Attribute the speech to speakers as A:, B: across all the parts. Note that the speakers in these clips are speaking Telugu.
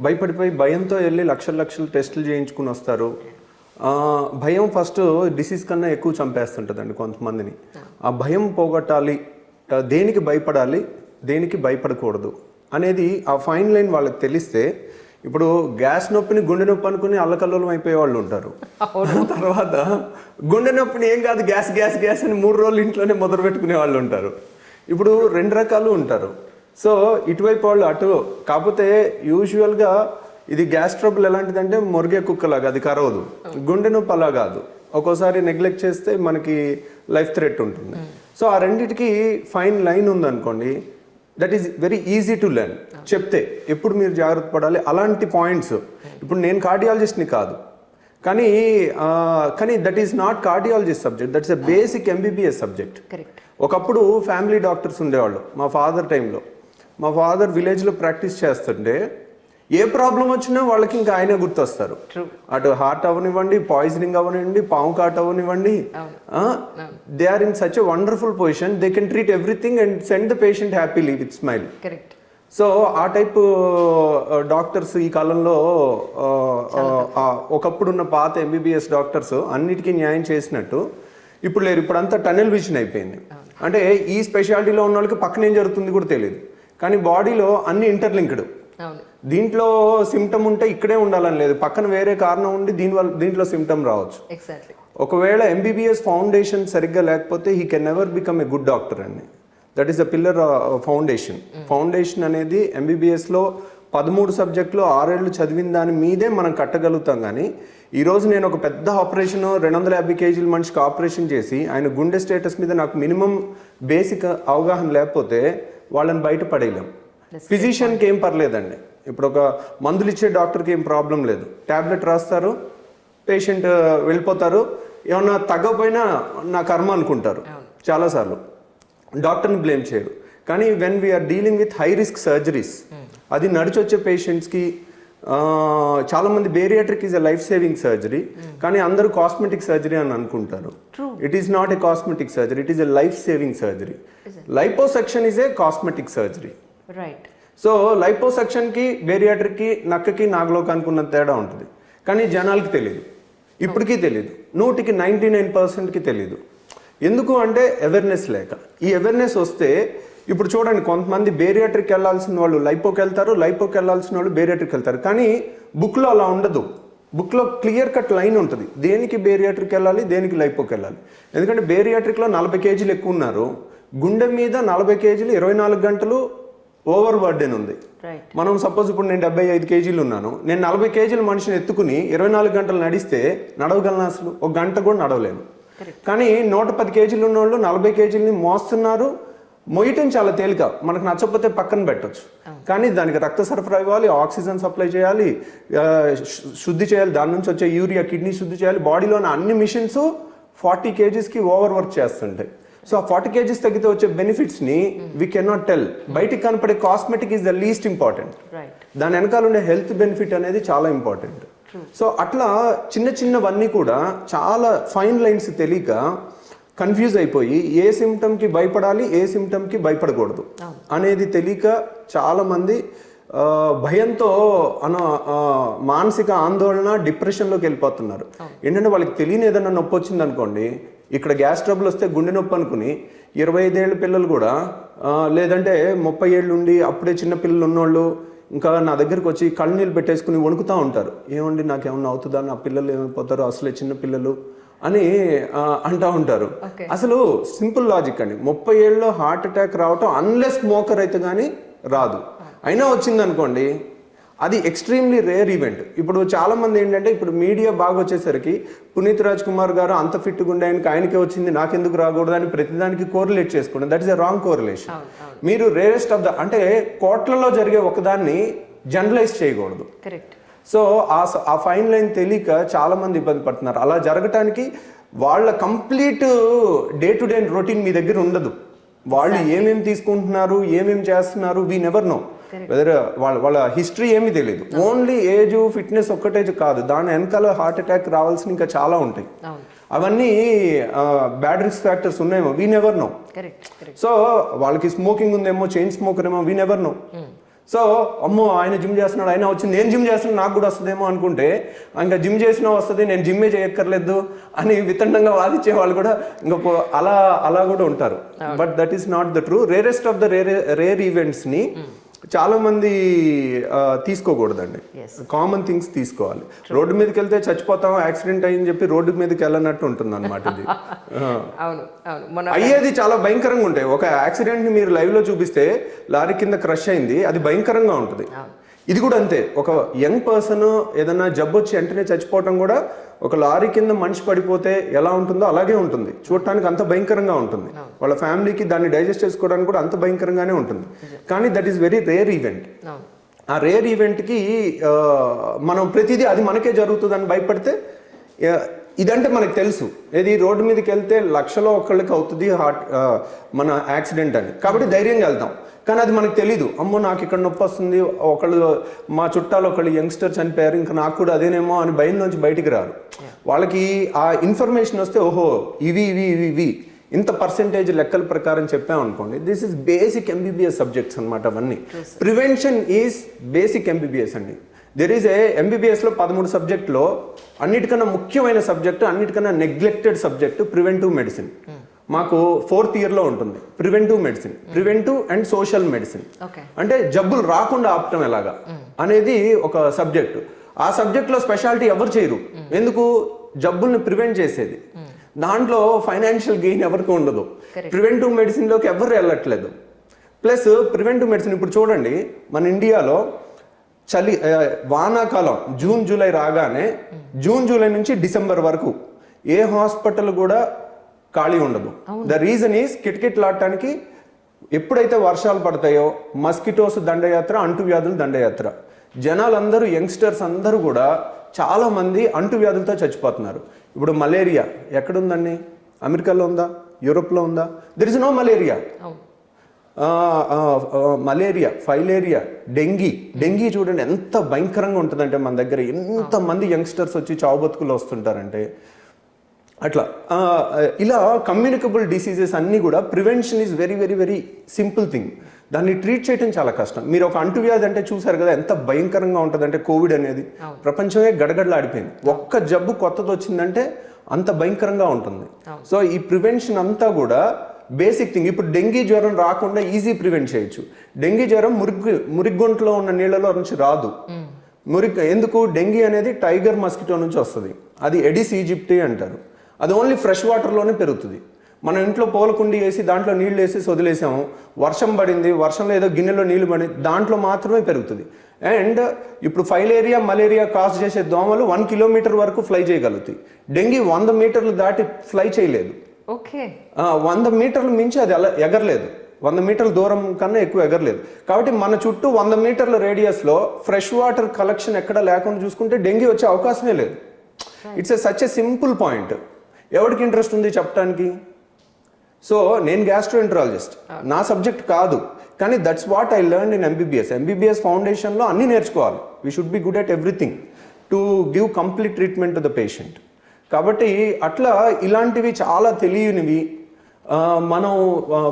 A: భయపడిపోయి భయంతో వెళ్ళి లక్షలు టెస్టులు చేయించుకుని వస్తారు. భయం ఫస్ట్ డిసీజ్ కన్నా ఎక్కువ చంపేస్తుంటుందండి కొంతమందిని. ఆ భయం పోగొట్టాలి, దేనికి భయపడాలి, దేనికి భయపడకూడదు అనేది ఆ ఫైన్ లైన్ వాళ్ళకి తెలిస్తే, ఇప్పుడు గ్యాస్ నొప్పిని గుండె నొప్పి అనుకుని అల్లకల్లోలం అయిపోయే వాళ్ళు ఉంటారు. తర్వాత గుండె నొప్పిని ఏం కాదు గ్యాస్ గ్యాస్ గ్యాస్ అని 3 రోజులు ఇంట్లోనే మొదలు పెట్టుకునే వాళ్ళు ఉంటారు. ఇప్పుడు 2 రకాలు ఉంటారు. సో ఇటువైపు వాళ్ళు అటు. కాకపోతే యూజువల్గా ఇది గ్యాస్ ట్రబుల్ ఎలాంటిదంటే మొరిగే కుక్కలాగా, అది కరవదు. గుండె నొప్పి అలా కాదు, ఒక్కోసారి నెగ్లెక్ట్ చేస్తే మనకి లైఫ్ థ్రెట్ ఉంటుంది. సో ఆ రెండింటికి ఫైన్ లైన్ ఉందనుకోండి, that is very easy to learn. చెప్తే ఎప్పుడు మీరు జాగ్రత్త పడాలి అలాంటి పాయింట్స్. ఇప్పుడు నేను కార్డియాలజిస్ట్ని కాదు, కానీ that is not cardiologist subject, that's a basic MBBS subject. ఒకప్పుడు ఫ్యామిలీ డాక్టర్స్ ఉండేవాళ్ళు. మా ఫాదర్ టైంలో, మా ఫాదర్ విలేజ్లో ప్రాక్టీస్ చేస్తుంటే ఏ ప్రాబ్లం వచ్చినా వాళ్ళకి ఇంకా ఆయనే గుర్తొస్తారు. అటు హార్ట్ అవనివ్వండి, పాయిజనింగ్ అవనివ్వండి, పాము కాట్ అవనివ్వండి, they are in such a wonderful position, they can treat everything and send the patient happily with smile. So ఆ టైప్ డాక్టర్స్ ఈ కాలంలో, ఒకప్పుడున్న పాత MBBS డాక్టర్స్ అన్నిటికీ న్యాయం చేసినట్టు ఇప్పుడు లేరు. ఇప్పుడంతా టనెల్ విజన్ అయిపోయింది. అంటే ఈ స్పెషాలిటీలో ఉన్న వాళ్ళకి పక్కన ఏం జరుగుతుంది కూడా తెలియదు, కానీ బాడీలో అన్ని ఇంటర్లింక్డ్. దీంట్లో సిమ్టమ్ ఉంటే ఇక్కడే ఉండాలని లేదు, పక్కన వేరే కారణం ఉండి దీంట్లో సిమ్టమ్ రావచ్చు. ఒకవేళ MBBS ఫౌండేషన్ సరిగ్గా లేకపోతే he can never become a good doctor అండి. That is the pillar foundation. Foundation అనేది MBBSలో 13 సబ్జెక్టులు 6 ఏళ్ళు చదివిన దాని మీదే మనం కట్టగలుగుతాం. కానీ ఈరోజు నేను ఒక పెద్ద ఆపరేషన్ 250 కేజీల మనిషికి ఆపరేషన్ చేసి ఆయన గుండె స్టేటస్ మీద నాకు మినిమం బేసిక్ అవగాహన లేకపోతే వాళ్ళని బయట పడేయలేం. ఫిజిషియన్కి ఏం పర్లేదండి, ఇప్పుడు ఒక మందులు ఇచ్చే డాక్టర్కి ఏం ప్రాబ్లం లేదు, ట్యాబ్లెట్ రాస్తారు, పేషెంట్ వెళ్ళిపోతారు, ఏమన్నా తగ్గపోయినా నా కర్మ అనుకుంటారు చాలాసార్లు, డాక్టర్ని బ్లేమ్ చేయరు. కానీ when we are dealing with high risk surgeries, అది నడిచొచ్చే పేషెంట్స్కి, చాలామంది bariatric is a life saving surgery, కానీ అందరూ కాస్మెటిక్ సర్జరీ అని అనుకుంటారు. It is not a cosmetic surgery, it is a life saving surgery. Liposuction is a cosmetic surgery. So లైపోసెక్షన్కి బేరియాట్రిక్కి నక్కకి నాగలోకానికి ఉన్న తేడా ఉంటుంది, కానీ జనాలకి తెలియదు, ఇప్పటికీ తెలియదు, 100కి 99%కి తెలియదు. ఎందుకు అంటే అవేర్నెస్ లేక. ఈ అవేర్నెస్ వస్తే, ఇప్పుడు చూడండి, కొంతమంది బేరియాట్రిక్ వెళ్ళాల్సిన వాళ్ళు లైపోకి వెళ్తారు, లైపోకి వెళ్ళాల్సిన వాళ్ళు బేరియాట్రిక్ వెళ్తారు, కానీ బుక్లో అలా ఉండదు. బుక్లో క్లియర్ కట్ లైన్ ఉంటుంది, దేనికి బేరియాట్రిక్ వెళ్ళాలి, దేనికి లైపోకి వెళ్ళాలి. ఎందుకంటే బేరియాట్రిక్లో 40 కేజీలు ఎక్కువ ఉన్నారు, గుండె మీద 40 కేజీలు 24 గంటలు ఓవర్ బర్డెన్ ఉంది. మనం సపోజ్ ఇప్పుడు నేను 75 కేజీలు ఉన్నాను, నేను 40 కేజీల మనిషిని ఎత్తుకుని 24 గంటలు నడిస్తే నడవగలను? అసలు ఒక గంట కూడా నడవలేను. కానీ 110 కేజీలు ఉన్న వాళ్ళు 40 కేజీలని మోస్తున్నారు. మొయ్యటం చాలా తేలిక, మనకు నచ్చకపోతే పక్కన పెట్టచ్చు, కానీ దానికి రక్త సరఫరా ఇవ్వాలి, ఆక్సిజన్ సప్లై చేయాలి, శుద్ధి చేయాలి, దాని నుంచి వచ్చే యూరియా కిడ్నీ శుద్ధి చేయాలి. బాడీలోని అన్ని మిషన్స్ 40 కేజీస్కి ఓవర్ వర్క్ చేస్తుంటాయి. సో ఆ 40 కేజీస్ తగ్గితే వచ్చే బెనిఫిట్స్ని వీ కెనాట్ టెల్. బయటికి కనపడే cosmetic is the least important, దాని వెనకాల ఉండే హెల్త్ బెనిఫిట్ అనేది చాలా ఇంపార్టెంట్. సో అట్లా చిన్నవన్నీ కూడా చాలా ఫైన్ లైన్స్ తెలియక కన్ఫ్యూజ్ అయిపోయి ఏ సిమ్టమ్కి భయపడాలి, ఏ సిమ్టమ్కి భయపడకూడదు అనేది తెలియక చాలామంది భయంతో మానసిక ఆందోళన, డిప్రెషన్లోకి వెళ్ళిపోతున్నారు. ఏంటంటే వాళ్ళకి తెలియని ఏదైనా నొప్పి వచ్చింది అనుకోండి, ఇక్కడ గ్యాస్ ట్రబుల్ వస్తే గుండె నొప్పి అనుకుని 25 ఏళ్ళ పిల్లలు కూడా, లేదంటే 30 ఏళ్ళు ఉండి అప్పుడే చిన్న పిల్లలు ఉన్నోళ్ళు ఇంకా నా దగ్గరికి వచ్చి కళ్ళు నీళ్ళు పెట్టేసుకుని వణుకుతూ ఉంటారు. ఏమండి నాకేమన్నా అవుతుందా, నా పిల్లలు ఏమైపోతారు, అసలే చిన్న పిల్లలు అని అంటూ ఉంటారు. అసలు సింపుల్ లాజిక్ అండి, 30 ఏళ్ళలో హార్ట్ అటాక్ రావటం అన్లెస్ స్మోకర్ అయితే కానీ రాదు. అయినా వచ్చిందనుకోండి, అది ఎక్స్ట్రీమ్లీ రేర్ ఈవెంట్. ఇప్పుడు చాలామంది ఏంటంటే, ఇప్పుడు మీడియా బాగా వచ్చేసరికి పునీత్ రాజ్ కుమార్ గారు అంత ఫిట్గా ఉండే ఆయనకే వచ్చింది, నాకెందుకు రాకూడదు అని ప్రతిదానికి కోరిలేట్ చేసుకోండి. That is a wrong correlation. మీరు రేరెస్ట్ ఆఫ్ ద, అంటే కోట్లలో జరిగే ఒకదాన్ని జనరలైజ్ చేయకూడదు. సో ఆ ఫైన్ లైన్ తెలియక చాలామంది ఇబ్బంది పడుతున్నారు. అలా జరగటానికి వాళ్ళ complete day to day routine మీ దగ్గర ఉండదు. వాళ్ళు ఏమేమి తీసుకుంటున్నారు, ఏమేమి చేస్తున్నారు, వీ నెవర్ నో. వెదర్ వాళ్ళ హిస్టరీ ఏమీ తెలియదు. ఓన్లీ ఏజ్, ఫిట్నెస్ ఒక్కటే కాదు, దాని వెనకాల హార్ట్ అటాక్ రావాల్సిన ఇంకా చాలా ఉంటాయి. అవన్నీ బ్యాడ్ రిస్క్ ఫ్యాక్టర్స్ ఉన్నాయేమో, వీ నెవర్ నో. సో వాళ్ళకి స్మోకింగ్ ఉందేమో, చైన్ స్మోకర్ ఏమో, వీ నెవర్ నో. సో అమ్మో ఆయన జిమ్ చేస్తున్నాడు, ఆయన వచ్చి నేను జిమ్ చేస్తున్నాను నాకు కూడా వస్తుందేమో అనుకుంటే, ఇంకా జిమ్ చేసినా వస్తుంది నేను జిమ్మే చేయక్కర్లేదు అని వితండంగా వాదించే వాళ్ళు కూడా ఇంకా అలా కూడా ఉంటారు. But that is not the true. Rarest of the rare ఈవెంట్స్ని చాలా మంది తీసుకోకూడదండి. కామన్ థింగ్స్ తీసుకోవాలి. రోడ్డు మీదకి వెళ్తే చచ్చిపోతాం, యాక్సిడెంట్ అయ్యని చెప్పి రోడ్డు మీదకి వెళ్ళనట్టు ఉంటుంది అనమాట ఇది. అయ్యేది చాలా భయంకరంగా ఉంటాయి. ఒక యాక్సిడెంట్ ని మీరు లైవ్ లో చూపిస్తే లారీ కింద క్రష్ అయింది, అది భయంకరంగా ఉంటుంది. ఇది కూడా అంతే. ఒక యంగ్ పర్సన్ ఏదైనా జబ్బు వచ్చి వెంటనే చచ్చిపోవటం కూడా ఒక లారీ కింద మనిషి పడిపోతే ఎలా ఉంటుందో అలాగే ఉంటుంది. చూడటానికి అంత భయంకరంగా ఉంటుంది. వాళ్ళ ఫ్యామిలీకి దాన్ని డైజెస్ట్ చేసుకోవడానికి కూడా అంత భయంకరంగానే ఉంటుంది. కానీ that is very rare event. ఆ రేర్ ఈవెంట్కి మనం ప్రతిదీ అది మనకే జరుగుతుందని భయపడితే, ఇదంటే మనకు తెలుసు ఏది రోడ్డు మీదకి వెళ్తే లక్షలో ఒకళ్ళకి అవుతుంది మన యాక్సిడెంట్ అని, కాబట్టి ధైర్యంగా వెళ్తాం. కానీ అది మనకు తెలీదు. అమ్మో నాకు ఇక్కడ నొప్పి వస్తుంది, ఒకళ్ళు మా చుట్టాలు ఒకళ్ళు యంగ్స్టర్ చనిపోయారు, ఇంకా నాకు కూడా అదేనేమో అని భయం నుంచి బయటికి రారు. వాళ్ళకి ఆ ఇన్ఫర్మేషన్ వస్తే ఓహో ఇవి ఇంత పర్సెంటేజ్ లెక్కల ప్రకారం చెప్పామనుకోండి, this is basic MBBS subjects అనమాట అవన్నీ. ప్రివెన్షన్ ఈజ్ బేసిక్ ఎంబీబీఎస్ అండి. దెర్ ఈజ్ ఎంబీబీఎస్లో 13 సబ్జెక్టులో అన్నిటికన్నా ముఖ్యమైన సబ్జెక్టు, అన్నిటికన్నా నెగ్లెక్టెడ్ సబ్జెక్టు ప్రివెంటివ్ మెడిసిన్. మాకు 4th ఇయర్లో ఉంటుంది preventive medicine, preventive and social medicine. అంటే జబ్బులు రాకుండా ఆపటం ఎలాగా అనేది ఒక సబ్జెక్టు. ఆ సబ్జెక్ట్లో స్పెషాలిటీ ఎవరు చేయరు. ఎందుకు? జబ్బుల్ని ప్రివెంట్ చేసేది. దాంట్లో ఫైనాన్షియల్ గెయిన్ ఎవరికి ఉండదు. ప్రివెంటివ్ మెడిసిన్లోకి ఎవరు వెళ్ళట్లేదు. ప్లస్ ప్రివెంటివ్ మెడిసిన్ ఇప్పుడు చూడండి, మన ఇండియాలో వానాకాలం జూన్ జూలై రాగానే జూన్ జూలై నుంచి డిసెంబర్ వరకు ఏ హాస్పిటల్ కూడా ఖాళీ ఉండదు. ద రీజన్ ఈస్ కిటకిటలాడటానికి ఎప్పుడైతే వర్షాలు పడతాయో మస్కిటోస్ దండయాత్ర, అంటువ్యాధులు దండయాత్ర. జనాలందరూ యంగ్స్టర్స్ అందరూ కూడా చాలా మంది అంటువ్యాధులతో చచ్చిపోతున్నారు. ఇప్పుడు మలేరియా ఎక్కడుందండి? అమెరికాలో ఉందా? యూరోప్లో ఉందా? There is no malaria. Malaria, filaria, dengue చూడండి ఎంత భయంకరంగా ఉంటుందంటే మన దగ్గర ఎంతమంది యంగ్స్టర్స్ వచ్చి చావు బతుకులు వస్తుంటారంటే. అట్లా ఇలా కమ్యూనికబుల్ డిసీజెస్ అన్నీ కూడా prevention is very very very simple thing. దాన్ని ట్రీట్ చేయడం చాలా కష్టం. మీరు ఒక అంటువ్యాధి అంటే చూసారు కదా ఎంత భయంకరంగా ఉంటుందంటే, కోవిడ్ అనేది ప్రపంచమే గడగడలాడిపోయింది. ఒక్క జబ్బు కొత్తది వచ్చిందంటే అంత భయంకరంగా ఉంటుంది. సో ఈ ప్రివెన్షన్ అంతా కూడా బేసిక్ థింగ్. ఇప్పుడు డెంగీ జ్వరం రాకుండా ఈజీ ప్రివెంట్ చేయొచ్చు. డెంగీ జ్వరం మురిగ్గొంట్లో ఉన్న నీళ్ళలో నుంచి రాదు. ఎందుకు? డెంగీ అనేది టైగర్ మస్కిటో నుంచి వస్తుంది. అది ఎడిస్ ఈజిప్టి అంటారు. అది ఓన్లీ ఫ్రెష్ వాటర్లోనే పెరుగుతుంది. మనం ఇంట్లో పూలకుండి వేసి దాంట్లో నీళ్ళు వేసి వదిలేసాము, వర్షం పడింది, వర్షంలో ఏదో గిన్నెలో నీళ్ళు పడింది, దాంట్లో మాత్రమే పెరుగుతుంది. అండ్ ఇప్పుడు ఫైలేరియా, మలేరియా కాజ్ చేసే దోమలు 1 కిలోమీటర్ వరకు ఫ్లై చేయగలుగుతాయి. డెంగీ 100 మీటర్లు దాటి ఫ్లై చేయలేదు. 100 మీటర్లు మించి అది అలా ఎగరలేదు. 100 మీటర్ల దూరం కన్నా ఎక్కువ ఎగరలేదు. కాబట్టి మన చుట్టూ 100 మీటర్ల రేడియస్లో ఫ్రెష్ వాటర్ కలెక్షన్ ఎక్కడ లేకుండా చూసుకుంటే డెంగీ వచ్చే అవకాశమే లేదు. It's such a simple point. ఎవరికి ఇంట్రెస్ట్ ఉంది చెప్పడానికి? సో నేను గ్యాస్ట్రోఎంటరాలజిస్ట్, నా సబ్జెక్ట్ కాదు, కానీ that's what I learn in MBBS ఫౌండేషన్లో అన్నీ నేర్చుకోవాలి. We should be good at everything to give complete treatment to the patient. కాబట్టి అట్లా ఇలాంటివి చాలా తెలియనివి మనం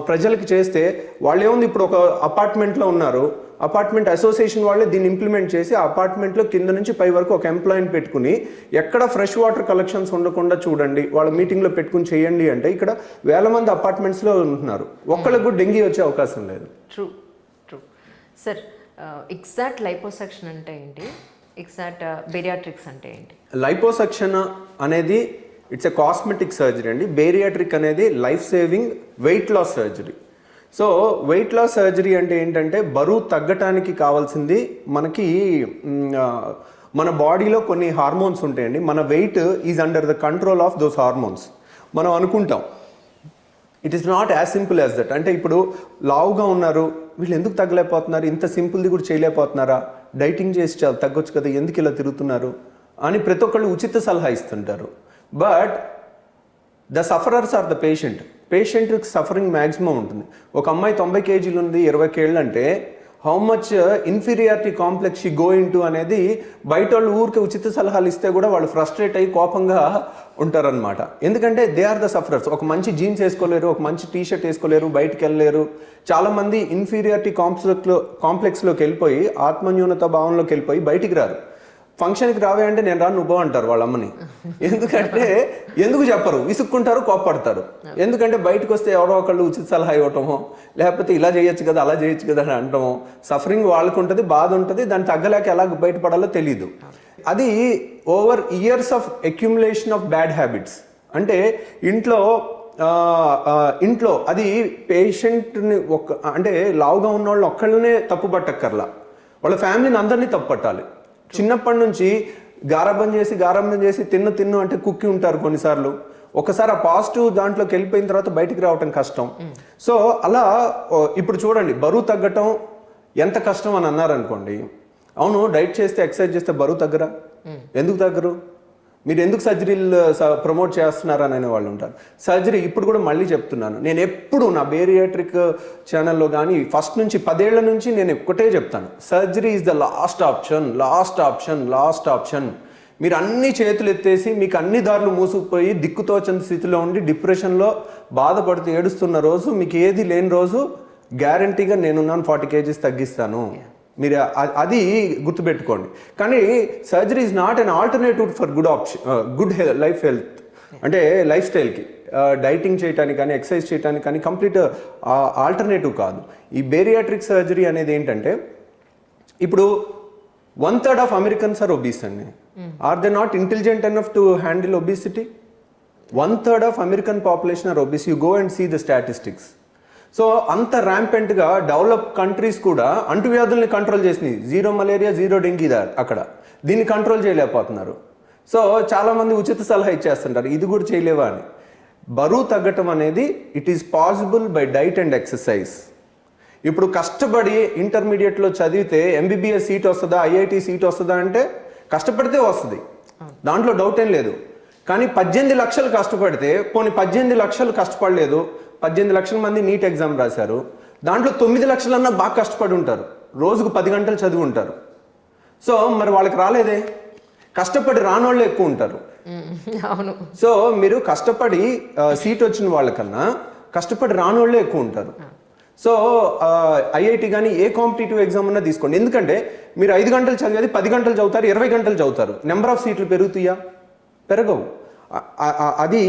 A: ప్రజలకి చేస్తే వాళ్ళు ఏముంది, ఇప్పుడు ఒక అపార్ట్మెంట్లో ఉన్నారు, అపార్ట్మెంట్ అసోసియేషన్ వాళ్ళే దీన్ని ఇంప్లిమెంట్ చేసి ఆ అపార్ట్మెంట్లో కింద నుంచి పై వరకు ఒక ఎంప్లాయీని పెట్టుకుని ఎక్కడ ఫ్రెష్ వాటర్ కలెక్షన్స్ ఉండకుండా చూడండి, వాళ్ళ మీటింగ్లో పెట్టుకుని చేయండి అంటే ఇక్కడ వేల మంది అపార్ట్మెంట్స్లో ఉంటున్నారు. ఒక్కళ్ళకు కూడా డెంగీ వచ్చే అవకాశం లేదు.
B: True sir. ఎగ్జాక్ట్ లైపోసక్షన్ అంటే ఏంటి? ఎగ్జాక్ట్ బేరియాట్రిక్స్ అంటే ఏంటి?
A: లైపోసక్షన్ అనేది ఇట్స్ ఎ కాస్మెటిక్ సర్జరీ అండి. బేరియాట్రిక్ అనేది life saving weight loss surgery. So weight loss surgery అంటే ఏంటంటే బరువు తగ్గటానికి కావాల్సింది మనకి మన బాడీలో కొన్ని హార్మోన్స్ ఉంటాయండి. మన weight is under the control of those hormones. మనం అనుకుంటాం it is not as simple as that. అంటే ఇప్పుడు లావుగా ఉన్నారు, వీళ్ళు ఎందుకు తగ్గలేకపోతున్నారు, ఇంత సింపుల్ది కూడా చేయలేకపోతున్నారా, డైటింగ్ చేసి తగ్గొచ్చు కదా, ఎందుకు ఇలా తిరుగుతున్నారు అని ప్రతి ఒక్కళ్ళు ఉచిత సలహా ఇస్తుంటారు. But the sufferers are the పేషెంట్కి సఫరింగ్ మ్యాక్సిమం ఉంటుంది. ఒక అమ్మాయి 90 కేజీలు ఉంది, 20 కేళ్ళు అంటే how much inferiority complex she go into అనేది బయట వాళ్ళు ఊరికి ఉచిత సలహాలు ఇస్తే కూడా వాళ్ళు ఫ్రస్ట్రేట్ అయ్యి కోపంగా ఉంటారనమాట. ఎందుకంటే దే ఆర్ ద సఫరర్స్. ఒక మంచి జీన్స్ వేసుకోలేరు, ఒక మంచి టీ షర్ట్ వేసుకోలేరు, బయటికి వెళ్ళలేరు. చాలామంది ఇన్ఫీరియారిటీ కాంప్లెక్స్లోకి వెళ్ళిపోయి ఆత్మన్యూనత భావంలోకి వెళ్ళిపోయి బయటికి రారు. ఫంక్షన్కి రావే అంటే నేను రాను నువ్వు అంటారు వాళ్ళ అమ్మని. ఎందుకంటే ఎందుకు చెప్పరు, విసుక్కుంటారు, కోప్పడతారు. ఎందుకంటే బయటకు వస్తే ఎవరో ఒకళ్ళు ఉచిత సలహా ఇవ్వటమో, లేకపోతే ఇలా చేయొచ్చు కదా అలా చేయొచ్చు కదా అని అంటాము. సఫరింగ్ వాళ్ళకు ఉంటుంది, బాధ ఉంటుంది, దాన్ని తగ్గలేక ఎలా బయటపడాలో తెలీదు. అది over years of accumulation of bad habits. అంటే ఇంట్లో అది పేషెంట్ని అంటే లావుగా ఉన్న వాళ్ళు ఒక్కళ్ళనే తప్పు పట్టక్కర్లా, వాళ్ళ ఫ్యామిలీని అందరినీ తప్పు పట్టాలి. చిన్నప్పటి నుంచి గారాబం చేసి తిన్ను అంటే కుక్కి ఉంటారు కొన్నిసార్లు. ఒకసారి ఆ పాజిటివ్ దాంట్లోకి వెళ్ళిపోయిన తర్వాత బయటికి రావటం కష్టం. సో అలా ఇప్పుడు చూడండి, బరువు తగ్గటం ఎంత కష్టం అని అన్నారనుకోండి. అవును, డైట్ చేస్తే ఎక్సర్సైజ్ చేస్తే బరువు తగ్గరా? ఎందుకు తగ్గరు? మీరు ఎందుకు సర్జరీలు ప్రమోట్ చేస్తున్నారని అనే వాళ్ళు ఉంటారు. సర్జరీ ఇప్పుడు కూడా మళ్ళీ చెప్తున్నాను, నేను ఎప్పుడు నా బేరియాట్రిక్ ఛానల్లో కానీ ఫస్ట్ నుంచి 10 ఏళ్ల నుంచి నేను ఒక్కటే చెప్తాను, surgery is the last option. మీరు అన్ని చేతులు ఎత్తేసి మీకు అన్ని దారులు మూసుకుపోయి దిక్కుతోచని స్థితిలో ఉండి డిప్రెషన్లో బాధపడుతూ ఏడుస్తున్న రోజు, మీకు ఏది లేని రోజు గ్యారంటీగా నేనున్నాను 40 kgs తగ్గిస్తాను. మీరు అది గుర్తుపెట్టుకోండి. కానీ surgery is not an alternative for good health అంటే లైఫ్ స్టైల్కి, డైటింగ్ చేయడానికి కానీ ఎక్సర్సైజ్ చేయడానికి కానీ కంప్లీట్ ఆల్టర్నేటివ్ కాదు. ఈ బేరియాట్రిక్ సర్జరీ అనేది ఏంటంటే, ఇప్పుడు 1/3 ఆఫ్ అమెరికన్స్ ఆర్ ఒబీస్ అండి. Are they not intelligent enough to handle obesity? 1/3 of American population are obese. You go and see the statistics. So అంత ర్యాంపెంట్గా డెవలప్ కంట్రీస్ కూడా అంటువ్యాధుల్ని కంట్రోల్ చేసినాయి. 0 మలేరియా 0 డెంగీ అక్కడ. దీన్ని కంట్రోల్ చేయలేకపోతున్నారు. సో చాలామంది ఉచిత సలహా ఇచ్చేస్తుంటారు, ఇది కూడా చేయలేవా అని. బరువు తగ్గటం అనేది it is possible by diet and exercise. ఇప్పుడు కష్టపడి ఇంటర్మీడియట్లో చదివితే MBBS సీట్ వస్తుందా, IIT సీట్ వస్తుందా అంటే కష్టపడితే వస్తుంది, దాంట్లో డౌట్ ఏం లేదు. కానీ 18 లక్షలు కష్టపడితే, పోనీ 18 లక్షలు కష్టపడలేదు, 18 లక్షల మంది నీట్ ఎగ్జామ్ రాశారు, దాంట్లో 9 లక్షలన్నా బాగా కష్టపడి ఉంటారు, రోజుకు 10 గంటలు చదివి ఉంటారు. సో మరి వాళ్ళకి రాలేదే, కష్టపడి రానోళ్ళు ఎక్కువ ఉంటారు.
B: అవును.
A: సో మీరు కష్టపడి సీట్ వచ్చిన వాళ్ళకన్నా కష్టపడి రానోళ్ళే ఎక్కువ ఉంటారు. సో IIT కానీ ఏ కాంపిటేటివ్ ఎగ్జామ్ అన్నా తీసుకోండి. ఎందుకంటే మీరు 5 గంటలు చదివేది 10 గంటలు చదువుతారు, 20 గంటలు చదువుతారు. నెంబర్ ఆఫ్ సీట్లు పెరుగుతాయా? పెరగవు. అది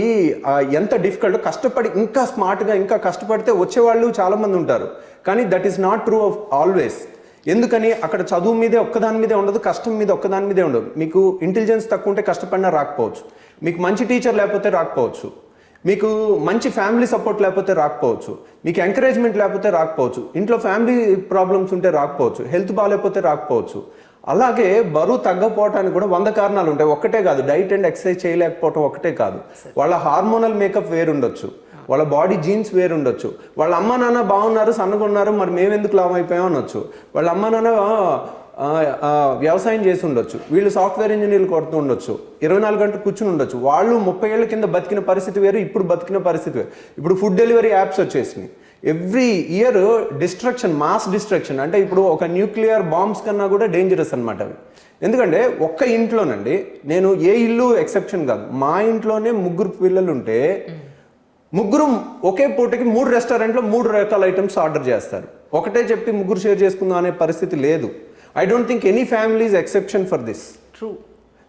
A: ఎంత డిఫికల్ట్. కష్టపడి ఇంకా స్మార్ట్గా ఇంకా కష్టపడితే వచ్చేవాళ్ళు చాలామంది ఉంటారు. కానీ that is not true of always. ఎందుకని? అక్కడ చదువు మీదే ఒక్కదాని మీదే ఉండదు, కష్టం మీద ఒక్కదాని మీదే ఉండదు. మీకు ఇంటెలిజెన్స్ తక్కువ ఉంటే కష్టపడినా రాకపోవచ్చు, మీకు మంచి టీచర్ లేకపోతే రాకపోవచ్చు, మీకు మంచి ఫ్యామిలీ సపోర్ట్ లేకపోతే రాకపోవచ్చు, మీకు ఎంకరేజ్మెంట్ లేకపోతే రాకపోవచ్చు, ఇంట్లో ఫ్యామిలీ ప్రాబ్లమ్స్ ఉంటే రాకపోవచ్చు, హెల్త్ బాగాలేకపోతే రాకపోవచ్చు. అలాగే బరువు తగ్గపోవటానికి కూడా 100 కారణాలు ఉంటాయి. ఒక్కటే కాదు, డైట్ అండ్ ఎక్సర్సైజ్ చేయలేకపోవటం ఒక్కటే కాదు. వాళ్ళ హార్మోనల్ మేకప్ వేరు ఉండొచ్చు, వాళ్ళ బాడీ జీన్స్ వేరు ఉండొచ్చు, వాళ్ళ అమ్మ నాన్న బాగున్నారు సన్నగా ఉన్నారు మరి మేము ఎందుకు లాభం అయిపోయాం అనొచ్చు, వాళ్ళ అమ్మ నాన్న వ్యవసాయం చేసి ఉండొచ్చు, వీళ్ళు సాఫ్ట్వేర్ ఇంజనీర్లు కొడుతూ ఉండొచ్చు, 24 గంటలు కూర్చుని ఉండొచ్చు. వాళ్ళు 30 ఏళ్ల కింద బతికిన పరిస్థితి వేరు, ఇప్పుడు బతికిన పరిస్థితి వేరు. ఇప్పుడు ఫుడ్ డెలివరీ యాప్స్ వచ్చేసినాయి. Every year destruction, mass destruction. అంటే ఇప్పుడు ఒక న్యూక్లియర్ బాంబ్స్ కన్నా కూడా డేంజరస్ అనమాట అవి. ఎందుకంటే ఒక్క ఇంట్లోనండి, నేను ఏ ఇల్లు ఎక్సెప్షన్ కాదు, మా ఇంట్లోనే 3 పిల్లలు ఉంటే 3 ఒకే పూటకి 3 రెస్టారెంట్లో 3 రకాల ఐటమ్స్ ఆర్డర్ చేస్తారు. ఒకటే చెప్పి 3 షేర్ చేసుకుందాం అనే పరిస్థితి లేదు. I don't think any family is exception for this.
B: True.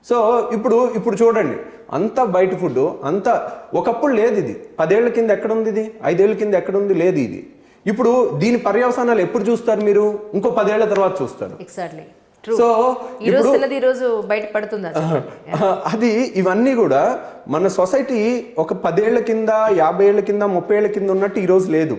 A: So ఇప్పుడు చూడండి, అంతా బయట ఫుడ్, అంతా ఒకప్పుడు లేదు. ఇది 10 ఏళ్ల కింద ఎక్కడుంది, ఇది 5 ఏళ్ల కింద ఎక్కడుంది, లేదు ఇది. ఇప్పుడు దీని పర్యవసానాలు ఎప్పుడు చూస్తారు మీరు? ఇంకో 10 ఏళ్ల తర్వాత చూస్తారు.
B: ఎగ్జాక్ట్లీ.
A: సో
B: ఈరోజు బయటపడుతుంది
A: అది. ఇవన్నీ కూడా మన సొసైటీ ఒక 10 ఏళ్ల కింద, 50 ఏళ్ల కింద, 30 ఏళ్ల కింద ఉన్నట్టు ఈరోజు లేదు.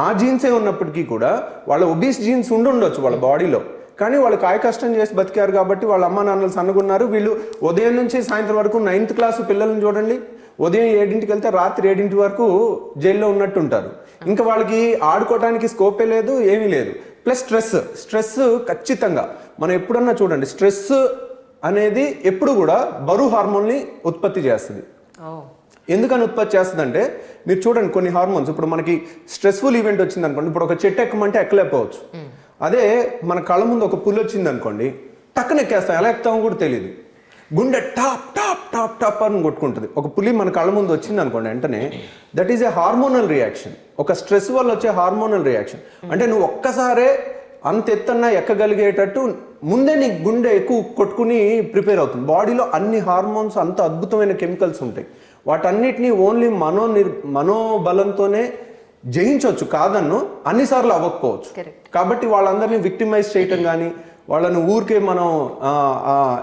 A: ఆ జీన్సే ఉన్నప్పటికీ కూడా వాళ్ళ ఒబీస్ జీన్స్ ఉండొచ్చు వాళ్ళ బాడీలో, కానీ వాళ్ళు కాయ కష్టం చేసి బతికారు కాబట్టి వాళ్ళ అమ్మ నాన్నలు సన్నగున్నారు. వీళ్ళు ఉదయం నుంచి సాయంత్రం వరకు 9th క్లాస్ పిల్లల్ని చూడండి, ఉదయం 7ంటికి వెళ్తే రాత్రి 7ంటి వరకు జైల్లో ఉన్నట్టు ఉంటారు. ఇంకా వాళ్ళకి ఆడుకోవడానికి స్కోపే లేదు, ఏమీ లేదు. ప్లస్ స్ట్రెస్ ఖచ్చితంగా మనం ఎప్పుడన్నా చూడండి, స్ట్రెస్ అనేది ఎప్పుడు కూడా బరువు హార్మోన్ని ఉత్పత్తి చేస్తుంది. ఎందుకని ఉత్పత్తి చేస్తుంది అంటే మీరు చూడండి, కొన్ని హార్మోన్స్, ఇప్పుడు మనకి స్ట్రెస్ఫుల్ ఈవెంట్ వచ్చింది అనుకోండి, ఇప్పుడు ఒక చెట్టు ఎక్కమంటే ఎక్కలేకపోవచ్చు. అదే మన కళ్ళ ముందు ఒక పులి వచ్చింది అనుకోండి, టక్కున ఎక్కేస్తాం, ఎలా ఎక్కుతామో కూడా తెలియదు. గుండె టాప్ టాప్ టాప్ టాప్ అని కొట్టుకుంటుంది. ఒక పులి మన కళ్ళ ముందు వచ్చింది అనుకోండి, వెంటనే that is a hormonal reaction, ఒక స్ట్రెస్ వల్ల వచ్చే హార్మోనల్ రియాక్షన్. అంటే నువ్వు ఒక్కసారే అంత ఎత్తన్నా ఎక్కగలిగేటట్టు ముందే నీ గుండె ఎక్కువ కొట్టుకుని ప్రిపేర్ అవుతుంది. బాడీలో అన్ని హార్మోన్స్, అంత అద్భుతమైన కెమికల్స్ ఉంటాయి. వాటన్నిటిని ఓన్లీ మనోబలంతోనే జయించవచ్చు, కాదన్ను, అన్నిసార్లు అవ్వకపోవచ్చు. కాబట్టి వాళ్ళందరినీ విక్టిమైజ్ చేయటం కానీ, వాళ్ళని ఊరికే మనం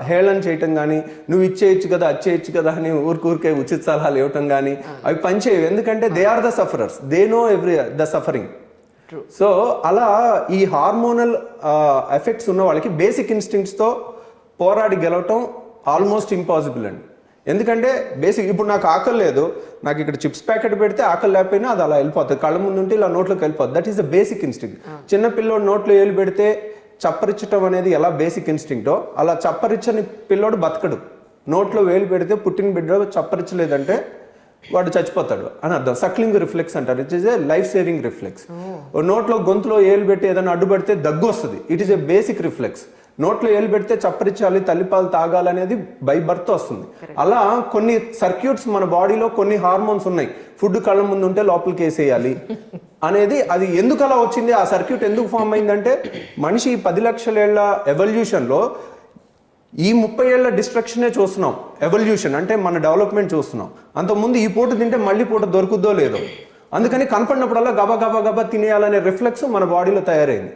A: హేళన చేయటం కానీ, నువ్వు ఇచ్చేయచ్చు కదా అచ్చేయచ్చు కదా అని ఊరికే ఉచిత సలహాలు ఇవ్వటం కానీ అవి పనిచేయవు. ఎందుకంటే they are the sufferers, they know the suffering. So అలా ఈ హార్మోనల్ ఎఫెక్ట్స్ ఉన్న వాళ్ళకి బేసిక్ ఇన్స్టింక్ట్స్తో పోరాడి గెలవటం ఆల్మోస్ట్ ఇంపాసిబుల్ అండి. ఎందుకంటే బేసిక్, ఇప్పుడు నాకు ఆకలి లేదు, నాకు ఇక్కడ చిప్స్ ప్యాకెట్ పెడితే ఆకలి లేకపోయినా అది అలా వెళ్ళిపోతుంది, కళ్ళ ముందు ఉంటే ఇలా నోట్లోకి వెళ్ళిపోతుంది. That is the basic instinct. చిన్న పిల్లోడు నోట్లో ఏలు పెడితే చప్పరించటం అనేది ఎలా బేసిక్ ఇన్స్టింక్టో, అలా చప్పరించని పిల్లోడు బతకడు. నోట్లో వేలు పెడితే పుట్టిన బిడ్డ చప్పరించలేదంటే వాడు చచ్చిపోతాడు అని అర్థం. సక్లింగ్ రిఫ్లెక్స్ అంటారు. It is a life saving reflex. నోట్లో గొంతులో ఏలు పెట్టి ఏదైనా అడ్డుపడితే దగ్గు వస్తుంది. It is a basic reflex. నోట్లో ఏలు పెడితే చప్పరించాలి, తల్లిపాలు తాగాలనేది బై బర్త్ వస్తుంది. అలా కొన్ని సర్క్యూట్స్ మన బాడీలో, కొన్ని హార్మోన్స్ ఉన్నాయి. ఫుడ్ కళ్ళ ముందు ఉంటే లోపలికి వేసేయాలి అనేది, అది ఎందుకు అలా వచ్చింది, ఆ సర్క్యూట్ ఎందుకు ఫామ్ అయిందంటే మనిషి 10 లక్షల ఏళ్ల ఎవల్యూషన్లో ఈ 30 ఏళ్ల డిస్ట్రక్షనే చూస్తున్నాం. ఎవల్యూషన్ అంటే మన డెవలప్మెంట్ చూస్తున్నాం. అంతకుముందు ఈ పూట తింటే మళ్ళీ పూట దొరుకుద్దో లేదో, అందుకని కనపడినప్పుడల్లా గబా గబా గబా తినేయాలనే రిఫ్లెక్స్ మన బాడీలో తయారైంది.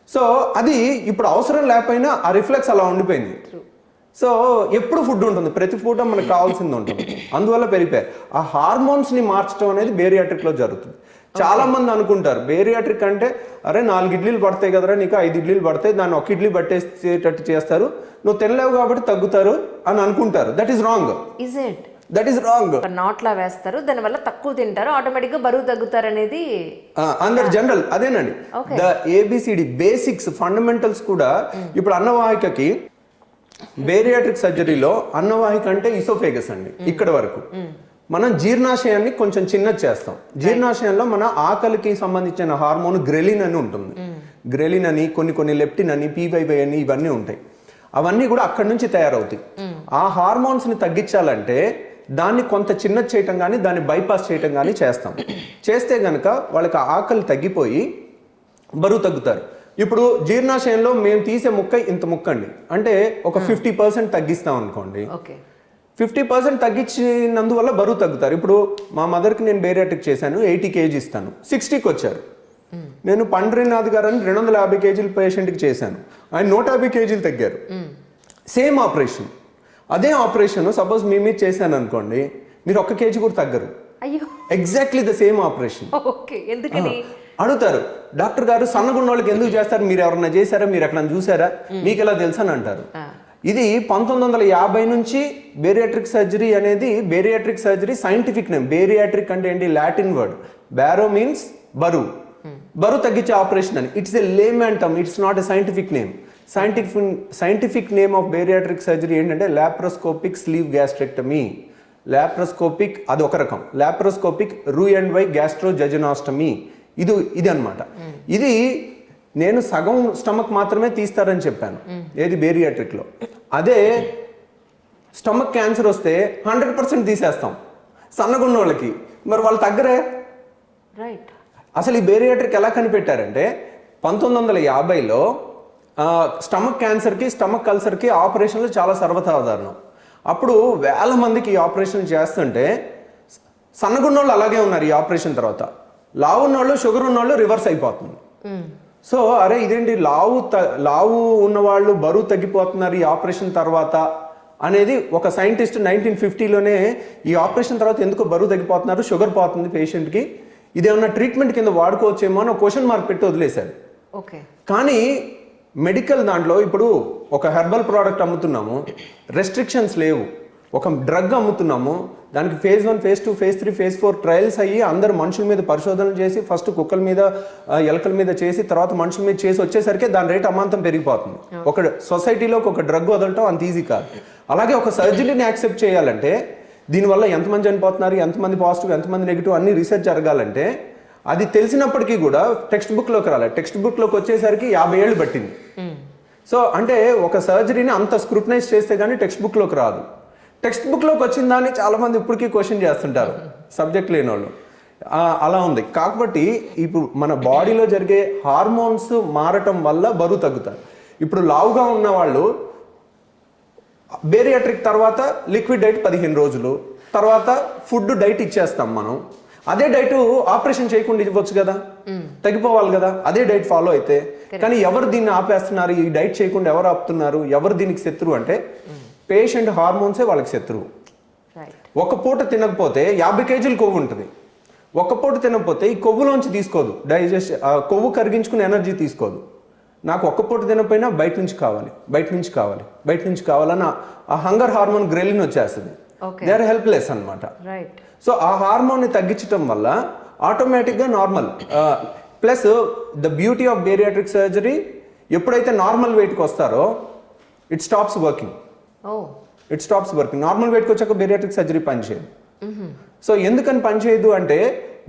A: సో అది ఇప్పుడు అవసరం లేకపోయినా ఆ రిఫ్లెక్స్ అలా ఉండిపోయింది. సో ఎప్పుడు ఫుడ్ ఉంటుంది, ప్రతి పూట మనకు కావాల్సింది ఉంటుంది, అందువల్ల పెరిగిపోయారు. ఆ హార్మోన్స్ని మార్చడం అనేది బేరియాట్రిక్లో జరుగుతుంది. చాలా మంది అనుకుంటారు బేరియాట్రిక్ అంటే అరే 4 ఇడ్లీలు పడతాయి కదరా నీకు, 5 ఇడ్లీలు పడతాయి, దాన్ని 1 ఇడ్లీ పట్టేసేటట్టు చేస్తారు, నువ్వు తినలేవు కాబట్టి తగ్గుతారు అని అనుకుంటారు. That is wrong. That is wrong.
B: నాట్లా వేస్తారు, దానివల్ల తక్కువ తింటారు, ఆటోమేటిక్ గా బరువు తగ్గుతారు అనేది
A: అందరు జనరల్ అదేనండి. ద ఏబిసిడి బేసిక్స్ ఫండమెంటల్స్ కూడా. ఇప్పుడు అన్నవాహికకి బేరియాట్రిక్ సర్జరీలో అన్నవాహిక అంటే ఇసోఫేగస్ అండి, ఇక్కడ వరకు. మనం జీర్ణాశయాన్ని కొంచెం చిన్నది చేస్తాం. జీర్ణాశయంలో మన ఆకలికి సంబంధించిన హార్మోన్ గ్రెలిన్ అని ఉంటుంది. గ్రెలిన్ అని, కొన్ని లెప్టిన్ అని, పీవైవై అని, ఇవన్నీ ఉంటాయి. అవన్నీ కూడా అక్కడి నుంచి తయారవుతాయి. ఆ హార్మోన్స్ ని తగ్గించాలంటే దాన్ని కొంత చిన్నది చేయటం కానీ, దాన్ని బైపాస్ చేయటం కానీ చేస్తాం. చేస్తే గనక వాళ్ళకి ఆకలి తగ్గిపోయి బరువు తగ్గుతారు. ఇప్పుడు జీర్ణాశయంలో మేము తీసే ముక్క ఇంత ముక్క అండి, అంటే ఒక 50% తగ్గిస్తాం అనుకోండి. 50% తగ్గించినందువల్ల బరువు తగ్గుతారు. ఇప్పుడు మా మదర్కి నేను బేరియాట్రిక్ చేశాను, 80 kg ఇస్తాను, 60కి వచ్చారు. నేను పండ్రీనాథ్ గారు అని 250 kg పేషెంట్కి చేశాను, ఆయన 150 kg తగ్గారు. Same operation. అదే ఆపరేషన్ సపోజ్ మీ మీద చేశాను అనుకోండి, మీరు 1 kg కూడా తగ్గరు. Exactly the same operation. అడుగుతారు, డాక్టర్ గారు సన్నగున్న వాళ్ళకి ఎందుకు చేస్తారు, మీరు ఎవరన్నా చేశారా, మీరు ఎక్కడ చూసారా, మీకు ఎలా తెలుసు అని అంటారు. ఇది 1950 నుంచి బేరియాట్రిక్ సర్జరీ అనేది, bariatric surgery scientific name. Bariatric అంటే ఏంటి, లాటిన్ వర్డ్. బ్యారో మీన్స్ బరువు, బరువు తగ్గించే ఆపరేషన్ అని. It's a layman term, it's not a scientific name. Scientific name of bariatric surgery ఏంటంటే లాప్రోస్కోపిక్ స్లీవ్ గ్యాస్ట్రెక్టమీ. లాప్రోస్కోపిక్ అది ఒక రకం, లాప్రోస్కోపిక్ రూఎండ్వై గ్యాస్ట్రోజెజనాస్టమీ ఇది అన్నమాట. ఇది నేను సగం స్టమక్ మాత్రమే తీస్తారని చెప్పాను, ఏది బేరియాట్రిక్లో. అదే స్టమక్ క్యాన్సర్ వస్తే 100% తీసేస్తాం సన్నగున్న వాళ్ళకి, మరి వాళ్ళు తగ్గరే. అసలు ఈ బేరియాట్రిక్ ఎలా కనిపెట్టారంటే 1950లో స్టమక్ క్యాన్సర్కి, స్టమక్ కల్సర్కి ఆపరేషన్లు చాలా సర్వసాధారణం. అప్పుడు వేల మందికి ఈ ఆపరేషన్ చేస్తుంటే సన్నగున్న వాళ్ళు అలాగే ఉన్నారు. ఈ ఆపరేషన్ తర్వాత లావు ఉన్నోళ్ళు, షుగర్ ఉన్నోళ్ళు రివర్స్ అయిపోతుంది. సో అరే ఇదేంటి లావు ఉన్నవాళ్ళు బరువు తగ్గిపోతున్నారు ఈ ఆపరేషన్ తర్వాత అనేది ఒక సైంటిస్ట్ 1950లోనే ఈ ఆపరేషన్ తర్వాత ఎందుకు బరువు తగ్గిపోతున్నారు, షుగర్ పోతుంది పేషెంట్కి, ఇదేమన్నా ట్రీట్మెంట్ కింద వాడుకోవచ్చేమో అని క్వశ్చన్ మార్క్ పెట్టి వదిలేశారు. కానీ మెడికల్ దాంట్లో ఇప్పుడు ఒక హెర్బల్ ప్రోడక్ట్ అమ్ముతున్నాము, రెస్ట్రిక్షన్స్ లేవు. ఒక డ్రగ్ అమ్ముతున్నాము, దానికి phase 1, phase 2, phase 3, phase 4 trials అయ్యి అందరు మనుషుల మీద పరిశోధనలు చేసి, ఫస్ట్ కుక్కల మీద, ఎలకల మీద చేసి, తర్వాత మనుషుల మీద చేసి వచ్చేసరికి దాని రేట్ అమాంతం పెరిగిపోతుంది. ఒక సొసైటీలోకి ఒక డ్రగ్ వదలటం అంత ఈజీ కాదు. అలాగే ఒక సర్జరీని యాక్సెప్ట్ చేయాలంటే, దీనివల్ల ఎంతమంది చనిపోతున్నారు, ఎంతమంది పాజిటివ్, ఎంతమంది నెగిటివ్ అన్ని రీసెర్చ్ జరగాలంటే అది తెలిసినప్పటికీ కూడా టెక్స్ట్ బుక్లోకి రాలేదు. టెక్స్ట్ బుక్లోకి వచ్చేసరికి 50 ఏళ్ళు పట్టింది. సో అంటే ఒక సర్జరీని అంత స్క్రూటనైజ్ చేస్తే కానీ టెక్స్ట్ బుక్లోకి రాదు. టెక్స్ట్ బుక్లోకి వచ్చిందా అని చాలామంది ఇప్పటికీ క్వశ్చన్ చేస్తుంటారు సబ్జెక్ట్ లేని వాళ్ళు. అలా ఉంది. కాబట్టి ఇప్పుడు మన బాడీలో జరిగే హార్మోన్స్ మారటం వల్ల బరువు తగ్గుతారు. ఇప్పుడు లావుగా ఉన్న వాళ్ళు బేరియాట్రిక్ తర్వాత లిక్విడ్ డైట్ 15 రోజులు తర్వాత ఫుడ్ డైట్ ఇచ్చేస్తాం మనం. అదే డైట్ ఆపరేషన్ చేయకుండా ఇవ్వచ్చు కదా, తగ్గిపోవాలి కదా అదే డైట్ ఫాలో అయితే. కానీ ఎవరు దీన్ని ఆపేస్తున్నారు, ఈ డైట్ చేయకుండా ఎవరు ఆపుతున్నారు, ఎవరు దీనికి శత్రువు అంటే పేషెంట్ హార్మోన్సే వాళ్ళకి శత్రువు. ఒక పూట తినకపోతే 50 కేజీలు కొవ్వు ఉంటుంది. ఒక పూట తినకపోతే ఈ కొవ్వులోంచి తీసుకోదు, డైజెస్ట్ కొవ్వు కరిగించుకుని ఎనర్జీ తీసుకోదు. నాకు ఒక్క పూట తినకపోయినా బయట నుంచి కావాలి, బయట నుంచి కావాలి, బయట నుంచి కావాలని ఆ హంగర్ హార్మోన్ గ్రెలిన్ వచ్చేస్తుంది. దే ఆర్ హెల్ప్లెస్ అనమాట. సో ఆ హార్మోన్ని తగ్గించడం వల్ల ఆటోమేటిక్గా normal. Plus the beauty of bariatric surgery, ఎప్పుడైతే నార్మల్ వెయిట్కి వస్తారో ఇట్ స్టాప్స్ వర్కింగ్. నార్మల్ వెయిట్కి వచ్చాక బేరియాట్రిక్ సర్జరీ పనిచేయదు. సో ఎందుకని పనిచేయదు అంటే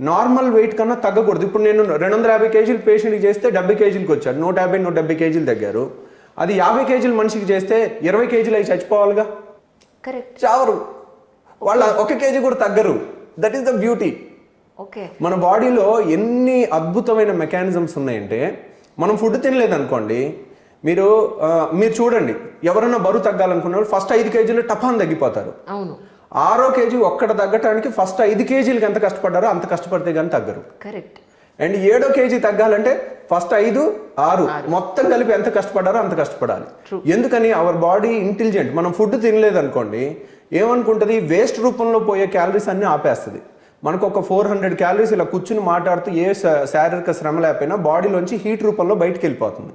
A: నార్మల్ వెయిట్ కన్నా తగ్గకూడదు. ఇప్పుడు నేను 250 కేజీలు పేషెంట్కి చేస్తే 70 కేజీలకి వచ్చాడు, 150-170 కేజీలు తగ్గారు. అది 50 కేజీలు మనిషికి చేస్తే 20 కేజీలు అవి చచ్చిపోవాలిగా, చావరు వాళ్ళు, 1 కేజీ కూడా తగ్గరు. That is the beauty. మన బాడీలో ఎన్ని అద్భుతమైన మెకానిజమ్స్ ఉన్నాయంటే, మనం ఫుడ్ తినలేదనుకోండి, మీరు చూడండి, ఎవరైనా బరువు తగ్గాలనుకున్న వాళ్ళు ఫస్ట్ 5 కేజీలు టపాన్ తగ్గిపోతారు. 6వ కేజీ ఒక్కడ తగ్గటానికి ఫస్ట్ 5 కేజీలకి ఎంత కష్టపడ్డారో అంత కష్టపడితే కానీ తగ్గరు. అండ్ 7వ కేజీ తగ్గాలంటే ఫస్ట్ 5, 6 మొత్తం కలిపి ఎంత కష్టపడ్డారో అంత కష్టపడాలి. ఎందుకని అవర్ బాడీ ఇంటెలిజెంట్. మనం ఫుడ్ తినలేదనుకోండి ఏమనుకుంటుంది, వేస్ట్ రూపంలో పోయే క్యాలరీస్ అన్ని ఆపేస్తుంది. మనకు ఒక 400 క్యాలరీస్ ఇలా కూర్చుని మాట్లాడుతూ ఏ శారీరక శ్రమ లేకపోయినా బాడీలోంచి హీట్ రూపంలో బయటకు వెళ్ళిపోతుంది.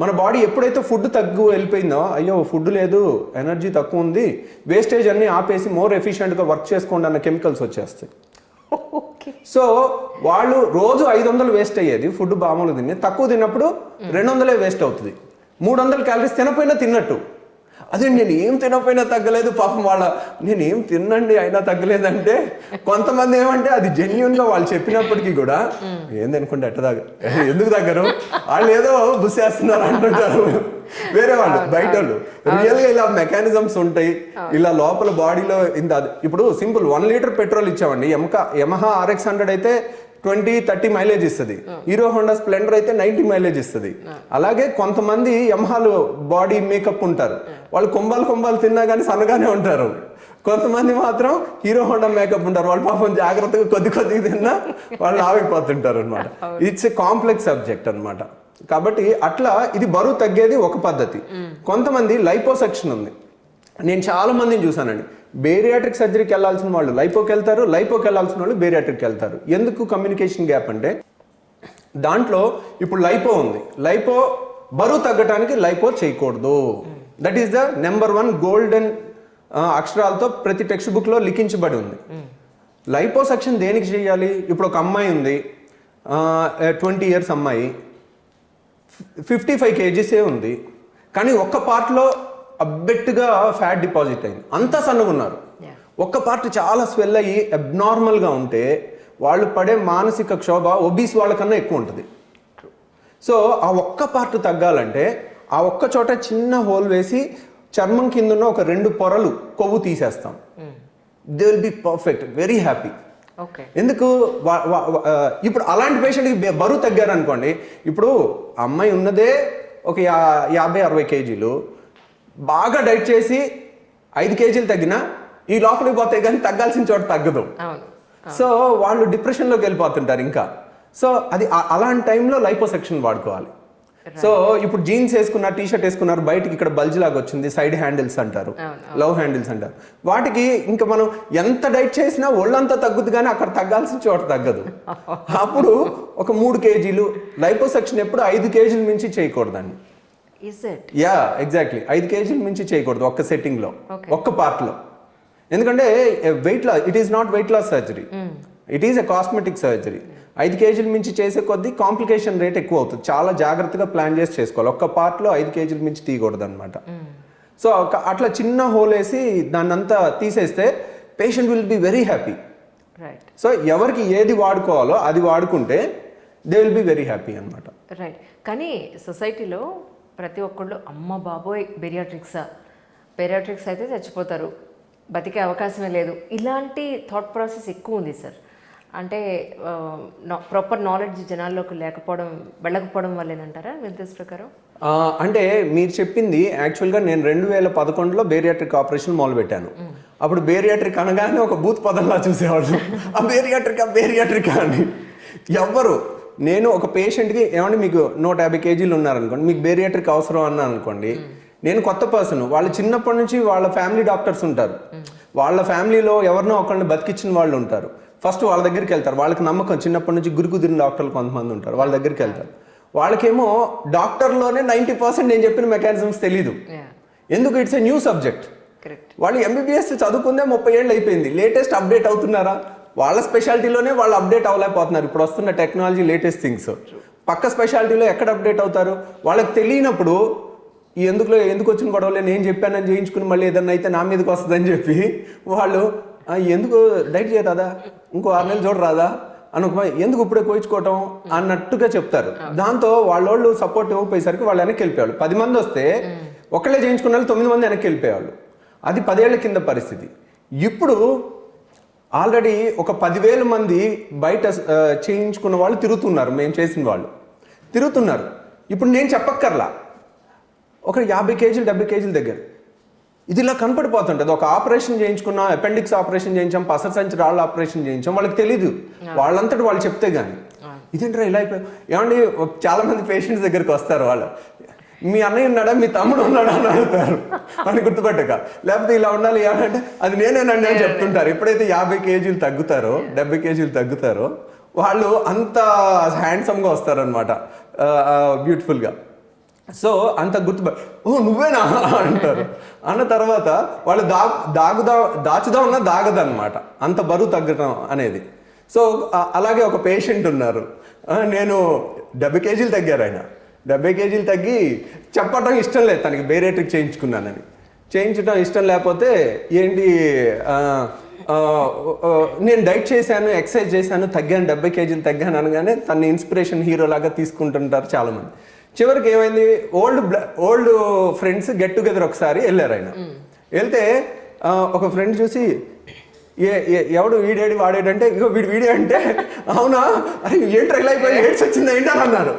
A: మన బాడీ ఎప్పుడైతే ఫుడ్ తగ్గు వెళ్ళిపోయిందో, అయ్యో ఫుడ్ లేదు, ఎనర్జీ తక్కువ ఉంది, వేస్టేజ్ అన్ని ఆపేసి మోర్ ఎఫిషియెంట్గా వర్క్ చేసుకోండి అన్న కెమికల్స్ వచ్చేస్తాయి. సో వాళ్ళు రోజు 500 వేస్ట్ అయ్యేది ఫుడ్ మామూలు తిని, తక్కువ తిన్నప్పుడు 200 వేస్ట్ అవుతుంది. 300 క్యాలరీస్ తినపోయినా తిన్నట్టు. అదే నేను ఏం తినపోయినా తగ్గలేదు, పాపం వాళ్ళ నేను ఏం తినండి అయినా తగ్గలేదంటే, కొంతమంది ఏమంటే అది జెన్యున్గా వాళ్ళు చెప్పినప్పటికీ కూడా ఏంది అనుకుంటే ఎందుకు తగ్గరు, వాళ్ళు ఏదో బుస్సేస్తున్నారు అంటుంటారు వేరే వాళ్ళు, బయట వాళ్ళు. రియల్గా ఇలా మెకానిజమ్స్ ఉంటాయి, ఇలా లోపల బాడీలో ఇంత. ఇప్పుడు సింపుల్ 1 లీటర్ పెట్రోల్ ఇచ్చామండి, యమహా RX100 అయితే 20-30 మైలేజ్ ఇస్తుంది, హీరో హోండా స్ప్లెండర్ అయితే 90 మైలేజ్ ఇస్తుంది. అలాగే కొంతమంది యమహాలు బాడీ మేకప్ ఉంటారు, వాళ్ళు కొంబాలు తిన్నా కానీ సన్నగానే ఉంటారు. కొంతమంది మాత్రం హీరో హోండా మేకప్ ఉంటారు, వాళ్ళు పాపం జాగ్రత్తగా కొద్దిగా తిన్నా వాళ్ళు ఆగిపోతుంటారు అనమాట. ఇట్స్ ఏ కాంప్లెక్స్ సబ్జెక్ట్ అనమాట. కాబట్టి అట్లా ఇది బరువు తగ్గేది ఒక పద్ధతి. కొంతమంది లైపోసెక్షన్ ఉంది, నేను చాలా మందిని చూసానండి. బేరియాట్రిక్ సర్జరీకి వెళ్ళాల్సిన వాళ్ళు లైపోకి వెళ్తారు, లైపోకి వెళ్ళాల్సిన వాళ్ళు బేరియాట్రిక్కి వెళ్తారు. ఎందుకు కమ్యూనికేషన్ గ్యాప్ అంటే, దాంట్లో ఇప్పుడు లైపో ఉంది, లైపో బరువు తగ్గడానికి లైపో చేయకూడదు. That is the number 1 golden అక్షరాలతో ప్రతి టెక్స్ట్ బుక్లో లిఖించబడి ఉంది. లైపోసెక్షన్ దేనికి చేయాలి? ఇప్పుడు ఒక అమ్మాయి ఉంది, 20 years అమ్మాయి, 55 kgs ఉంది, కానీ ఒక్క పార్ట్లో అబ్బెట్టుగా ఫ్యాట్ డిపాజిట్ అయింది, అంతా సన్నగా ఉన్నారు. ఒక్క పార్ట్ చాలా స్వెల్ అయ్యి అబ్నార్మల్గా ఉంటే వాళ్ళు పడే మానసిక క్షోభ ఒబీస్ వాళ్ళకన్నా ఎక్కువ ఉంటుంది. సో ఆ ఒక్క పార్ట్ తగ్గాలంటే ఆ ఒక్క చోట చిన్న హోల్ వేసి చర్మం కింద ఉన్న ఒక 2 పొరలు కొవ్వు తీసేస్తాం. They will be perfect, very happy. ఎందుకు ఇప్పుడు అలాంటి పేషెంట్కి బరువు తగ్గారు అనుకోండి, ఇప్పుడు అమ్మాయి ఉన్నదే ఒక 50-60 కేజీలు, బాగా డైట్ చేసి 5 కేజీలు తగ్గినా ఈ లోపలికి పోతాయి కానీ తగ్గాల్సిన చోట తగ్గదు. సో వాళ్ళు డిప్రెషన్లోకి వెళ్ళిపోతుంటారు ఇంకా. సో అది అలాంటి టైంలో లైపోసెక్షన్ వాడుకోవాలి. సో ఇప్పుడు జీన్స్ వేసుకున్నారు, టీషర్ట్ వేసుకున్నారు, బయటికి ఇక్కడ బల్జ్ లాగా వచ్చింది, సైడ్ హ్యాండిల్స్ అంటారు, లవ్ హ్యాండిల్స్ అంటారు. వాటికి ఇంకా మనం ఎంత డైట్ చేసినా ఒళ్ళంతా తగ్గుద్ది కానీ అక్కడ తగ్గాల్సిన చోట తగ్గదు. అప్పుడు ఒక 3 కేజీలు లైపోసెక్షన్ ఎప్పుడు 5 కేజీల మించి చేయకూడదండి. యా ఎగ్జాక్ట్లీ, 5 కేజీల మించి చేయకూడదు ఒక్క సెట్టింగ్లో, ఒక్క పార్ట్లో. ఎందుకంటే weight loss, it is not weight loss surgery, it is a cosmetic surgery. 5 కేజీల మించి చేసే కొద్దీ కాంప్లికేషన్ రేట్ ఎక్కువ అవుతుంది. చాలా జాగ్రత్తగా ప్లాన్ చేసి చేసుకోవాలి. ఒక్క పార్ట్లో 5 కేజీల మించి తీయకూడదు అనమాట. సో అట్లా చిన్న హోల్ వేసి దాన్ని అంతా తీసేస్తే patient will be very happy.
B: Right
A: so ఎవరికి ఏది వాడుకోవాలో అది వాడుకుంటే they will be very happy అనమాట.
B: రైట్. కానీ సొసైటీలో ప్రతి ఒక్కళ్ళు అమ్మ బాబోయ్ బెరియాట్రిక్స్ అయితే చచ్చిపోతారు, బతికే అవకాశమే లేదు, ఇలాంటి థాట్ ప్రాసెస్ ఎక్కువ ఉంది సార్. అంటే ప్రాపర్ నాలెడ్జ్ జనాల్లోకి వెళ్ళకపోవడం వల్లేనంటారా మీ ఉద్దేశ ప్రకారం?
A: అంటే మీరు చెప్పింది యాక్చువల్గా నేను 2011లో బేరియాట్రిక్ ఆపరేషన్ మొదలుపెట్టాను. అప్పుడు బేరియాట్రిక్ అనగానే ఒక బూత్ పదంలా చూసేవాళ్ళు, ఆ బేరియాట్రిక్ అని. ఎవ్వరు నేను ఒక పేషెంట్కి ఏమంటే మీకు 150 kgs ఉన్నారనుకోండి, మీకు బేరియాట్రిక్ అవసరం అన్నాను అనుకోండి, నేను కొత్త పర్సన్, వాళ్ళు చిన్నప్పటి నుంచి వాళ్ళ ఫ్యామిలీ డాక్టర్స్ ఉంటారు, వాళ్ళ ఫ్యామిలీలో ఎవరినో ఒకరిని బతికించిన వాళ్ళు ఉంటారు, ఫస్ట్ వాళ్ళ దగ్గరికి వెళ్తారు. వాళ్ళకి నమ్మకం, చిన్నప్పటి నుంచి గురుకుదిరిన డాక్టర్లు కొంతమంది ఉంటారు, వాళ్ళ దగ్గరికి వెళ్తారు. వాళ్ళకేమో డాక్టర్లోనే 90% నేను చెప్పిన మెకానిజమ్స్ తెలీదు. ఎందుకు? It's a new subject. వాళ్ళు MBBS చదువుకుందే 30 ఏళ్ళు అయిపోయింది, లేటెస్ట్ అప్డేట్ అవుతున్నారా? వాళ్ళ స్పెషాలిటీలోనే వాళ్ళు అప్డేట్ అవ్వలేకపోతున్నారు. ఇప్పుడు వస్తున్న టెక్నాలజీ, లేటెస్ట్ థింగ్స్. పక్క స్పెషాలిటీలో ఎక్కడ అప్డేట్ అవుతారు? వాళ్ళకి తెలియనప్పుడు ఎందుకు వచ్చిన గొడవలే నేను చెప్పానని చేయించుకుని మళ్ళీ ఏదన్నా అయితే నా మీదకి వస్తుందని చెప్పి వాళ్ళు ఎందుకు డైట్ చేయరాదా, ఇంకో 6 నెలలు చూడరాదా అనుకో, ఎందుకు ఇప్పుడే కోయించుకోవటం అన్నట్టుగా చెప్తారు. దాంతో వాళ్ళోళ్ళు సపోర్ట్ ఇవ్వకపోయేసరికి వాళ్ళు వెనక్కి వెళ్ళిపోయాళ్ళు. 10 మంది వస్తే ఒకళ్ళే చేయించుకున్న వాళ్ళు 9 మంది వెనక్కి వెళ్ళిపోయేవాళ్ళు. అది 10 ఏళ్ల కింద పరిస్థితి. ఇప్పుడు ఆల్రెడీ ఒక 10,000 మంది బయట చేయించుకున్న వాళ్ళు తిరుగుతున్నారు, మేము చేసిన వాళ్ళు తిరుగుతున్నారు. ఇప్పుడు నేను చెప్పక్కర్లా, ఒక 50 kgs 70 kgs దగ్గర ఇది ఇలా కనపడిపోతుంటుంది. ఒక ఆపరేషన్ చేయించుకున్నాం, అపెండిక్స్ ఆపరేషన్ చేయించాం, పసర సంచి రాళ్ళ ఆపరేషన్ చేయించాం, వాళ్ళకి తెలీదు, వాళ్ళంతటి వాళ్ళు చెప్తే కానీ ఇదేంటారా ఇలా అయిపోయి. ఏమండి చాలా మంది పేషెంట్స్ దగ్గరికి వస్తారు, వాళ్ళు మీ అన్నయ్య ఉన్నాడా, మీ తమ్ముడు ఉన్నాడా అని అడుగుతారు అని గుర్తుపెట్టక, లేకపోతే ఇలా ఉండాలి ఏమంటే అది నేనేనండి అని చెప్తుంటారు. ఎప్పుడైతే 50 kgs తగ్గుతారో 70 kgs తగ్గుతారో వాళ్ళు అంత హ్యాండ్సమ్గా వస్తారనమాట, బ్యూటిఫుల్గా. సో అంత ఓ నువ్వేనా అంటారు. అన్న తర్వాత వాళ్ళు దాచుదామన్నా దాగదన్నమాట, అంత బరువు తగ్గడం అనేది. సో అలాగే ఒక పేషెంట్ ఉన్నారు, నేను 70 kgs తగ్గారు. ఆయన 70 kgs తగ్గి చెప్పడం ఇష్టం లేదు తనకి, బేరియాట్రిక్ చేయించుకున్నానని. చేయించడం ఇష్టం లేకపోతే ఏంటి, నేను డైట్ చేశాను, ఎక్సర్సైజ్ చేశాను, తగ్గాను, 70 kgs తగ్గాను అనగానే తన ఇన్స్పిరేషన్ హీరో లాగా తీసుకుంటుంటారు చాలామంది. చివరికి ఏమైంది, ఓల్డ్ ఫ్రెండ్స్ గెట్ టుగెదర్ ఒకసారి వెళ్ళారు. ఆయన వెళ్తే ఒక ఫ్రెండ్ చూసి ఎవడు వీడేడి వాడేడంటే, ఇగో వీడే అంటే, అవునా అరే ఏంటి ఇలా అయిపోయి ఎయిడ్స్ వచ్చింది ఏంటి అని అన్నారు.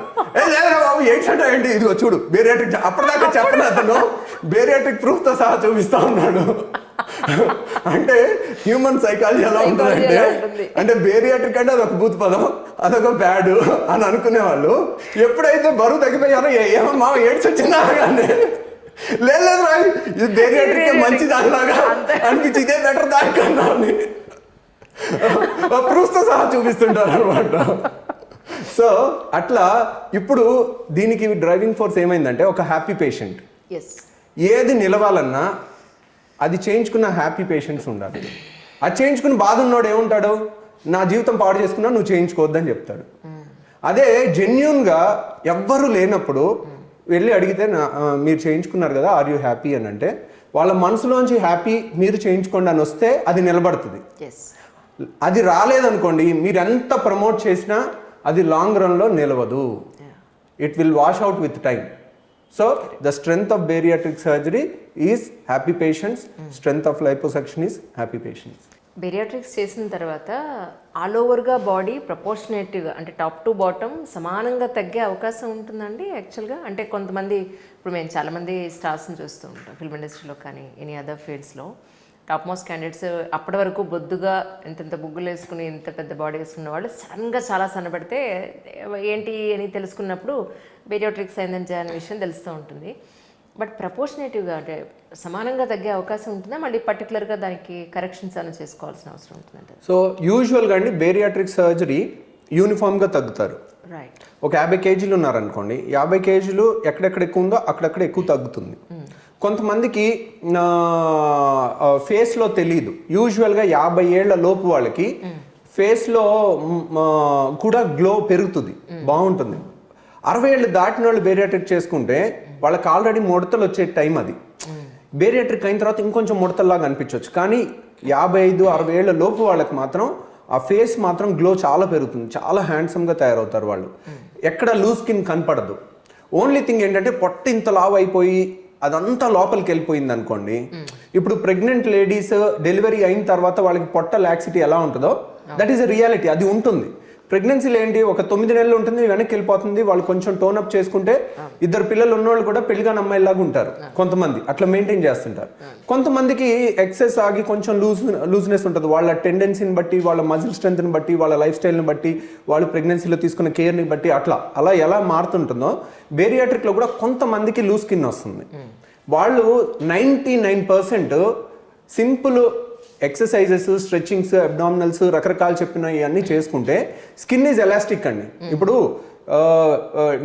A: లేదా బాబు ఎయిడ్స్ అంటే ఏంటి, ఇదిగో చూడు బేరియాట్రిక్, అప్పటిదాకా చెప్పను అతను బేరియాట్రిక్ ప్రూఫ్తో సహా చూపిస్తా ఉన్నాడు. అంటే హ్యూమన్ సైకాలజీ ఎలా ఉంటుందంటే, అంటే బేరియాట్రిక్ అంటే అదొక బూత్ పదం, అదొక బ్యాడ్ అని అనుకునేవాళ్ళు. ఎప్పుడైతే బరువు తగ్గిపోయారో ఏమో మా ఎయిడ్స్ వచ్చిందా కానీ లేదు రాయ్ ఇది బేరియాట్రిక్ మంచి దానిలాగా అనిపించి ఇదే బెటర్ దానికన్నా ప్రూఫ్తో సహా చూపిస్తుంటారు అనమాట. సో అట్లా ఇప్పుడు దీనికి డ్రైవింగ్ ఫోర్స్ ఏమైందంటే, ఒక హ్యాపీ పేషెంట్, ఏది నిలవాలన్నా అది చేయించుకున్న హ్యాపీ పేషెంట్స్ ఉండాలి. అది చేయించుకుని బాధ ఉన్నోడు ఏముంటాడు, నా జీవితం పాడు చేసుకున్నా నువ్వు చేయించుకోవద్దని చెప్తాడు. అదే జెన్యూన్గా ఎవ్వరూ లేనప్పుడు వెళ్ళి అడిగితే మీరు చేయించుకున్నారు కదా, ఆర్ యూ హ్యాపీ అని అంటే, వాళ్ళ మనసులోంచి హ్యాపీ మీరు చేయించుకోండి అని వస్తే అది నిలబడుతుంది. అది రాలేదనుకోండి, మీరు ఎంత ప్రమోట్ చేసినా అది లాంగ్ రన్లో నిలవదు. It will wash out with time. So the strength of bariatric surgery is happy patients, strength of liposuction is happy patients.
B: Bariatrics చేసిన తర్వాత ఆల్ ఓవర్గా బాడీ ప్రపోర్షనేట్గా, అంటే టాప్ టు బాటమ్ సమానంగా తగ్గే అవకాశం ఉంటుందండి యాక్చువల్గా? అంటే కొంతమంది, ఇప్పుడు మేము చాలామంది స్టార్స్ని చూస్తూ ఉంటాం ఫిల్మ్ ఇండస్ట్రీలో కానీ ఎనీ అదర్ ఫీల్డ్స్లో, టాప్ మోస్ట్ క్యాండిడేట్స్ అప్పటి వరకు బొద్దుగా ఇంత బుగ్గులు వేసుకుని ఇంత పెద్ద బాడీ వేసుకున్న వాళ్ళు సడన్గా చాలా సన్నబడితే ఏంటి అని తెలుసుకున్నప్పుడు బేరియాట్రిక్స్ అయిందని అనే విషయం తెలుస్తూ ఉంటుంది. బట్ ప్రపోర్షనేటివ్గా అంటే సమానంగా తగ్గే అవకాశం ఉంటుందా, మళ్ళీ పర్టికులర్గా దానికి కరెక్షన్స్ అని చేసుకోవాల్సిన అవసరం ఉంటుందంటే?
A: సో యూజువల్గా అండి బేరియాట్రిక్ సర్జరీ యూనిఫామ్గా తగ్గుతారు.
B: రైట్.
A: ఒక 50 kgs ఉన్నారనుకోండి, 50 kgs ఎక్కడెక్కడ ఎక్కువ ఉందో అక్కడెక్కడ ఎక్కువ తగ్గుతుంది. కొంతమందికి ఫేస్లో తెలియదు. యూజువల్గా 50 ఏళ్ల లోపు వాళ్ళకి ఫేస్లో కూడా గ్లో పెరుగుతుంది, బాగుంటుంది. 60 ఏళ్ళు దాటిన వాళ్ళు బేరియాట్రిక్ చేసుకుంటే వాళ్ళకి ఆల్రెడీ ముడతలు వచ్చే టైం అది. బేరియాట్రిక్ అయిన తర్వాత ఇంకొంచెం ముడతల్లాగా అనిపించవచ్చు. కానీ 55-60 ఏళ్ల లోపు వాళ్ళకి మాత్రం ఆ ఫేస్ మాత్రం గ్లో చాలా పెరుగుతుంది, చాలా హ్యాండ్సమ్గా తయారవుతారు వాళ్ళు. ఎక్కడ లూజ్ స్కిన్ కనపడదు. ఓన్లీ థింగ్ ఏంటంటే పొట్ట ఇంత లావు అయిపోయి అదంతా లోపలికి వెళ్ళిపోయింది అనుకోండి. ఇప్పుడు ప్రెగ్నెంట్ లేడీస్ డెలివరీ అయిన తర్వాత వాళ్ళకి పొట్ట లాక్సిటీ ఎలా ఉంటుందో దట్ ఈస్ అ రియాలిటీ, అది ఉంటుంది. ప్రెగ్నెన్సీలో ఏంటి, ఒక 9 నెలలు ఉంటుంది, వెనక్కి వెళ్ళిపోతుంది. వాళ్ళు కొంచెం టోనప్ చేసుకుంటే 2 పిల్లలు ఉన్నవాళ్ళు కూడా పెళ్లిగాని అమ్మాయిలాగా ఉంటారు. కొంతమంది అట్లా మెయింటైన్ చేస్తుంటారు. కొంతమందికి ఎక్సెస్ ఆగి కొంచెం లూజ్నెస్ ఉంటుంది. వాళ్ళ టెండెన్సీని బట్టి, వాళ్ళ మజిల్ స్ట్రెంత్ని బట్టి, వాళ్ళ లైఫ్ స్టైల్ని బట్టి, వాళ్ళు ప్రెగ్నెన్సీలో తీసుకున్న కేర్ని బట్టి అలా ఎలా మారుతుంటుందో బేరియాట్రిక్లో కూడా కొంతమందికి లూజ్ స్కిన్ వస్తుంది. వాళ్ళు 99% సింపుల్ ఎక్సర్సైజెస్, స్ట్రెచ్చింగ్స్, అబ్డామినల్స్ రకరకాలు చెప్పిన ఇవన్నీ చేసుకుంటే స్కిన్ ఈజ్ ఎలాస్టిక్ అండి. ఇప్పుడు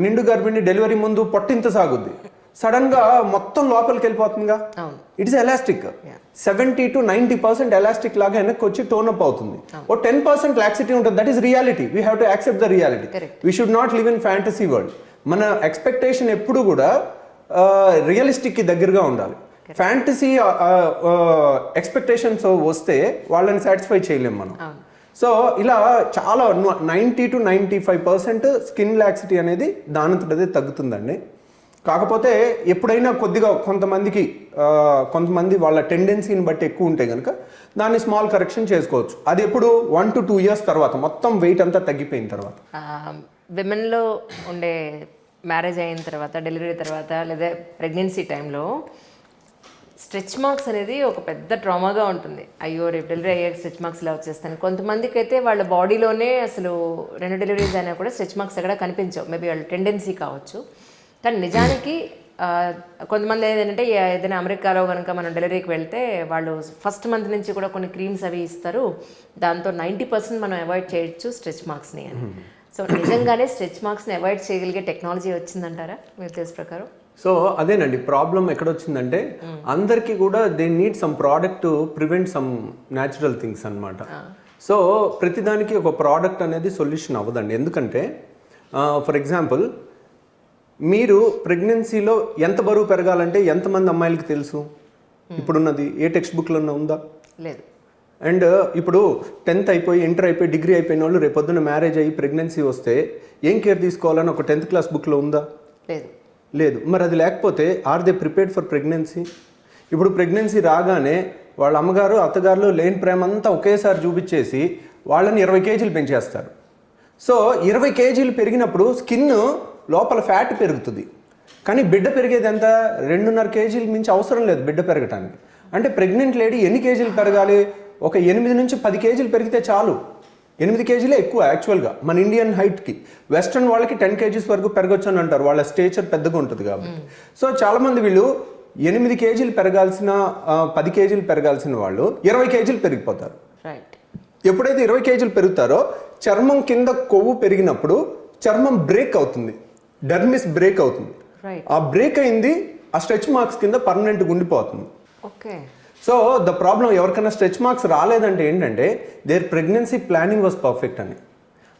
A: నిండు గర్భిణి డెలివరీ ముందు పొట్టింత సాగుద్ది, సడన్ గా మొత్తం లోపలికి వెళ్ళిపోతుందిగా. It is elastic. 70 to 90% elastic లాగా వెనక్కి వచ్చి టోనప్ అవుతుంది. ఓ 10% లాక్సిటీ ఉంటుంది. That is reality. We have to accept the reality. We should not live in fantasy world. మన ఎక్స్పెక్టేషన్ ఎప్పుడు కూడా రియలిస్టిక్కి దగ్గరగా ఉండాలి. ఫ్యాంటసీ ఎక్స్పెక్టేషన్స్ వస్తే వాళ్ళని సాటిస్ఫై చేయలేము మనం. సో ఇలా చాలా 90 to 95% స్కిన్ లాక్సిటీ అనేది దానంతటదే తగ్గుతుందండి. కాకపోతే ఎప్పుడైనా కొద్దిగా కొంతమంది వాళ్ళ టెండెన్సీని బట్టి ఎక్కువ ఉంటే కనుక దాన్ని స్మాల్ కరెక్షన్ చేసుకోవచ్చు. అది ఎప్పుడు 1 to 2 years తర్వాత మొత్తం వెయిట్ అంతా తగ్గిపోయిన తర్వాత.
B: విమెన్లో ఉండే మ్యారేజ్ అయిన తర్వాత, డెలివరీ తర్వాత, లేదా ప్రెగ్నెన్సీ టైంలో స్ట్రెచ్ మార్క్స్ అనేది ఒక పెద్ద ట్రామాగా ఉంటుంది. అయ్యో రేపు డెలివరీ అయ్యాక స్ట్రెచ్ మార్క్స్ ఇలా వచ్చేస్తాను. కొంతమందికి అయితే వాళ్ళ బాడీలోనే అసలు 2 డెలివరీస్ అయినా కూడా స్ట్రెచ్ మార్క్స్ ఎక్కడ కనిపించవు. మేబీ వాళ్ళ టెండెన్సీ కావచ్చు. కానీ నిజానికి కొంతమంది ఏంటంటే ఏదైనా అమెరికాలో కనుక మనం డెలివరీకి వెళ్తే వాళ్ళు ఫస్ట్ మంత్ నుంచి కూడా కొన్ని క్రీమ్స్ అవి ఇస్తారు. దాంతో 90% మనం అవాయిడ్ చేయొచ్చు స్ట్రెచ్ మార్క్స్ని అని. సో నిజంగానే స్ట్రెచ్ మార్క్స్ని అవాయిడ్ చేయగలిగే టెక్నాలజీ వచ్చిందంటారా మీ ఉద్దేశ ప్రకారం?
A: సో అదేనండి ప్రాబ్లం ఎక్కడొచ్చిందంటే అందరికీ కూడా they need some product to prevent some natural things అనమాట. సో ప్రతిదానికి ఒక ప్రోడక్ట్ అనేది సొల్యూషన్ అవ్వదండి. ఎందుకంటే ఫర్ ఎగ్జాంపుల్ మీరు ప్రెగ్నెన్సీలో ఎంత బరువు పెరగాలంటే ఎంతమంది అమ్మాయిలకి తెలుసు? ఇప్పుడున్నది ఏ టెక్స్ట్ బుక్లో ఉందా? లేదు. అండ్ ఇప్పుడు 10th అయిపోయి, ఇంటర్ అయిపోయి, డిగ్రీ అయిపోయిన వాళ్ళు రేపొద్దున మ్యారేజ్ అయ్యి ప్రెగ్నెన్సీ వస్తే ఏం కేర్ తీసుకోవాలని ఒక 10th క్లాస్ బుక్లో ఉందా? లేదు. మరి అది లేకపోతే are they prepared for pregnancy? ఇప్పుడు ప్రెగ్నెన్సీ రాగానే వాళ్ళ అమ్మగారు అత్తగారులు లేని ప్రేమ అంతా ఒకేసారి చూపించేసి వాళ్ళని 20 kgs పెంచేస్తారు. సో 20 kgs పెరిగినప్పుడు స్కిన్ లోపల ఫ్యాట్ పెరుగుతుంది. కానీ బిడ్డ పెరిగేది ఎంత? 2.5 kgs మించి అవసరం లేదు బిడ్డ పెరగటానికి. అంటే ప్రెగ్నెంట్ లేడీ ఎన్ని కేజీలు పెరగాలి? ఒక 8 నుంచి 10 kgs పెరిగితే చాలు. 8 kgs ఎక్కువ యాక్చువల్గా మన ఇండియన్ హైట్కి. వెస్ట్రన్ వాళ్ళకి 10 kgs వరకు పెరగొచ్చు అని అంటారు, వాళ్ళ స్టేచర్ పెద్దగా ఉంటుంది కాబట్టి. సో చాలామంది వీళ్ళు 8 kgs పెరగాల్సిన 10 kgs పెరగాల్సిన వాళ్ళు 20 kgs పెరిగిపోతారు. ఎప్పుడైతే 20 kgs పెరుగుతారో చర్మం కింద కొవ్వు పెరిగినప్పుడు చర్మం బ్రేక్ అవుతుంది, డర్మిస్ బ్రేక్ అవుతుంది. ఆ బ్రేక్ అయింది ఆ స్ట్రెచ్ మార్క్స్ కింద పర్మనెంట్గా ఉండిపోతుంది. సో ద ప్రాబ్లం ఎవరికైనా స్ట్రెచ్ మార్క్స్ రాలేదంటే ఏంటంటే their pregnancy planning was perfect అని.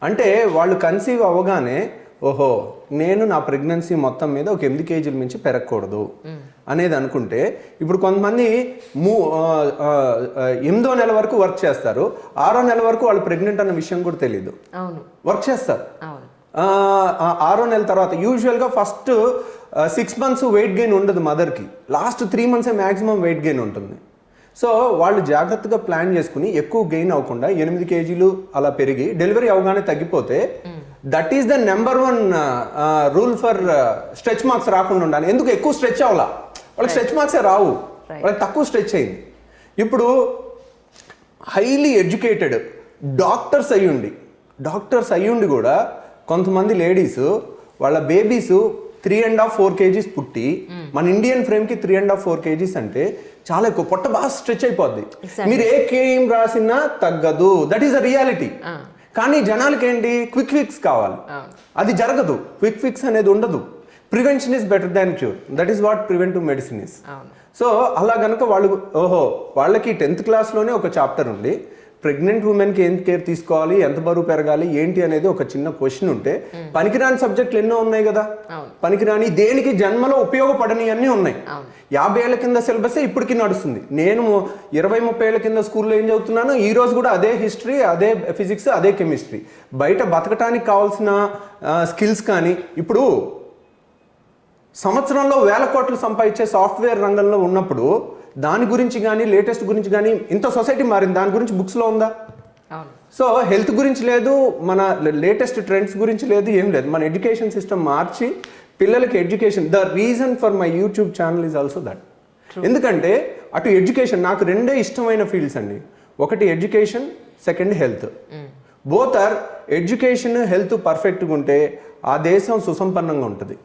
A: అంటే వాళ్ళు కన్సీవ్ అవ్వగానే ఓహో నేను నా ప్రెగ్నెన్సీ మొత్తం మీద ఒక 8 kgs మించి పెరగకూడదు అనేది అనుకుంటే, ఇప్పుడు కొంతమంది 8వ నెల వరకు వర్క్ చేస్తారు, 6వ నెల వరకు వాళ్ళు ప్రెగ్నెంట్ అన్న విషయం కూడా తెలియదు, వర్క్ చేస్తారు. 6వ నెల తర్వాత యూజువల్గా ఫస్ట్ 6 months వెయిట్ గెయిన్ ఉండదు మదర్కి, last 3 months maximum weight gain ఉంటుంది. సో వాళ్ళు జాగ్రత్తగా ప్లాన్ చేసుకుని ఎక్కువ గెయిన్ అవ్వకుండా 8 kgs అలా పెరిగి డెలివరీ అవగానే తగ్గిపోతే that is the number 1 rule for stretch marks రాకుండా ఉండాలి. ఎందుకు ఎక్కువ స్ట్రెచ్ అవ్వాలా, వాళ్ళకి స్ట్రెచ్ మార్క్సే రావు, వాళ్ళకి తక్కువ స్ట్రెచ్ అయింది. ఇప్పుడు హైలీ ఎడ్యుకేటెడ్ డాక్టర్స్ అయ్యుండి కూడా కొంతమంది లేడీస్ వాళ్ళ బేబీస్ 3.5-4 kgs పుట్టి, మన ఇండియన్ ఫ్రేమ్కి 3.5-4 kgs అంటే చాలా ఎక్కువ, పొట్ట బాగా స్ట్రెచ్ అయిపోద్ది. మీరు ఏ క్రీమ్ రాసినా తగ్గదు, దట్ ఈస్ అ రియాలిటీ. కానీ జనాలకి ఏంటి, క్విక్ ఫిక్స్ కావాలి, అది జరగదు. క్విక్ ఫిక్స్ అనేది ఉండదు. Prevention is better than cure, that is what preventive medicine is. So అలా కనుక వాళ్ళు వాళ్ళకి 10th క్లాస్లోనే ఒక చాప్టర్ ఉంది, ప్రెగ్నెంట్ ఉమెన్కి ఏం కేర్ తీసుకోవాలి, ఎంత బరువు పెరగాలి ఏంటి అనేది ఒక చిన్న క్వశ్చన్ ఉంటే పనికిరాని సబ్జెక్టులు ఎన్నో ఉన్నాయి కదా. పనికిరాని దేనికి జన్మలో ఉపయోగపడని అన్నీ ఉన్నాయి. 50 ఏళ్ల కింద సిలబసే ఇప్పటికీ నడుస్తుంది. నేను 20-30 ఏళ్ల కింద స్కూల్లో ఏం చదువుతున్నాను, ఈ రోజు కూడా అదే హిస్టరీ, అదే ఫిజిక్స్, అదే కెమిస్ట్రీ. బయట బతకటానికి కావాల్సిన స్కిల్స్ కానీ ఇప్పుడు సంవత్సరంలో 1000 కోట్లు సంపాదించే సాఫ్ట్వేర్ రంగంలో ఉన్నప్పుడు దాని గురించి కానీ లేటెస్ట్ గురించి కానీ ఇంత సొసైటీ మారింది, దాని గురించి బుక్స్లో ఉందా? సో హెల్త్ గురించి లేదు, మన లేటెస్ట్ ట్రెండ్స్ గురించి లేదు, ఏం లేదు. మన ఎడ్యుకేషన్ సిస్టమ్ మార్చి పిల్లలకి education, the reason for my YouTube channel is also that. ఎందుకంటే అటు ఎడ్యుకేషన్ నాకు రెండే ఇష్టమైన ఫీల్డ్స్ అండి. ఒకటి education, second health. Both are education health పర్ఫెక్ట్గా ఉంటే ఆ దేశం సుసంపన్నంగా ఉంటుంది.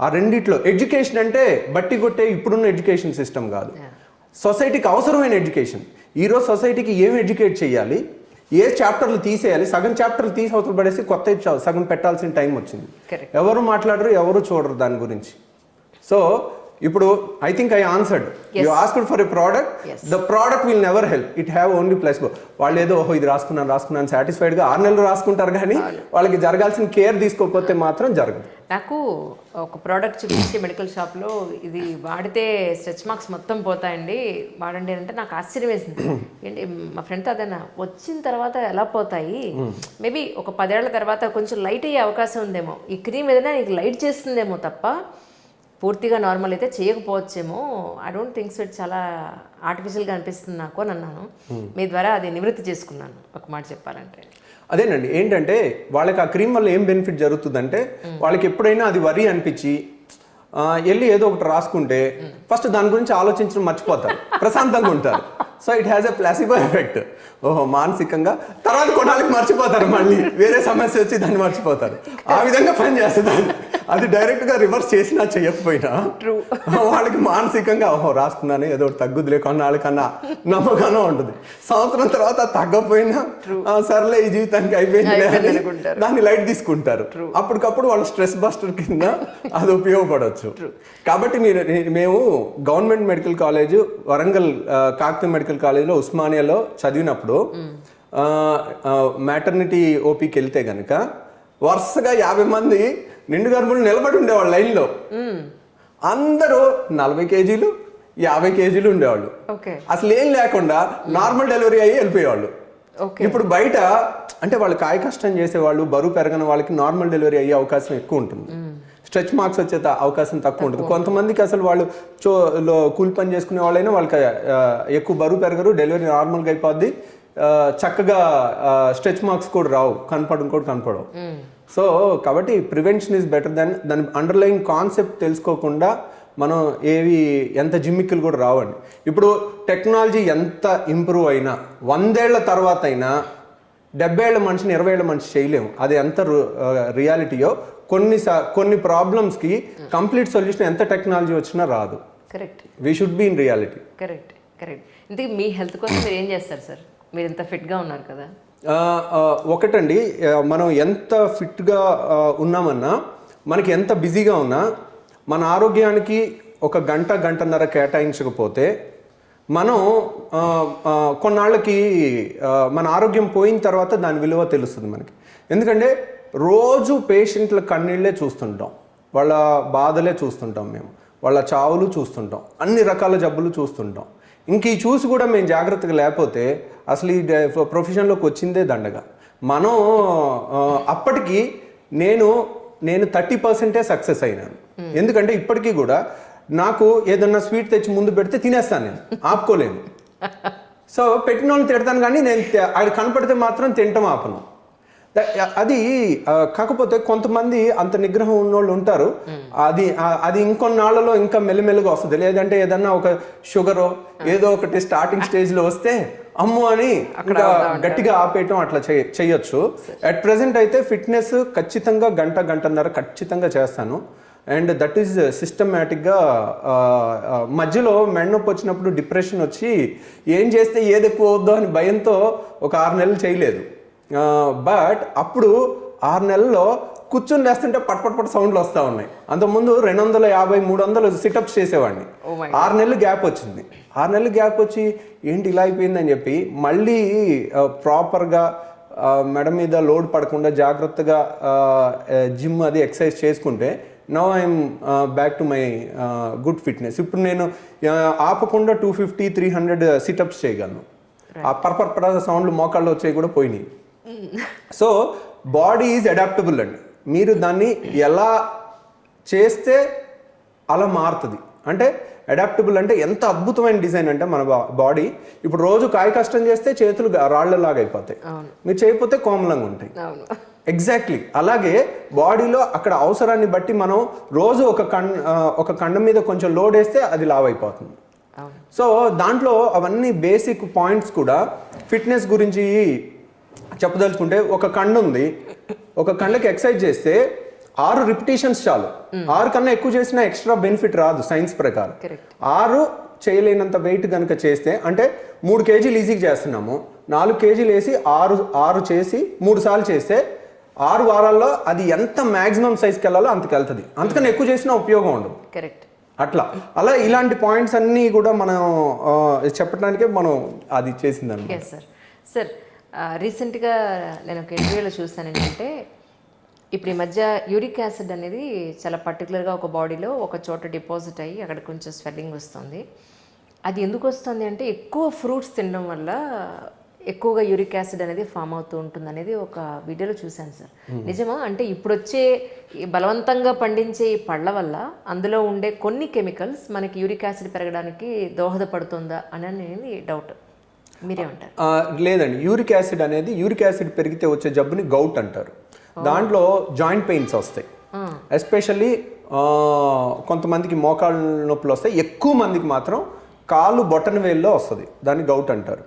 A: ఆ రెండిట్లో ఎడ్యుకేషన్ అంటే బట్టి కొట్టే ఇప్పుడున్న ఎడ్యుకేషన్ సిస్టమ్ కాదు, సొసైటీకి అవసరమైన ఎడ్యుకేషన్. ఈరోజు సొసైటీకి ఏం ఎడ్యుకేట్ చేయాలి, ఏ చాప్టర్లు తీసేయాలి, సగం చాప్టర్లు తీసి అవతల పడేసి కొత్త సగం పెట్టాల్సిన టైం వచ్చింది. ఎవరు మాట్లాడరు, ఎవరు చూడరు దాని గురించి. సో ఇప్పుడు I think I answered. You asked for a product, the product will never help, it have only plus. వాళ్ళు ఏదో ఓహో ఇది రాసుకున్నాను సాటిస్ఫైడ్గా 6 నెలలు రాసుకుంటారు, కానీ వాళ్ళకి జరగాల్సిన కేర్ తీసుకోకపోతే మాత్రం జరగదు.
B: నాకు ఒక ప్రోడక్ట్ చూపించి మెడికల్ షాప్లో ఇది వాడితే స్ట్రెచ్ మార్క్స్ మొత్తం పోతాయండి, వాడండి అంటే నాకు ఆశ్చర్యం వేసింది. ఏంటి మా ఫ్రెండ్తో అదన్నా వచ్చిన తర్వాత ఎలా పోతాయి, మేబీ ఒక 10 ఏళ్ల తర్వాత కొంచెం లైట్ అయ్యే అవకాశం ఉందేమో, ఈ క్రీమ్ ఏదైనా నీకు లైట్ చేస్తుందేమో తప్ప పూర్తిగా నార్మల్ అయితే చేయకపోవచ్చేమో. ఐ డోంట్ థింక్ సో, చాలా ఆర్టిఫిషియల్గా అనిపిస్తుంది నాకు అని అన్నాను. మీ ద్వారా అది నివృత్తి చేసుకున్నాను ఒక మాట చెప్పాలంటే.
A: అదేనండి, ఏంటంటే వాళ్ళకి ఆ క్రీమ్ వల్ల ఏం బెనిఫిట్ జరుగుతుందంటే వాళ్ళకి ఎప్పుడైనా అది వరి అనిపించి వెళ్ళి ఏదో ఒకటి రాసుకుంటే ఫస్ట్ దాని గురించి ఆలోచించడం మర్చిపోతారు, ప్రశాంతంగా ఉంటారు. So it has a placebo effect. ఓహో మానసికంగా తర్వాత కొనాలికి మర్చిపోతారు, మళ్ళీ వేరే సమస్య వచ్చి దాన్ని మర్చిపోతారు. ఆ విధంగా పని చేస్తుంది. అది డైరెక్ట్గా రివర్స్ చేసినా చేయకపోయినా వాళ్ళకి మానసికంగా ఓహో రాసుకున్నాను ఏదో ఒకటి తగ్గుద్దులే కొన్నాళ్ళకన్నా నమ్మకంగా ఉంటుంది. సంవత్సరం తర్వాత తగ్గపోయినా సర్లే ఈ జీవితానికి అయిపోయింది దాన్ని లైట్ తీసుకుంటారు. అప్పటికప్పుడు వాళ్ళ స్ట్రెస్ బస్టర్ కింద అది ఉపయోగపడవచ్చు. కాబట్టి మేము government medical college Warangal Kakatiya medical కాలేజ్లో ఉస్మానియాలో చదివినప్పుడు మ్యాటర్నిటీ ఓపీకి వెళ్తే కనుక వరుసగా 50 మంది నిండు గర్భులు నిలబడి ఉండేవాళ్ళు లైన్లో. అందరూ 40 కేజీలు 50 కేజీలు ఉండేవాళ్ళు. అసలు ఏం లేకుండా నార్మల్ డెలివరీ అయ్యి వెళ్ళిపోయేవాళ్ళు. ఇప్పుడు బయట అంటే వాళ్ళు కాయ కష్టం చేసేవాళ్ళు, బరువు పెరగని వాళ్ళకి నార్మల్ డెలివరీ అయ్యే అవకాశం ఎక్కువ ఉంటుంది, స్ట్రెచ్ మార్క్స్ వచ్చే అవకాశం తక్కువ ఉంటుంది. కొంతమందికి అసలు వాళ్ళు కూలి పని చేసుకునే వాళ్ళైనా వాళ్ళకి ఎక్కువ బరువు పెరగరు, డెలివరీ నార్మల్గా అయిపోద్ది, చక్కగా స్ట్రెచ్ మార్క్స్ కూడా రావు, కనపడవు. సో కాబట్టి ప్రివెన్షన్ ఈజ్ బెటర్ దెన్ దాని అండర్లైన్ కాన్సెప్ట్ తెలుసుకోకుండా మనం ఎంత జిమ్మిక్కులు కూడా రావండి. ఇప్పుడు టెక్నాలజీ ఎంత ఇంప్రూవ్ అయినా 100 ఏళ్ల తర్వాత అయినా 70 ఏళ్ల మనిషిని 20 ఏళ్ల మనిషి చేయలేము. అది ఎంత రియాలిటీయో కొన్ని ప్రాబ్లమ్స్కి కంప్లీట్ సొల్యూషన్ ఎంత టెక్నాలజీ వచ్చినా రాదు.
B: Correct,
A: we should be in reality.
B: Correct. ఇంతకీ మీ హెల్త్ కోసం మీరు ఏం చేస్తారు సార్? మీరు ఇంత ఫిట్గా ఉన్నారు కదా.
A: ఒకటండి, మనం ఎంత ఫిట్గా ఉన్నామన్నా మనకి ఎంత బిజీగా ఉన్నా మన ఆరోగ్యానికి ఒక గంటన్నర కేటాయించకపోతే మనం కొన్నాళ్ళకి మన ఆరోగ్యం పోయిన తర్వాత దాని విలువ తెలుస్తుంది మనకి. ఎందుకంటే రోజు పేషెంట్ల కన్నీళ్ళే చూస్తుంటాం, వాళ్ళ బాధలే చూస్తుంటాం, మేము వాళ్ళ చావులు చూస్తుంటాం, అన్ని రకాల జబ్బులు చూస్తుంటాం. ఇంక ఈ చూసి కూడా మేము జాగ్రత్తగా లేకపోతే అసలు ఈ ప్రొఫెషన్లోకి వచ్చిందే దండగా. మనం అప్పటికి నేను 30% సక్సెస్ అయినాను. ఎందుకంటే ఇప్పటికీ కూడా నాకు ఏదన్నా స్వీట్ తెచ్చి ముందు పెడితే తినేస్తాను, నేను ఆపుకోలేను. సో పెట్టిన వాళ్ళని తిడతాను, కానీ నేను అది కనపడితే మాత్రం తినటం ఆపను. అది కాకపోతే కొంతమంది అంత నిగ్రహం ఉన్నోళ్ళు ఉంటారు, అది ఇంకొన్నాళ్ళలో ఇంకా మెల్లిమెల్లిగా వస్తుంది. లేదంటే ఏదన్నా ఒక షుగరో ఏదో ఒకటి స్టార్టింగ్ స్టేజ్లో వస్తే అమ్మో అని ఇంకా గట్టిగా ఆపేయటం అట్లా చేయొచ్చు. అట్ ప్రెసెంట్ అయితే ఫిట్నెస్ ఖచ్చితంగా గంటన్నర ఖచ్చితంగా చేస్తాను. అండ్ దట్ ఈజ్ సిస్టమేటిక్గా. మధ్యలో మెడనొప్పి వచ్చినప్పుడు డిప్రెషన్ వచ్చి ఏం చేస్తే ఏది ఎక్కువ అవుద్దో అని భయంతో ఒక 6 నెలలు చేయలేదు. బట్ అప్పుడు 6 నెలల్లో కూర్చొని లేస్తుంటే పట్ సౌండ్లు వస్తూ ఉన్నాయి. అంతకుముందు 250, 300 సిటప్స్ చేసేవాడిని. 6 నెలలు గ్యాప్ వచ్చింది. 6 నెలలు గ్యాప్ వచ్చి ఏంటి ఇలా అయిపోయిందని చెప్పి మళ్ళీ ప్రాపర్గా మెడ మీద లోడ్ పడకుండా జాగ్రత్తగా జిమ్ అది ఎక్సర్సైజ్ చేసుకుంటే now I'm back to my good fitness. ఇప్పుడు నేను ఆపకుండా 250, 300 సిటప్స్ చేయగలను. ఆ పర్పర్ సౌండ్లు మోకాళ్ళు వచ్చేవి కూడా పోయినాయి. సో బాడీ ఈజ్ అడాప్టబుల్ అండి. మీరు దాన్ని ఎలా చేస్తే అలా మారుతుంది. అంటే అడాప్టబుల్ అంటే ఎంత అద్భుతమైన డిజైన్ అంటే మన బాడీ ఇప్పుడు రోజు కాయ కష్టం చేస్తే చేతులు రాళ్లలాగా అయిపోతాయి, మీరు చేయకపోతే కోమలంగా ఉంటాయి. ఎగ్జాక్ట్లీ అలాగే బాడీలో అక్కడ అవసరాన్ని బట్టి మనం రోజు ఒక కండ మీద కొంచెం లోడ్ వేస్తే అది లావ్ అయిపోతుంది. సో దాంట్లో అవన్నీ బేసిక్ పాయింట్స్ కూడా ఫిట్నెస్ గురించి చెప్పదలుచుకుంటే, ఒక కండ ఉంది, ఒక కండకి ఎక్సర్సైజ్ చేస్తే 6 రిపిటేషన్స్ చాలు. 6 కన్నా ఎక్కువ చేసినా ఎక్స్ట్రా బెనిఫిట్ రాదు సైన్స్ ప్రకారం. 6 చేయలేనంత వెయిట్ కనుక చేస్తే, అంటే 3 కేజీలు ఈజీగా చేస్తున్నాము, 4 కేజీలు వేసి 6 చేసి 3 సార్లు చేస్తే 6 వారాల్లో అది ఎంత మాక్సిమం సైజ్కి వెళ్ళాలో అంతకు వెళ్తుంది. అంతకన్నా ఎక్కువ చేసినా ఉపయోగం ఉండదు. కరెక్ట్. అలా ఇలాంటి పాయింట్స్ అన్నీ కూడా మనం చెప్పడానికే మనం అది చేసిందన్నమాట.
B: సార్ రీసెంట్గా నేను ఒక ఇంటర్వ్యూలో చూసాను ఏంటంటే, ఇప్పుడు ఈ మధ్య యూరిక్ యాసిడ్ అనేది చాలా పర్టికులర్గా ఒక బాడీలో ఒక చోట డిపాజిట్ అయ్యి అక్కడ కొంచెం స్వెల్లింగ్ వస్తుంది. అది ఎందుకు వస్తుంది అంటే ఎక్కువ ఫ్రూట్స్ తినడం వల్ల ఎక్కువగా యూరిక్ యాసిడ్ అనేది ఫామ్ అవుతూ ఉంటుంది అనేది ఒక వీడియోలో చూశాను సార్. నిజమా? అంటే ఇప్పుడు వచ్చే బలవంతంగా పండించే ఈ పళ్ళ వల్ల అందులో ఉండే కొన్ని కెమికల్స్ మనకి యూరిక్ యాసిడ్ పెరగడానికి దోహదపడుతుందా అనేది డౌట్. మీరేమంటారు?
A: లేదండి, యూరిక్ యాసిడ్ అనేది యూరిక్ యాసిడ్ పెరిగితే వచ్చే జబ్బుని గౌట్ అంటారు. దాంట్లో జాయింట్ పెయిన్స్ వస్తాయి. ఎస్పెషల్లీ కొంతమందికి మోకాళ్ళ నొప్పులు వస్తాయి, ఎక్కువ మందికి మాత్రం కాలు బొటన వేల్లో వస్తుంది, దాన్ని గౌట్ అంటారు.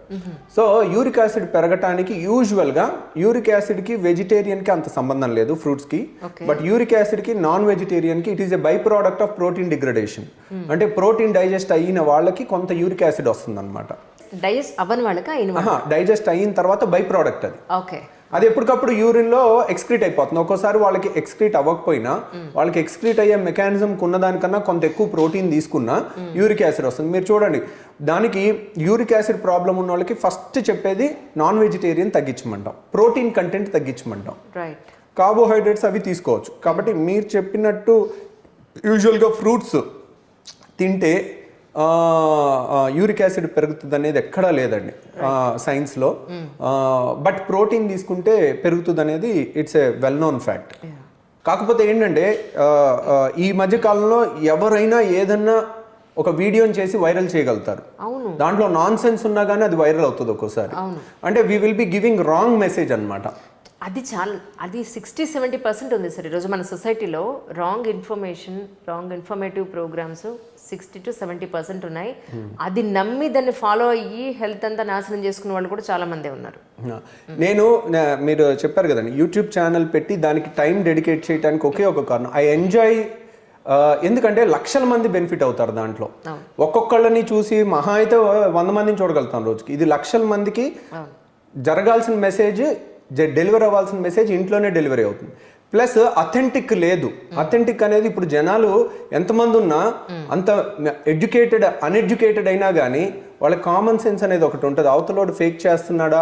A: సో యూరిక్ యాసిడ్ పెరగటానికి యూజువల్గా యూరిక్ యాసిడ్కి వెజిటేరియన్కి అంత సంబంధం లేదు, ఫ్రూట్స్కి. బట్ యూరిక్ యాసిడ్కి నాన్ వెజిటేరియన్కి it is a by product of protein degradation. అంటే ప్రోటీన్ డైజెస్ట్ అయిన వాళ్ళకి కొంత యూరిక్ యాసిడ్ వస్తుంది అనమాట. డైజెస్ట్ అయిన తర్వాత బై ప్రోడక్ట్ అది. అది ఎప్పటికప్పుడు యూరిన్లో ఎక్స్క్రీట్ అయిపోతుంది. ఒక్కోసారి వాళ్ళకి ఎక్స్క్రీట్ అవ్వకపోయినా వాళ్ళకి ఎక్స్క్రీట్ అయ్యే మెకానిజం ఉన్నదానికన్నా కొంత ఎక్కువ ప్రోటీన్ తీసుకున్నా యూరిక్ యాసిడ్ వస్తుంది. మీరు చూడండి, దానికి యూరిక్ యాసిడ్ ప్రాబ్లం ఉన్న వాళ్ళకి ఫస్ట్ చెప్పేది నాన్ వెజిటేరియన్ తగ్గించమంటాం, ప్రోటీన్ కంటెంట్ తగ్గించమంటాం, కార్బోహైడ్రేట్స్ అవి తీసుకోవచ్చు. కాబట్టి మీరు చెప్పినట్టు యూజువల్గా ఫ్రూట్స్ తింటే యూరిక్ యాసిడ్ పెరుగుతుంది అనేది ఎక్కడా లేదండి సైన్స్లో. బట్ ప్రోటీన్ తీసుకుంటే పెరుగుతుంది అనేది it's a well known fact. కాకపోతే ఏంటంటే ఈ మధ్య కాలంలో ఎవరైనా ఏదన్నా ఒక వీడియోని చేసి వైరల్ చేయగలుగుతారు. దాంట్లో నాన్ సెన్స్ ఉన్నా కానీ అది వైరల్ అవుతుంది ఒక్కోసారి. అంటే we will be giving wrong message అనమాట.
B: అది 60-70% ఉంది సార్ ఈరోజు మన సొసైటీలో. Wrong information, wrong informative programmes 60-70% ఉన్నాయి. అది నమ్మి దాన్ని ఫాలో అయ్యి హెల్త్ అంతా నాశనం చేసుకునే వాళ్ళు కూడా చాలా మంది ఉన్నారు.
A: మీరు చెప్పారు కదండి, యూట్యూబ్ ఛానల్ పెట్టి దానికి టైం డెడికేట్ చేయడానికి ఒకే ఒక కారణం, ఐ ఎంజాయ్. ఎందుకంటే లక్షల మంది బెనిఫిట్ అవుతారు దాంట్లో. ఒక్కొక్కళ్ళని చూసి మహా అయితే 100 మందిని చూడగలుగుతాం రోజుకి. ఇది లక్షల మందికి జరగాల్సిన మెసేజ్, డెలివరీ అవ్వాల్సిన మెసేజ్ ఇంట్లోనే డెలివరీ అవుతుంది. ప్లస్ అథెంటిక్ లేదు. అథెంటిక్ అనేది ఇప్పుడు జనాలు ఎంతమంది ఉన్నా అంత ఎడ్యుకేటెడ్ అన్ఎడ్యుకేటెడ్ అయినా కానీ వాళ్ళ కామన్ సెన్స్ అనేది ఒకటి ఉంటుంది. అవతలోడు ఫేక్ చేస్తున్నాడా,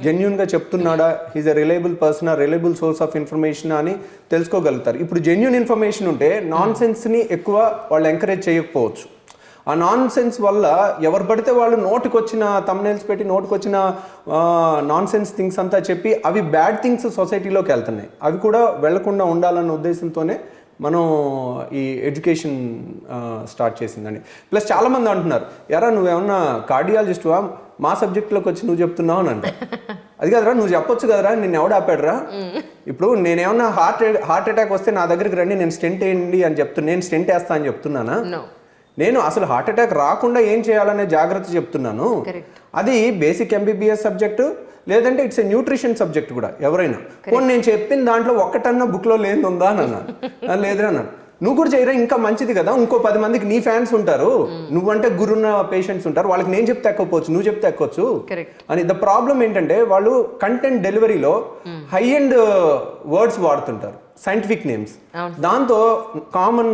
A: జెన్యున్గా చెప్తున్నాడా, he's a reliable person, reliable source of information అని తెలుసుకోగలుగుతారు. ఇప్పుడు జెన్యున్ ఇన్ఫర్మేషన్ ఉంటే నాన్ సెన్స్ని ఎక్కువ వాళ్ళు ఎంకరేజ్ చేయకపోవచ్చు. ఆ నాన్ సెన్స్ వల్ల ఎవరు పడితే వాళ్ళు నోటికొచ్చిన థంబ్నెయిల్స్ పెట్టి నోటికొచ్చిన నాన్ సెన్స్ థింగ్స్ అంతా చెప్పి అవి బ్యాడ్ థింగ్స్ సొసైటీలోకి వెళ్తున్నాయి. అవి కూడా వెళ్లకుండా ఉండాలన్న ఉద్దేశంతోనే మనం ఈ ఎడ్యుకేషన్ స్టార్ట్ చేసిందండి. ప్లస్ చాలామంది అంటున్నారు, ఎరా నువ్వేమన్నా కార్డియాలజిస్టువా, మా సబ్జెక్టులోకి వచ్చి నువ్వు చెప్తున్నావు అని అంట. అది కదరా, నువ్వు చెప్పొచ్చు కదరా, నిన్ను ఎవడు ఆపాడురా? ఇప్పుడు నేనేమన్నా హార్ట్ అటాక్ వస్తే నా దగ్గరికి రండి, నేను స్టెంట్ వేయండి అని చెప్తున్నా, నేను స్టెంట్ వేస్తా అని చెప్తున్నానా? నేను అసలు హార్ట్ అటాక్ రాకుండా ఏం చేయాలనే జాగ్రత్త చెప్తున్నాను. అది బేసిక్ ఎంబీబీఎస్ సబ్జెక్టు, లేదంటే ఇట్స్ ఏ న్యూట్రిషన్ సబ్జెక్ట్ కూడా. ఎవరైనా కొన్ని నేను చెప్పిన దాంట్లో ఒక్కటన్నా బుక్లో లేని ఉందా అని అన్నాను. లేదురా అన్నాను. నువ్వు కూడా చేయరా, ఇంకా మంచిది కదా, ఇంకో 10 మందికి నీ ఫ్యాన్స్ ఉంటారు, నువ్వంటే గురున్న పేషెంట్స్ ఉంటారు, వాళ్ళకి నేను చెప్తే ఎక్కపోవచ్చు, నువ్వు చెప్తే ఎక్కొచ్చు అని. ద ప్రాబ్లం ఏంటంటే వాళ్ళు కంటెంట్ డెలివరీలో హై అండ్ వర్డ్స్ వాడుతుంటారు, సైంటిఫిక్ నేమ్స్, దాంతో కామన్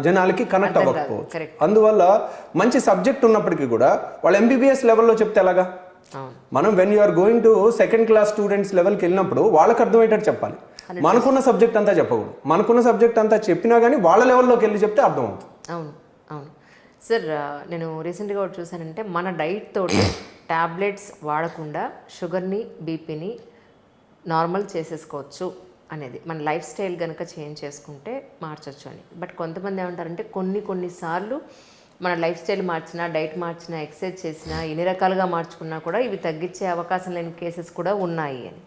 A: జనాలకి కనెక్ట్ అవ్వకపోవచ్చు. అందువల్ల మంచి సబ్జెక్ట్ ఉన్నప్పటికీ కూడా వాళ్ళు MBBS లెవెల్లో చెప్తే ఎలాగా? మనం when you're going to second class students లెవెల్కి వెళ్ళినప్పుడు వాళ్ళకి అర్థమయ్యేటట్టు చెప్పాలి. మనకున్న సబ్జెక్ట్ అంతా చెప్పకూడదు. మనకున్న సబ్జెక్ట్ అంతా చెప్పినా కానీ వాళ్ళ లెవెల్లోకి వెళ్ళి చెప్తే అర్థమవుతుంది.
B: అవును అవును సార్. నేను రీసెంట్గా ఒకటి చూసానంటే మన డైట్ తోటి ట్యాబ్లెట్స్ వాడకుండా షుగర్ని బీపీని నార్మల్ చేసేసుకోవచ్చు అనేది, మన లైఫ్ స్టైల్ కనుక చేంజ్ చేసుకుంటే మార్చొచ్చు అని. బట్ కొంతమంది ఏమంటారంటే కొన్నిసార్లు మన లైఫ్ స్టైల్ మార్చినా, డైట్ మార్చినా, ఎక్సర్సైజ్ చేసినా, ఎన్ని రకాలుగా మార్చుకున్నా కూడా ఇవి తగ్గించే అవకాశం లేని కేసెస్ కూడా ఉన్నాయి అని.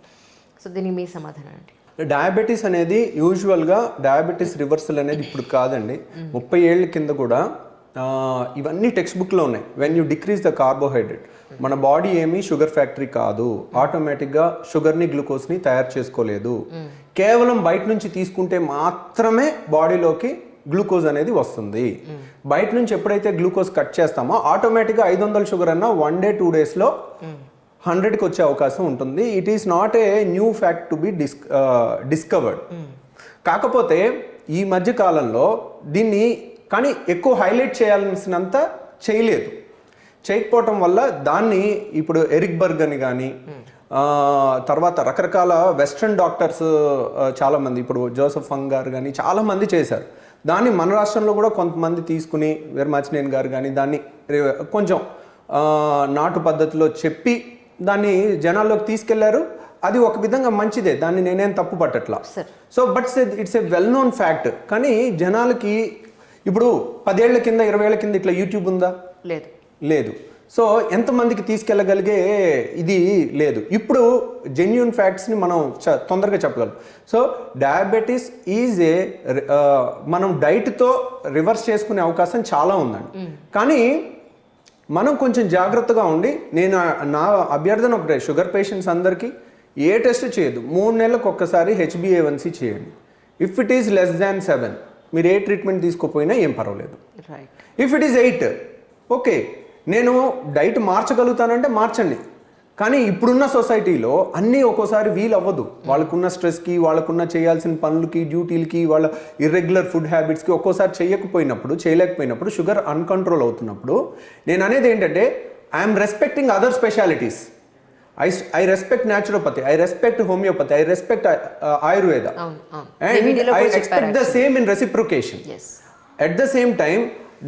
B: సో దీనికి మీ సమాధానం అండి?
A: డయాబెటీస్ అనేది యూజువల్గా డయాబెటీస్ రివర్సల్ అనేది ఇప్పుడు కాదండి, 30 ఏళ్ళ కింద కూడా ఇవన్నీ టెక్స్ట్ బుక్లో ఉన్నాయి. When you decrease the carbohydrate, మన బాడీ ఏమీ షుగర్ ఫ్యాక్టరీ కాదు, ఆటోమేటిక్గా షుగర్ని గ్లూకోజ్ని తయారు చేసుకోలేదు, కేవలం బయట నుంచి తీసుకుంటే మాత్రమే బాడీలోకి గ్లూకోజ్ అనేది వస్తుంది. బయట నుంచి ఎప్పుడైతే గ్లూకోజ్ కట్ చేస్తామో ఆటోమేటిక్గా 500 షుగర్ అన్న 1 day 2 daysలో 100కి వచ్చే అవకాశం ఉంటుంది. It is not a new fact to be discovered. కాకపోతే ఈ మధ్య కాలంలో దీన్ని కానీ ఎక్కువ హైలైట్ చేయాల్సినంత చేయకపోవటం వల్ల దాన్ని ఇప్పుడు ఎరిక్ బర్గ్ అని కానీ తర్వాత రకరకాల వెస్ట్రన్ డాక్టర్స్ చాలామంది, ఇప్పుడు జోసెఫ్ ఫంగ్ గారు కానీ చాలామంది చేశారు. దాన్ని మన రాష్ట్రంలో కూడా కొంతమంది తీసుకుని, వీరమాచినేని గారు కానీ దాన్ని కొంచెం నాటు పద్ధతిలో చెప్పి దాన్ని జనాల్లోకి తీసుకెళ్లారు. అది ఒక విధంగా మంచిదే, దాన్ని నేనేం తప్పు పట్టట్లా. So but it's a well known fact. కానీ జనాలకి ఇప్పుడు 10 ఏళ్ల కింద 20 ఏళ్ల కింద ఇట్లా యూట్యూబ్ ఉందా? లేదు. సో ఎంతమందికి తీసుకెళ్ళగలిగే ఇది లేదు. ఇప్పుడు జెన్యూన్ ఫ్యాక్ట్స్ని మనం తొందరగా చెప్పగలం. సో డయాబెటీస్ ఈజ్ ఏ మనం డైట్తో రివర్స్ చేసుకునే అవకాశం చాలా ఉందండి. కానీ మనం కొంచెం జాగ్రత్తగా ఉండి, నేను నా అభ్యర్థన ఒకటే, షుగర్ పేషెంట్స్ అందరికీ ఏ టెస్ట్ చేయొద్దు, 3 నెలలకు ఒక్కసారి HbA1c చేయండి. If it is less than 7 మీరు ఏ ట్రీట్మెంట్ తీసుకోపోయినా ఏం పర్వాలేదు. ఇఫ్ ఇట్ ఈస్ 8 ఓకే, నేను డైట్ మార్చగలుగుతానంటే మార్చండి. కానీ ఇప్పుడున్న సొసైటీలో అన్నీ ఒక్కోసారి వీలు అవ్వదు. వాళ్ళకున్న స్ట్రెస్కి, వాళ్ళకున్న చేయాల్సిన పనులకి, డ్యూటీలకి, వాళ్ళ ఇర్రెగ్యులర్ ఫుడ్ హ్యాబిట్స్కి ఒక్కోసారి చేయలేకపోయినప్పుడు షుగర్ అన్కంట్రోల్ అవుతున్నప్పుడు నేను అనేది ఏంటంటే, I'm respecting other specialities. I respect naturopathy, I respect homeopathy, I respect Ayurveda, and I expect the same in reciprocation. At the same time,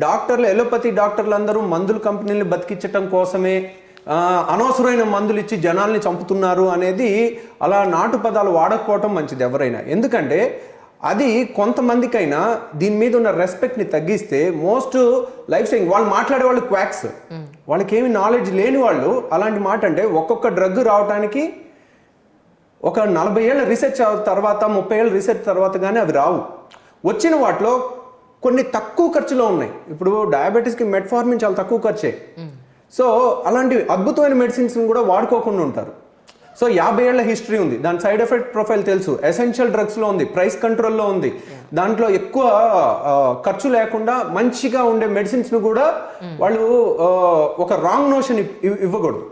A: డాక్టర్లు, ఎలోపతి డాక్టర్లు అందరూ మందుల కంపెనీలు బతికించటం కోసమే అనవసరమైన మందులు ఇచ్చి జనాల్ని చంపుతున్నారు అనేది, అలా నాటు పదాలు వాడకపోవటం మంచిది ఎవరైనా. ఎందుకంటే అది కొంతమందికైనా దీని మీద ఉన్న రెస్పెక్ట్ని తగ్గిస్తే, మోస్ట్ లైఫ్ స్టైల్ వాళ్ళు మాట్లాడే వాళ్ళు క్వాక్స్, వాళ్ళకి ఏమి నాలెడ్జ్ లేని వాళ్ళు అలాంటి మాట అంటే, ఒక్కొక్క డ్రగ్ రావడానికి ఒక 40 ఏళ్ళ రీసెర్చ్ తర్వాత, 30 ఏళ్ళ రీసెర్చ్ తర్వాత కానీ అవి రావు. వచ్చిన వాటిలో కొన్ని తక్కువ ఖర్చులో ఉన్నాయి. ఇప్పుడు డయాబెటీస్కి మెట్ఫార్మిన్ చాలా తక్కువ ఖర్చే. సో అలాంటి అద్భుతమైన మెడిసిన్స్ కూడా వాడుకోకుండా ఉంటారు. సో 50 ఏళ్ల హిస్టరీ ఉంది, దాని సైడ్ ఎఫెక్ట్ ప్రొఫైల్ తెలుసు, ఎసెన్షియల్ డ్రగ్స్లో ఉంది, ప్రైస్ కంట్రోల్లో ఉంది, దాంట్లో ఎక్కువ ఖర్చు లేకుండా మంచిగా ఉండే మెడిసిన్స్ను కూడా వాళ్ళు ఒక రాంగ్ నోషన్ ఇవ్వకూడదు.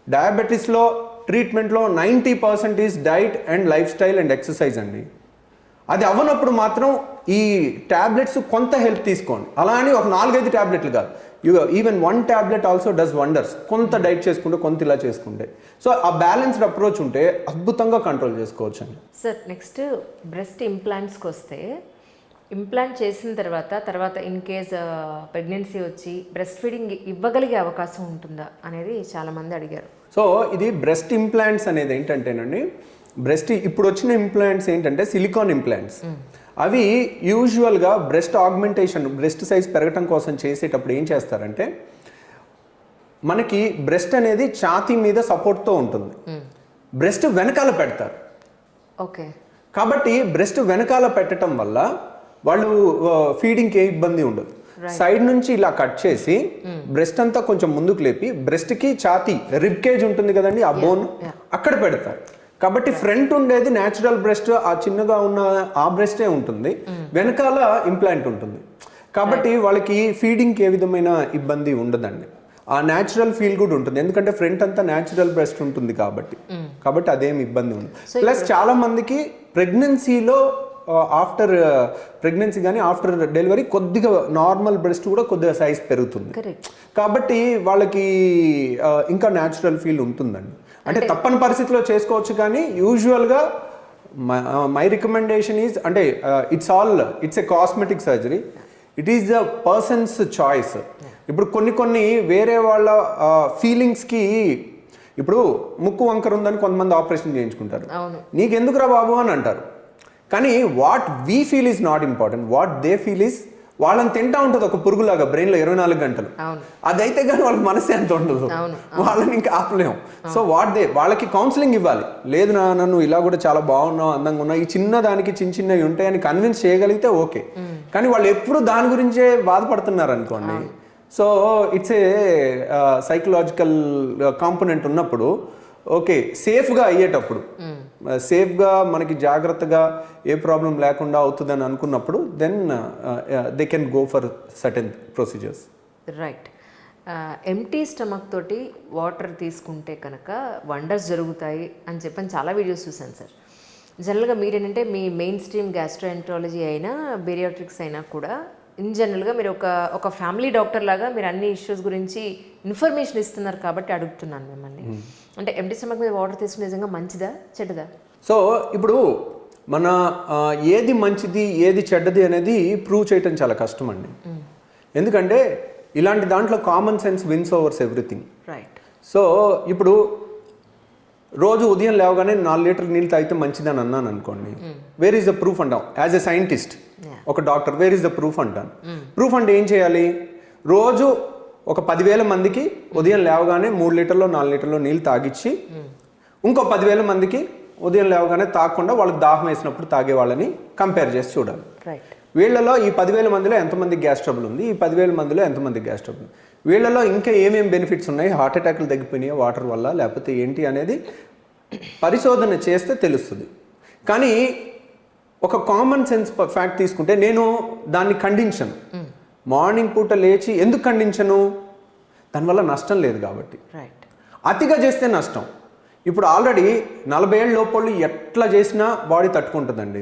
A: డయాబెటీస్లో ట్రీట్మెంట్లో 90% is diet and life style and exercise అండి. అది అవ్వనప్పుడు మాత్రం ఈ ట్యాబ్లెట్స్ కొంత హెల్ప్ తీసుకోండి. అలా అని ఒక 4-5 ట్యాబ్లెట్లు కాదు, even 1 tablet also does wonders. కొంత డైట్ చేసుకుంటే, కొంత ఇలా చేసుకుంటే, సో ఆ బ్యాలెన్స్డ్ అప్రోచ్ ఉంటే అద్భుతంగా కంట్రోల్ చేసుకోవచ్చు అండి.
B: సార్ నెక్స్ట్ బ్రెస్ట్ ఇంప్లాంట్స్కి వస్తే, ఇంప్లాంట్ చేసిన తర్వాత ఇన్ కేస్ ప్రెగ్నెన్సీ వచ్చి బ్రెస్ట్ ఫీడింగ్ ఇవ్వగలిగే అవకాశం ఉంటుందా అనేది చాలామంది అడిగారు.
A: సో ఇది బ్రెస్ట్ ఇంప్లాంట్స్ అనేది ఏంటంటేనండి, ఇప్పుడు వచ్చిన ఇంప్లాంట్స్ ఏంటంటే సిలికాన్ ఇంప్లాంట్స్. అవి యూజువల్గా బ్రెస్ట్ ఆగ్మెంటేషన్, బ్రెస్ట్ సైజ్ పెరగటం కోసం చేసేటప్పుడు ఏం చేస్తారంటే, మనకి బ్రెస్ట్ అనేది ఛాతీ మీద సపోర్ట్తో ఉంటుంది, బ్రెస్ట్ వెనకాల పెడతారు.
B: ఓకే, కాబట్టి
A: బ్రెస్ట్ వెనకాల పెట్టడం వల్ల వాళ్ళు ఫీడింగ్కి ఏ ఇబ్బంది ఉండదు. సైడ్ నుంచి ఇలా కట్ చేసి బ్రెస్ట్ అంతా కొంచెం ముందుకు లేపి, బ్రెస్ట్కి ఛాతీ రిబ్ కేజ్ ఉంటుంది కదండి, ఆ బోన్ అక్కడ పెడతారు. కాబట్టి ఫ్రంట్ ఉండేది న్యాచురల్ బ్రెస్ట్, ఆ చిన్నగా ఉన్న ఆ బ్రెస్టే ఉంటుంది, వెనకాల ఇంప్లాంట్ ఉంటుంది. కాబట్టి వాళ్ళకి ఫీడింగ్కి ఏ విధమైన ఇబ్బంది ఉండదండి. ఆ న్యాచురల్ ఫీల్ కూడా ఉంటుంది, ఎందుకంటే ఫ్రంట్ అంతా న్యాచురల్ బ్రెస్ట్ ఉంటుంది కాబట్టి అదేం ఇబ్బంది ఉండదు. ప్లస్ చాలా మందికి ప్రెగ్నెన్సీలో ఆఫ్టర్ ప్రెగ్నెన్సీ కానీ ఆఫ్టర్ డెలివరీ కొద్దిగా నార్మల్ బ్రెస్ట్ కూడా కొద్దిగా సైజ్ పెరుగుతుంది. కాబట్టి వాళ్ళకి ఇంకా న్యాచురల్ ఫీల్ ఉంటుందండి. అంటే తప్పని పరిస్థితిలో చేసుకోవచ్చు, కానీ యూజువల్గా మై రికమెండేషన్ ఈజ్, అంటే it's a cosmetic surgery, it is the persons choice. ఇప్పుడు కొన్ని వేరే వాళ్ళ ఫీలింగ్స్కి, ఇప్పుడు ముక్కు వంకర ఉందని కొంతమంది ఆపరేషన్ చేయించుకుంటారు, నీకెందుకురా బాబు అని అంటారు. కానీ what we feel is not important, what they feel is, వాళ్ళని తింటా ఉంటుంది ఒక పురుగులాగా బ్రెయిన్లో 24 గంటలు. అదైతే కానీ వాళ్ళకి మనసు ఎంత ఉండదు, వాళ్ళని ఇంకా ఆపలేము. సో వాళ్ళకి కౌన్సిలింగ్ ఇవ్వాలి. లేదు నన్ను ఇలా కూడా చాలా బాగున్నావు, అందంగా ఉన్నావు, ఈ చిన్న దానికి చిన్నవి ఉంటాయని కన్విన్స్ చేయగలిగితే ఓకే. కానీ వాళ్ళు ఎప్పుడు దాని గురించే బాధపడుతున్నారు అనుకోండి. So it's a psychological component ఉన్నప్పుడు ఓకే, సేఫ్గా అయ్యేటప్పుడు, సేఫ్గా మనకి జాగ్రత్తగా ఏ ప్రాబ్లం లేకుండా అవుతుందని అనుకున్నప్పుడు then they can go for certain procedures.
B: Right. Empty stomach తోటి వాటర్ తీసుకుంటే కనుక వండర్స్ జరుగుతాయి అని చెప్పని చాలా వీడియోస్ చూశాను సార్. జనరల్గా మీరేంటంటే మీ మెయిన్ స్ట్రీమ్ గ్యాస్ట్రోఎంట్రాలజీ అయినా బేరియాట్రిక్స్ అయినా కూడా ఇన్ జనరల్గా మీరు ఒక ఫ్యామిలీ డాక్టర్ లాగా మీరు అన్ని ఇష్యూస్ గురించి ఇన్ఫర్మేషన్ ఇస్తున్నారు కాబట్టి అడుగుతున్నాను మిమ్మల్ని. అంటే ఎంటీ స్టమక్ మీద వాటర్ తీసుకునే నిజంగా మంచిదా చెడ్డదా?
A: సో ఇప్పుడు మన ఏది మంచిది ఏది చెడ్డది అనేది ప్రూవ్ చేయటం చాలా కష్టం అండి. ఎందుకంటే ఇలాంటి దాంట్లో common sense wins overs everything.
B: Right.
A: So ఇప్పుడు రోజు ఉదయం లేవగానే 4 లీటర్ల నీళ్ళు తాగితే మంచిదని అన్నాను అనుకోండి, వేర్ ఈస్ ద ప్రూఫ్ అంటాం యాజ్ ఎ సైంటిస్ట్, ఒక doctor, where is the proof అంటాను. ప్రూఫ్ అంటే ఏం చేయాలి? రోజు ఒక 10,000 మందికి ఉదయం లేవగానే 3 లీటర్లో 4 లీటర్లో నీళ్ళు తాగిచ్చి, ఇంకో 10,000 మందికి ఉదయం లేవగానే తాగకుండా వాళ్ళకి దాహం వేసినప్పుడు తాగే వాళ్ళని కంపేర్ చేసి చూడాలి. వీళ్ళలో ఈ 10,000 మందిలో ఎంతమందికి గ్యాస్ ట్రబుల్ ఉంది, ఈ 10,000 మందిలో ఎంతమందికి గ్యాస్ ట్రబుల్ ఉంది, వీళ్ళలో ఇంకా ఏమేమి బెనిఫిట్స్ ఉన్నాయి, హార్ట్ అటాక్లు తగ్గిపోయినాయి వాటర్ వల్ల లేకపోతే ఏంటి అనేది పరిశోధన చేస్తే తెలుస్తుంది. కానీ ఒక కామన్ సెన్స్ ఫ్యాక్ట్ తీసుకుంటే నేను దాన్ని ఖండించను. మార్నింగ్ పూట లేచి ఎందుకు ఖండించను? దానివల్ల నష్టం లేదు కాబట్టి. అతిగా చేస్తే నష్టం. ఇప్పుడు ఆల్రెడీ 40 ఏళ్ళ లోపల ఎట్లా చేసినా బాడీ తట్టుకుంటుందండి.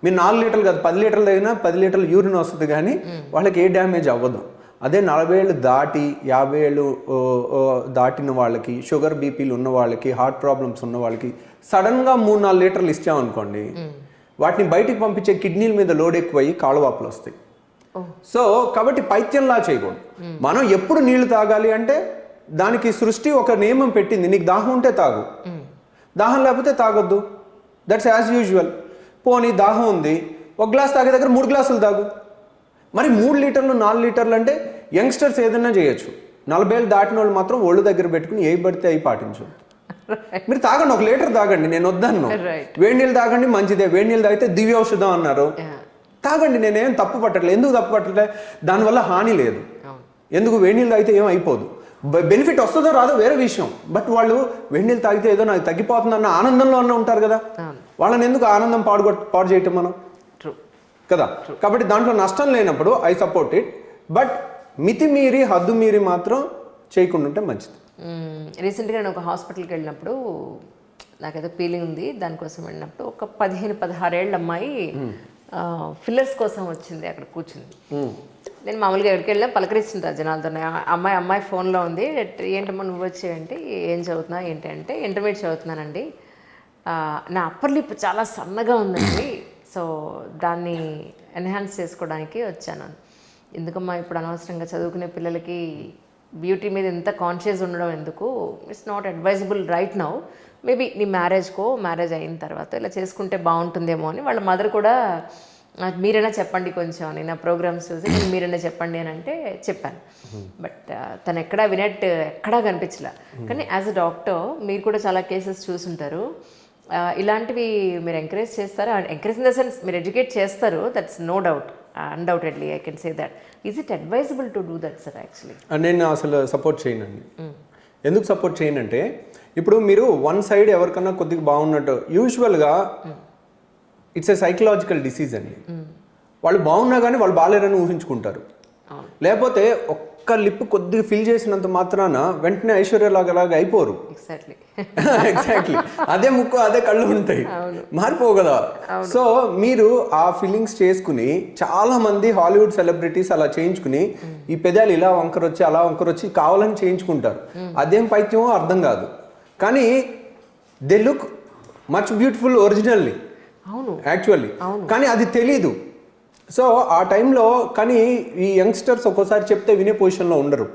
A: మీరు 4 లీటర్లు కాదు 10 లీటర్లు అయినా 10 లీటర్లు యూరిన్ వస్తుంది, కానీ వాళ్ళకి ఏ డ్యామేజ్ అవ్వదు. అదే 40 ఏళ్ళు దాటి 50 ఏళ్ళు దాటిన వాళ్ళకి, షుగర్ బీపీలు ఉన్న వాళ్ళకి, హార్ట్ ప్రాబ్లమ్స్ ఉన్న వాళ్ళకి సడన్గా 3-4 లీటర్లు ఇచ్చామనుకోండి, వాటిని బయటికి పంపించే కిడ్నీల మీద లోడ్ ఎక్కువయ్యి కాళ్ళవాపులు వస్తాయి. సో కాబట్టి పైత్యంలా చేయకూడదు. మనం ఎప్పుడు నీళ్లు తాగాలి అంటే దానికి సృష్టి ఒక నియమం పెట్టింది, నీకు దాహం ఉంటే తాగు, దాహం లేకపోతే తాగొద్దు. That's as usual. పోనీ దాహం ఉంది, 1 గ్లాస్ తాగే దగ్గర 3 గ్లాసులు తాగు. మరి 3 లీటర్లు 4 లీటర్లు అంటే యంగ్స్టర్స్ ఏదైనా చేయొచ్చు. 40 ఏళ్ళు దాటిన వాళ్ళు మాత్రం ఒళ్ళు దగ్గర పెట్టుకుని ఏ పడితే అవి పాటించు. మీరు తాగండి, 1 లీటర్ తాగండి, నేను వద్దన్ను. వేడి నీళ్ళు తాగండి, మంచిదే. వేడి నీళ్ళు తాగితే దివ్య ఔషధం అన్నారు, తాగండి, నేనేం తప్పు పట్టట్లేదు. ఎందుకు తప్పు పట్టట్లే? దానివల్ల హాని లేదు. ఎందుకు? వేడి నీళ్ళు తాగితే ఏం అయిపోదు. బెనిఫిట్ వస్తుందో రాదో వేరే విషయం, బట్ వాళ్ళు వేడి నీళ్ళు తాగితే ఏదో నాకు తగ్గిపోతుందన్న ఆనందంలో అన్న ఉంటారు కదా, వాళ్ళని ఎందుకు ఆనందం పాడు చేయటం మనం కదా? కాబట్టి దాంట్లో నష్టం లేనప్పుడు ఐ సపోర్ట్ ఇట్, బట్ మితిమీరి హద్దు మీరి మాత్రం చేయకుండా ఉంటే మంచిది.
B: రీసెంట్గా నేను ఒక హాస్పిటల్కి వెళ్ళినప్పుడు నాకేదో ఫీలింగ్ ఉంది, దానికోసం వెళ్ళినప్పుడు ఒక 15-16 ఏళ్ళ అమ్మాయి ఫిల్లర్స్ కోసం వచ్చింది, అక్కడ కూర్చుంది. నేను మామూలుగా ఎక్కడికి వెళ్ళినా పలకరిస్తుంటాను జనాలతో. అమ్మాయి ఫోన్లో ఉంది, ఏంటమ్మా నువ్వు వచ్చేయంటే ఏం చదువుతున్నా ఏంటి అంటే ఇంటర్మీడియట్ చదువుతున్నానండి, నా అప్పర్ లిప్ చాలా సన్నగా ఉందండి, సో దాన్ని ఎన్హాన్స్ చేసుకోవడానికి వచ్చాను. ఎందుకమ్మా ఇప్పుడు అనవసరంగా చదువుకునే పిల్లలకి బ్యూటీ మీద ఎంత కాన్షియస్ ఉండడం ఎందుకు, it's not advisable right now, maybe నీ మ్యారేజ్ అయిన తర్వాత ఇలా చేసుకుంటే బాగుంటుందేమో అని వాళ్ళ మదర్ కూడా మీరైనా చెప్పండి కొంచెం అని, నా ప్రోగ్రామ్స్ చూసి మీరైనా చెప్పండి అని అంటే చెప్పాను. బట్ తను ఎక్కడా కనిపించలే. కానీ యాజ్ అ డాక్టర్ మీరు కూడా చాలా కేసెస్ చూసుంటారు, ఇలాంటివి మీరు ఎంకరేజ్ చేస్తారా? ఎంకరేజ్ ఇన్ ద సెన్స్ మీరు ఎడ్యుకేట్ చేస్తారు, that's no doubt, undoubtedly I can say that. Is it advisable to do that sir? Actually
A: నేను అసలు సపోర్ట్ చేయనండి. ఎందుకు సపోర్ట్ చేయనంటే ఇప్పుడు మీరు వన్ సైడ్ ఎవరికన్నా కొద్దిగా బాగున్నట్టు యూజువల్గా ఇట్స్ ఏ సైకలాజికల్ డిసీజ్ అండి. వాళ్ళు బాగున్నా కానీ వాళ్ళు బాగాలేరని ఊహించుకుంటారు. లేకపోతే ఒక్క లిప్ కొద్దిగా ఫిల్ చేసినంత మాత్రాన వెంటనే ఐశ్వర్యలాగా అయిపోరు. ఎగ్జాక్ట్లీ అదే ముక్కు అదే కళ్ళు ఉంటాయి, మారిపోవు కదా. సో మీరు ఆ ఫీలింగ్స్ చేసుకుని చాలా మంది హాలీవుడ్ సెలబ్రిటీస్ అలా చేయించుకుని ఈ పెదాలు ఇలా వంకర వచ్చి అలా వంకర వచ్చి కావాలని చేయించుకుంటారు. అదేం పైత్యమో అర్థం కాదు, కానీ they look much beautiful originally actually, కానీ అది తెలీదు. సో ఆ టైంలో కానీ ఈ యంగ్స్టర్స్ ఒక్కోసారి చెప్తే వినే పొజిషన్లో ఉండరు.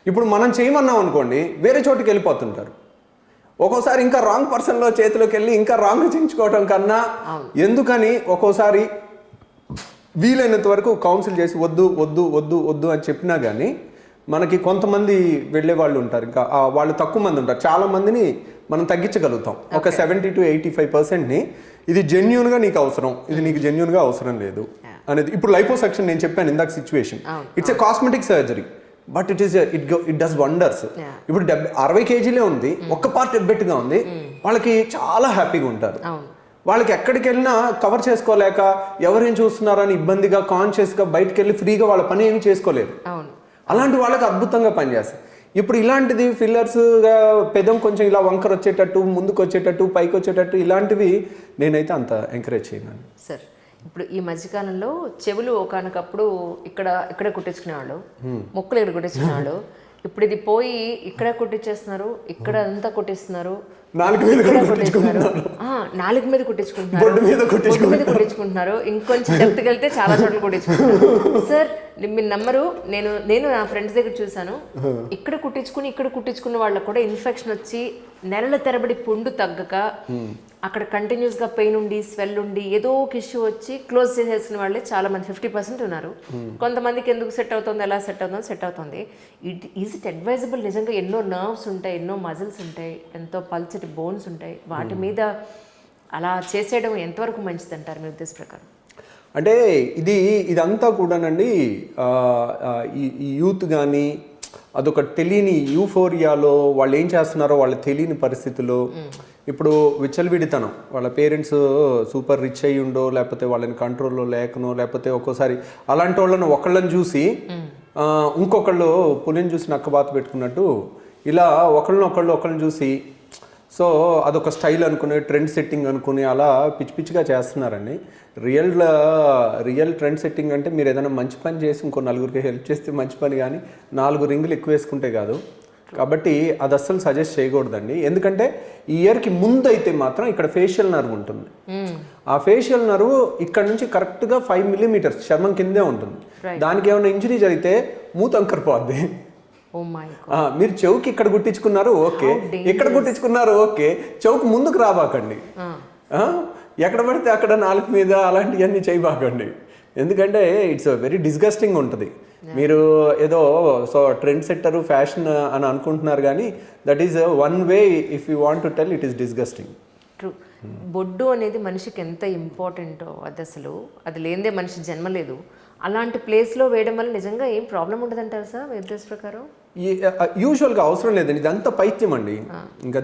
A: ఇప్పుడు మనం చేయమన్నాం అనుకోండి వేరే చోటుకి వెళ్ళిపోతుంటారు. ఒక్కోసారి ఇంకా రాంగ్ పర్సన్లో చేతిలోకి వెళ్ళి ఇంకా రాంగ్ చేయించుకోవడం కన్నా ఎందుకని ఒక్కోసారి వీలైనంత వరకు కౌన్సిల్ చేసి వద్దు వద్దు వద్దు వద్దు అని చెప్పినా కానీ మనకి కొంతమంది వెళ్ళే వాళ్ళు ఉంటారు, ఇంకా వాళ్ళు తక్కువ మంది ఉంటారు. చాలా మందిని మనం తగ్గించగలుగుతాం. ఒక 70 to 85%ని ఇది జెన్యూన్గా నీకు అవసరం, ఇది నీకు జెన్యూన్గా అవసరం లేదు అనేది. ఇప్పుడు లైపోసెక్షన్ నేను చెప్పాను ఇందాక situation, it's a cosmetic surgery but it does wonders. ఇప్పుడు 60 kgs ఉంది, ఒక్క పార్ట్ ఎబ్బెట్టుగా ఉంది, వాళ్ళకి చాలా హ్యాపీగా ఉంటారు. వాళ్ళకి ఎక్కడికి వెళ్ళినా కవర్ చేసుకోలేక ఎవరేం చూస్తున్నారని ఇబ్బందిగా కాన్షియస్గా బయటకు వెళ్ళి ఫ్రీగా వాళ్ళ పని ఏమి చేసుకోలేరు. అలాంటి వాళ్ళకి అద్భుతంగా పనిచేస్తాయి. ఇప్పుడు ఇలాంటిది ఫిల్లర్స్గా పెదం కొంచెం ఇలా వంకర వచ్చేటట్టు, ముందుకు వచ్చేటట్టు, పైకి వచ్చేటట్టు ఇలాంటివి నేనైతే అంత ఎంకరేజ్ చేయను
B: సార్. ఇప్పుడు ఈ మధ్యకాలంలో చెవులు ఒకనకప్పుడు ఇక్కడ కుట్టించుకునేవాళ్ళు, మొక్కలు ఇక్కడ కుట్టించుకునేవాళ్ళు. ఇప్పుడు ఇది పోయి ఇక్కడ కుట్టించేస్తున్నారు, ఇక్కడ అంతా కుట్టిస్తున్నారు, నాలుగు మీద కుట్టించుకుంటున్నారు, ఇంకొంచెం డెప్త్కి వెళ్తే చాలా చోట్ల కుట్టించుకుంటున్నారు. సార్ మీరు నమ్మరు, నేను నా ఫ్రెండ్స్ దగ్గర చూసాను, ఇక్కడ కుట్టించుకున్న వాళ్ళకు కూడా ఇన్ఫెక్షన్ వచ్చి నెలల తరబడి పుండు తగ్గక అక్కడ కంటిన్యూస్గా పెయిన్ ఉండి స్వెల్ ఉండి ఏదో ఒక ఇష్యూ వచ్చి క్లోజ్ చేసేసిన వాళ్ళే చాలా మంది 50% ఉన్నారు. కొంతమందికి ఎందుకు సెట్ అవుతుంది, ఎలా సెట్ అవుతుంది. Is it advisable? నిజంగా ఎన్నో నర్వ్స్ ఉంటాయి, ఎన్నో మజిల్స్ ఉంటాయి, ఎంతో పల్చటి బోన్స్ ఉంటాయి, వాటి మీద అలా చేసేయడం ఎంతవరకు మంచిది అంటారు మీ ఉద్దేశ ప్రకారం?
A: అంటే ఇదంతా కూడానండి ఈ యూత్ కానీ అదొక తెలియని యూఫోరియాలో వాళ్ళు ఏం చేస్తున్నారో వాళ్ళు తెలియని పరిస్థితుల్లో, ఇప్పుడు విచ్చలవిడితనం, వాళ్ళ పేరెంట్స్ సూపర్ రిచ్ అయ్యి ఉండో లేకపోతే వాళ్ళని కంట్రోల్లో లేకనో, లేకపోతే ఒక్కోసారి అలాంటి వాళ్ళని ఒకళ్ళని చూసి ఇంకొకళ్ళు పులిని చూసి నక్కబాత పెట్టుకున్నట్టు ఇలా ఒకళ్ళని చూసి, సో అదొక స్టైల్ అనుకుని ట్రెండ్ సెట్టింగ్ అనుకుని అలా పిచ్చిగా చేస్తున్నారండి. రియల్ ట్రెండ్ సెట్టింగ్ అంటే మీరు ఏదైనా మంచి పని చేసి ఇంకో నలుగురికి హెల్ప్ చేస్తే మంచి పని, కానీ 4 రింగులు ఎక్కువ వేసుకుంటే కాదు. కాబట్టి అది అస్సలు సజెస్ట్ చేయకూడదండి. ఎందుకంటే ఈ ఇయర్కి ముందు అయితే మాత్రం ఇక్కడ ఫేషియల్ నర్వ్ ఉంటుంది. ఆ ఫేషియల్ నర్వ్ ఇక్కడ నుంచి కరెక్ట్గా 5 mm చర్మం కిందే ఉంటుంది. దానికి ఏమైనా ఇంజరీ జరిగితే మూత అంకరిపోద్ది. మీరు చెవుకి ఇక్కడ గుట్టించుకున్నారు ఓకే, ఇక్కడ గుట్టించుకున్నారు ఓకే, చెవుకు ముందుకు రాబాకండి. ఎక్కడ పడితే అక్కడ నాలుగు మీద అలాంటివన్నీ చేయబాకండి. ఎందుకంటే ఇట్స్ వెరీ డిస్గస్టింగ్ ఉంటుంది. మీరు ఏదో ట్రెండ్ సెట్టర్ ఫ్యాషన్ అని అనుకుంటున్నారు, కానీ that is one way if you want to tell it is disgusting.
B: True. బొడ్డు అనేది మనిషికి ఎంత ఇంపార్టెంటో అది లేనిదే మనిషి జన్మలేదు. అలాంటి ప్లేస్లో వేయడం వల్ల నిజంగా ఏం ప్రాబ్లం ఉండదంటారు సార్ మీ ఉద్దేశ ప్రకారం?
A: యూజువల్గా అవసరం లేదండి, ఇదంతా పైత్యం అండి. ఇంకా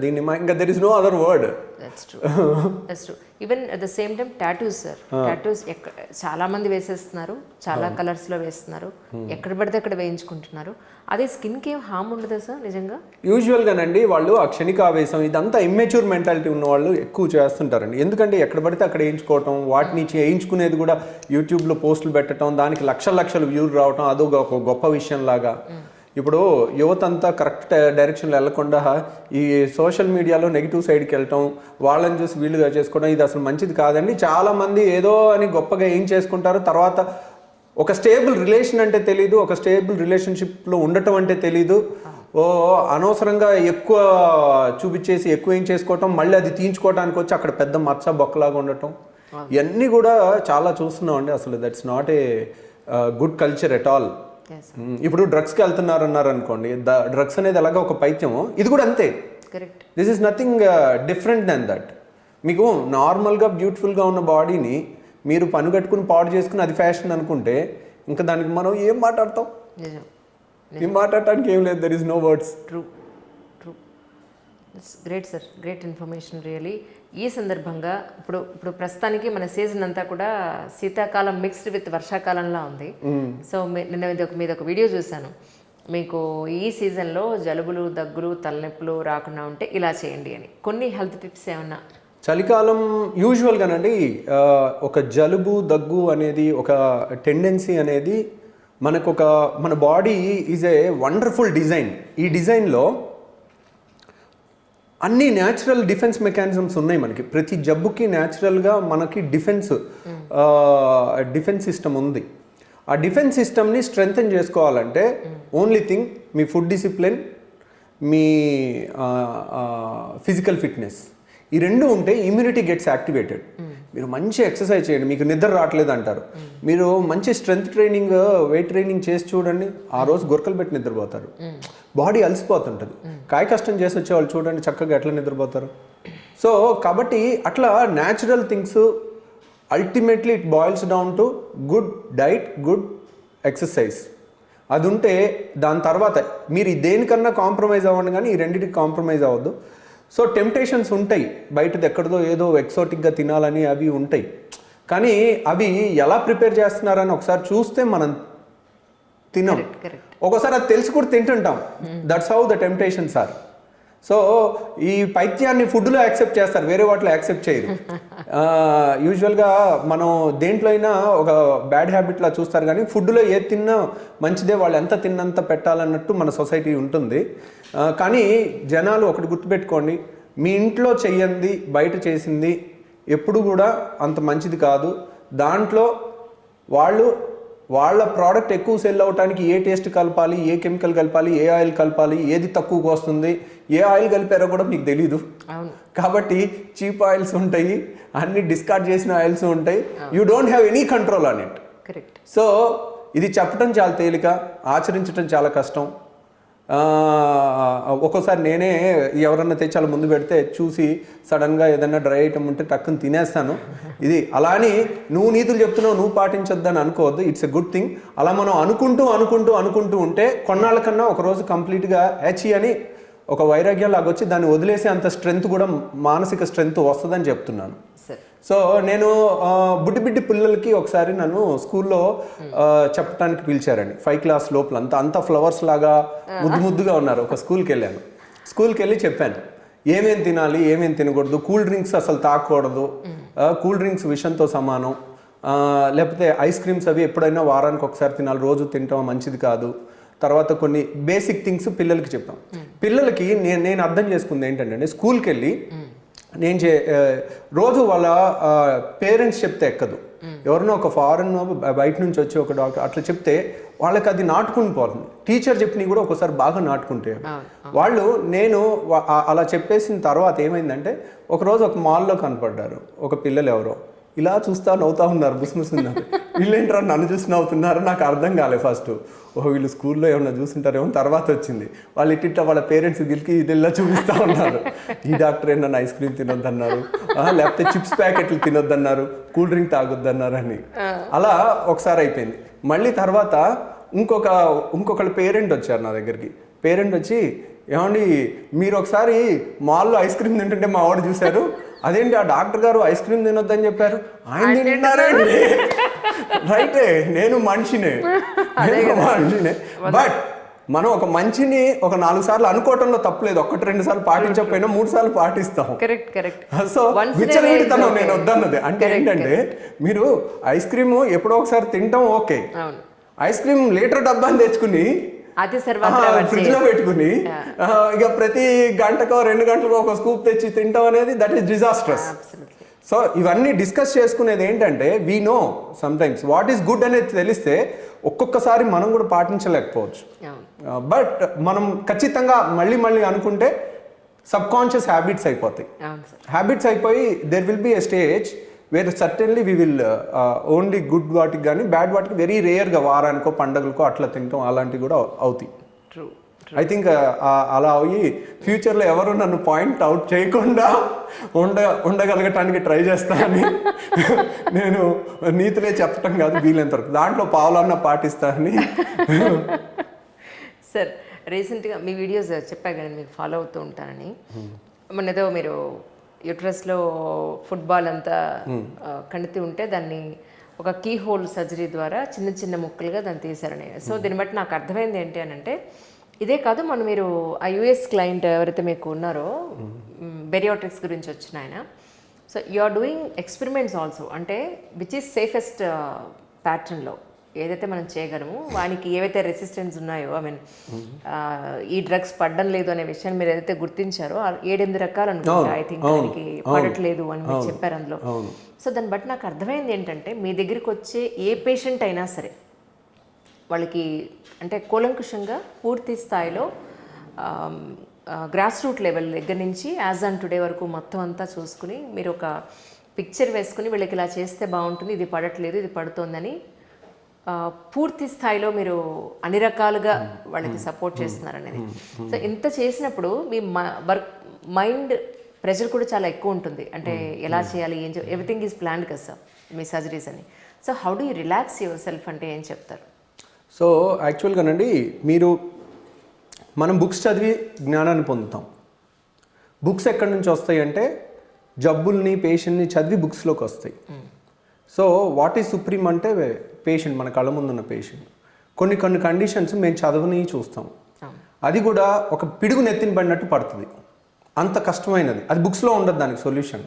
A: there is no other word.
B: That's true. Even at the same time tattoos sir, tattoos చాలా మంది వేసేస్తున్నారు, చాలా కలర్స్లో వేస్తున్నారు, ఎక్కడ పడితే అక్కడ వేయించుకుంటున్నారు. అదే స్కిన్కి ఏం హామ్ ఉండదా సార్ నిజంగా?
A: యూజువల్గానండి వాళ్ళు ఆ క్షణికావేశం ఇదంతా ఇమ్మెచ్యూర్ మెంటాలిటీ ఉన్న వాళ్ళు ఎక్కువ చేస్తుంటారండి. ఎందుకంటే ఎక్కడ పడితే అక్కడ వేయించుకోవటం, వాటిని వేయించుకునేది కూడా యూట్యూబ్లో పోస్టులు పెట్టడం, దానికి లక్షల వ్యూలు రావటం అదో ఒక గొప్ప విషయం లాగా. ఇప్పుడు యువత అంతా కరెక్ట్ డైరెక్షన్లో వెళ్లకుండా ఈ సోషల్ మీడియాలో నెగిటివ్ సైడ్కి వెళ్ళటం, వాళ్ళని చూసి వీళ్ళుగా చేసుకోవడం, ఇది అసలు మంచిది కాదండి. చాలామంది ఏదో అని గొప్పగా ఏం చేసుకుంటారు, తర్వాత ఒక స్టేబుల్ రిలేషన్ అంటే తెలీదు, ఒక స్టేబుల్ రిలేషన్షిప్లో ఉండటం అంటే తెలీదు. అనవసరంగా ఎక్కువ చూపించేసి ఎక్కువ ఏం చేసుకోవటం, మళ్ళీ అది తీయించుకోవడానికి వచ్చి అక్కడ పెద్ద మచ్చ బొక్కలాగా ఉండటం, ఇవన్నీ కూడా చాలా చూస్తున్నాం అండి. అసలు that's not a good culture at all. ఇప్పుడు డ్రగ్స్కి వెళ్తున్నారు అన్నారు అనుకోండి, డ్రగ్స్ అనేది ఎలాగో ఒక పైత్యమో ఇది కూడా అంతే. This is nothing different than that. మీకు నార్మల్గా బ్యూటిఫుల్గా ఉన్న బాడీని మీరు పని కట్టుకుని పాడు చేసుకుని అది ఫ్యాషన్ అనుకుంటే ఇంకా దానికి మనం ఏం మాట్లాడతాం? ఏం మాట్లాడటానికి ఏం లేదు. There is no words.
B: True. Great sir, great information really. ఈ సందర్భంగా ఇప్పుడు ప్రస్తుతానికి మన సీజన్ అంతా కూడా శీతాకాలం మిక్స్డ్ విత్ వర్షాకాలంలా ఉంది. సో నిన్న మీద ఒక వీడియో చూశాను, మీకు ఈ సీజన్లో జలుబులు, దగ్గులు, తలనొప్పులు రాకుండా ఉంటే ఇలా చేయండి అని కొన్ని హెల్త్ టిప్స్ ఏమన్నా?
A: చలికాలం యూజువల్గానండి ఒక జలుబు దగ్గు అనేది ఒక టెండెన్సీ అనేది మన body is a wonderful design. ఈ డిజైన్లో అన్ని న్యాచురల్ డిఫెన్స్ మెకానిజమ్స్ ఉన్నాయి మనకి. ప్రతి జబ్బుకి న్యాచురల్గా మనకి డిఫెన్స్ సిస్టమ్ ఉంది. ఆ డిఫెన్స్ సిస్టమ్ని స్ట్రెంగ్తన్ చేసుకోవాలంటే ఓన్లీ థింగ్ మీ ఫుడ్ డిసిప్లిన్, మీ ఫిజికల్ ఫిట్నెస్, ఈ రెండు ఉంటే ఇమ్యూనిటీ గెట్స్ యాక్టివేటెడ్. మీరు మంచి ఎక్సర్సైజ్ చేయండి, మీకు నిద్ర రావట్లేదు అంటారు, మీరు మంచి స్ట్రెంగ్త్ ట్రైనింగ్, వెయిట్ ట్రైనింగ్ చేసి చూడండి, ఆ రోజు గొరకలు పెట్టి నిద్రపోతారు. బాడీ అలసిపోతుంటుంది. కాయ కష్టం చేసి వచ్చే వాళ్ళు చూడండి చక్కగా ఎట్లా నిద్రపోతారు. సో కాబట్టి అట్లా natural things, ultimately it boils down to good diet, good exercise. అది ఉంటే దాని తర్వాత మీరు దేనికన్నా కాంప్రమైజ్ అవ్వండి, కానీ ఈ రెండింటికి కాంప్రమైజ్ అవ్వద్దు. సో టెంప్టేషన్స్ ఉంటాయి, బయటది ఎక్కడిదో ఏదో ఎక్సోటిక్గా తినాలని అవి ఉంటాయి, కానీ అవి ఎలా ప్రిపేర్ చేస్తున్నారని ఒకసారి చూస్తే మనం తినం. ఒకసారి అది తెలిసి కూడా తింటుంటాం. That's how the temptations are. So ఈ పైత్యాన్ని ఫుడ్లో యాక్సెప్ట్ చేస్తారు, వేరే వాటిలో యాక్సెప్ట్ చేయరు. యూజువల్గా మనం దేంట్లో అయినా ఒక బ్యాడ్ హ్యాబిట్లా చూస్తారు, కానీ ఫుడ్లో ఏది తిన్నా మంచిదే, వాళ్ళు ఎంత తిన్నంత పెట్టాలన్నట్టు మన సొసైటీ ఉంటుంది. కానీ జనాలు ఒకటి గుర్తుపెట్టుకోండి, మీ ఇంట్లో చెయ్యంది బయట చేసింది ఎప్పుడు కూడా అంత మంచిది కాదు. దాంట్లో వాళ్ళ ప్రోడక్ట్ ఎక్కువ సెల్ అవడానికి ఏ టేస్ట్ కలపాలి, ఏ కెమికల్ కలపాలి, ఏ ఆయిల్ కలపాలి, ఏది తక్కువగా వస్తుంది, ఏ ఆయిల్ కలిపారో కూడా మీకు తెలీదు. కాబట్టి చీప్ ఆయిల్స్ ఉంటాయి, అన్ని డిస్కార్డ్ చేసిన ఆయిల్స్ ఉంటాయి. You don't have any control on it. So ఇది చెప్పడం చాలా తేలిక, ఆచరించడం చాలా కష్టం. ఒక్కోసారి నేనే ఎవరన్నా తెచ్చి అలా ముందు పెడితే చూసి సడన్గా ఏదన్నా డ్రై ఐటమ్ ఉంటే టక్కుని తినేస్తాను. ఇది అలా అని నువ్వు నీతులు చెప్తున్నావు నువ్వు పాటించొద్దని అనుకోవద్దు, ఇట్స్ ఎ గుడ్ థింగ్. అలా మనం అనుకుంటూ ఉంటే కొన్నాళ్ళ కన్నా ఒకరోజు కంప్లీట్గా హెచ్ఈ అని ఒక వైరాగ్యం లాగొచ్చి దాన్ని వదిలేసే అంత స్ట్రెంగ్త్ కూడా, మానసిక స్ట్రెంగ్త్ వస్తుందని చెప్తున్నాను. సో నేను బుడ్డి పిల్లలకి ఒకసారి నన్ను స్కూల్లో చెప్పడానికి పిలిచారండి. 5th క్లాస్ లోపల అంతా ఫ్లవర్స్ లాగా ముద్దుగా ఉన్నారు. ఒక స్కూల్కి వెళ్ళి చెప్పాను ఏమేం తినాలి, ఏమేం తినకూడదు, కూల్ డ్రింక్స్ అసలు తాగకూడదు, కూల్ డ్రింక్స్ విషంతో సమానం, లేకపోతే ఐస్ క్రీమ్స్ అవి ఎప్పుడైనా వారానికి ఒకసారి తినాలి, రోజు తినటం మంచిది కాదు. తర్వాత కొన్ని బేసిక్ థింగ్స్ పిల్లలకి చెప్పాం. పిల్లలకి నేను అర్థం చేసుకుంది ఏంటంటే, స్కూల్కి వెళ్ళి రోజు వాళ్ళ పేరెంట్స్ చెప్తే ఎక్కదు. ఎవరినో ఒక ఫారెన్ బయట నుంచి వచ్చి ఒక డాక్టర్ అట్లా చెప్తే వాళ్ళకి అది నాటుకుని పోతుంది. టీచర్ చెప్పినవి కూడా ఒకసారి బాగా నాటుకుంటే వాళ్ళు. నేను అలా చెప్పేసిన తర్వాత ఏమైందంటే, ఒకరోజు ఒక మాల్లో కనపడ్డారు ఒక పిల్లలు, ఎవరో ఇలా చూస్తా నవ్వుతా ఉన్నారు, ముసుముసున్నారు. వీళ్ళేంటారా నన్ను చూసి నవ్వుతున్నారు, నాకు అర్థం కాలే ఫస్ట్. వీళ్ళు స్కూల్లో ఏమన్నా చూస్తుంటారేమో, తర్వాత వచ్చింది వాళ్ళు ఇట్లా వాళ్ళ పేరెంట్స్ గిలికి ఇలా చూపిస్తూ ఉన్నారు. ఈ డాక్టర్ ఏంటన్నా ఐస్ క్రీమ్ తినొద్దన్నారు, లేకపోతే చిప్స్ ప్యాకెట్లు తినొద్దన్నారు, కూల్ డ్రింక్ తాగొద్దన్నారు అని. అలా ఒకసారి అయిపోయింది. మళ్ళీ తర్వాత ఇంకొకళ్ళ పేరెంట్ వచ్చారు నా దగ్గరికి. పేరెంట్ వచ్చి, ఏమండి మీరు ఒకసారి మాల్లో ఐస్ క్రీమ్ తింటుంటే మా వాడు చూశారు, అదేంటి ఆ డాక్టర్ గారు ఐస్ క్రీమ్ తినొద్దని చెప్పారు, ఆయన తింటున్నారండి. రైటే, నేను మనిషినే. బట్ మనం ఒక మంచిని ఒక 4 సార్లు అనుకోవటంలో తప్పలేదు. 1-2 సార్లు పాటించకపోయినా 3 సార్లు పాటిస్తాం. సో విచ్చలవిడితనం నేను వద్దన్నది. అంటే ఏంటంటే, మీరు ఐస్ క్రీమ్ ఎప్పుడో ఒకసారి తింటాం ఓకే, ఐస్ క్రీమ్ లీటర్ డబ్బాని తెచ్చుకుని ఫ్రిడ్జ్ లో పెట్టుకుని ఇక ప్రతి గంటకో 2 గంటలకో ఒక స్కూప్ తెచ్చి తింటాం అనేది దట్ ఈస్ డిజాస్ట్రస్. సో ఇవన్నీ డిస్కస్ చేసుకునేది ఏంటంటే, we know some times what is good అనేది తెలిస్తే ఒక్కొక్కసారి మనం కూడా పాటించలేకపోవచ్చు. బట్ మనం ఖచ్చితంగా మళ్ళీ అనుకుంటే సబ్ కాన్షియస్ హ్యాబిట్స్ అయిపోతాయి. హ్యాబిట్స్ అయిపోయి there will be a stage where certainly we will only good వాటికి కానీ బ్యాడ్ వాటికి వెరీ రేర్గా వారానికో పండగలకో అట్లా తింటాం, అలాంటివి కూడా అవుతాయి. ఐ థింక్ అలా అయ్యి ఫ్యూచర్లో ఎవరు నన్ను పాయింట్ అవుట్ చేయకుండా ఉండగలగటానికి ట్రై చేస్తానని నేను నీతులే చెప్పటం కాదు, వీలైనంత వరకు దాంట్లో పావులన్నా పాటిస్తానని.
B: సార్ రీసెంట్గా మీ వీడియోస్ చెప్పా కానీ మీకు ఫాలో అవుతూ ఉంటానని. మొన్న ఏదో మీరు యూట్రస్లో ఫుట్బాల్ అంతా కణితి ఉంటే దాన్ని ఒక కీ హోల్ సర్జరీ ద్వారా చిన్న చిన్న ముక్కలుగా దాన్ని తీశారని. సో దీన్ని బట్టి నాకు అర్థమైంది ఏంటి అని అంటే, ఇదే కాదు మనం మీరు ఆ యుఎస్ క్లయింట్ ఎవరైతే మీకు ఉన్నారో బెరియాట్రిక్స్ గురించి వచ్చిన ఆయన, so you are doing experiments also, అంటే విచ్ ఈస్ సేఫెస్ట్ ప్యాటర్న్లో ఏదైతే మనం చేయగలము, వానికి ఏవైతే రెసిస్టెన్స్ ఉన్నాయో, ఐ మీన్ ఈ డ్రగ్స్ పడడం లేదు అనే విషయాన్ని మీరు ఏదైతే గుర్తించారో 7-8 రకాలు అనుకుంటా ఐ థింక్ దానికి పడట్లేదు అని మీరు చెప్పారు అందులో. సో దాన్ని బట్టి నాకు అర్థమైంది ఏంటంటే, మీ దగ్గరికి వచ్చే ఏ పేషెంట్ అయినా సరే వాళ్ళకి అంటే కూలంకుషంగా పూర్తి స్థాయిలో గ్రాస్ రూట్ లెవెల్ దగ్గర నుంచి యాజ్ ఆన్ టుడే వరకు మొత్తం అంతా చూసుకుని మీరు ఒక పిక్చర్ వేసుకుని వీళ్ళకి ఇలా చేస్తే బాగుంటుంది, ఇది పడట్లేదు, ఇది పడుతోందని పూర్తి స్థాయిలో మీరు అన్ని రకాలుగా వాళ్ళకి సపోర్ట్ చేస్తున్నారనేది. సో ఇంత చేసినప్పుడు మీ వర్క్ మైండ్ ప్రెషర్ కూడా చాలా ఎక్కువ ఉంటుంది. అంటే ఎలా చేయాలి, ఏం ఎవ్రీథింగ్ ఈజ్ ప్లాన్డ్ కదా సార్ మీ సర్జరీస్ అని. So how do you relax your self అంటే ఏం చెప్తారు?
A: సో యాక్చువల్గానండి, మనం బుక్స్ చదివి జ్ఞానాన్ని పొందుతాం. బుక్స్ ఎక్కడి నుంచి వస్తాయి అంటే జబ్బుల్ని పేషెంట్ని చదివి బుక్స్లోకి వస్తాయి. సో వాట్ ఈజ్ సుప్రీం అంటే పేషెంట్, మన కళ్ళ ముందున్న పేషెంట్. కొన్ని కండిషన్స్ మేము చదవని చూస్తాం, అది కూడా ఒక పిడుగు నెత్తిన పడినట్టు పడుతుంది, అంత కష్టమైనది. అది బుక్స్లో ఉండదు దానికి సొల్యూషన్.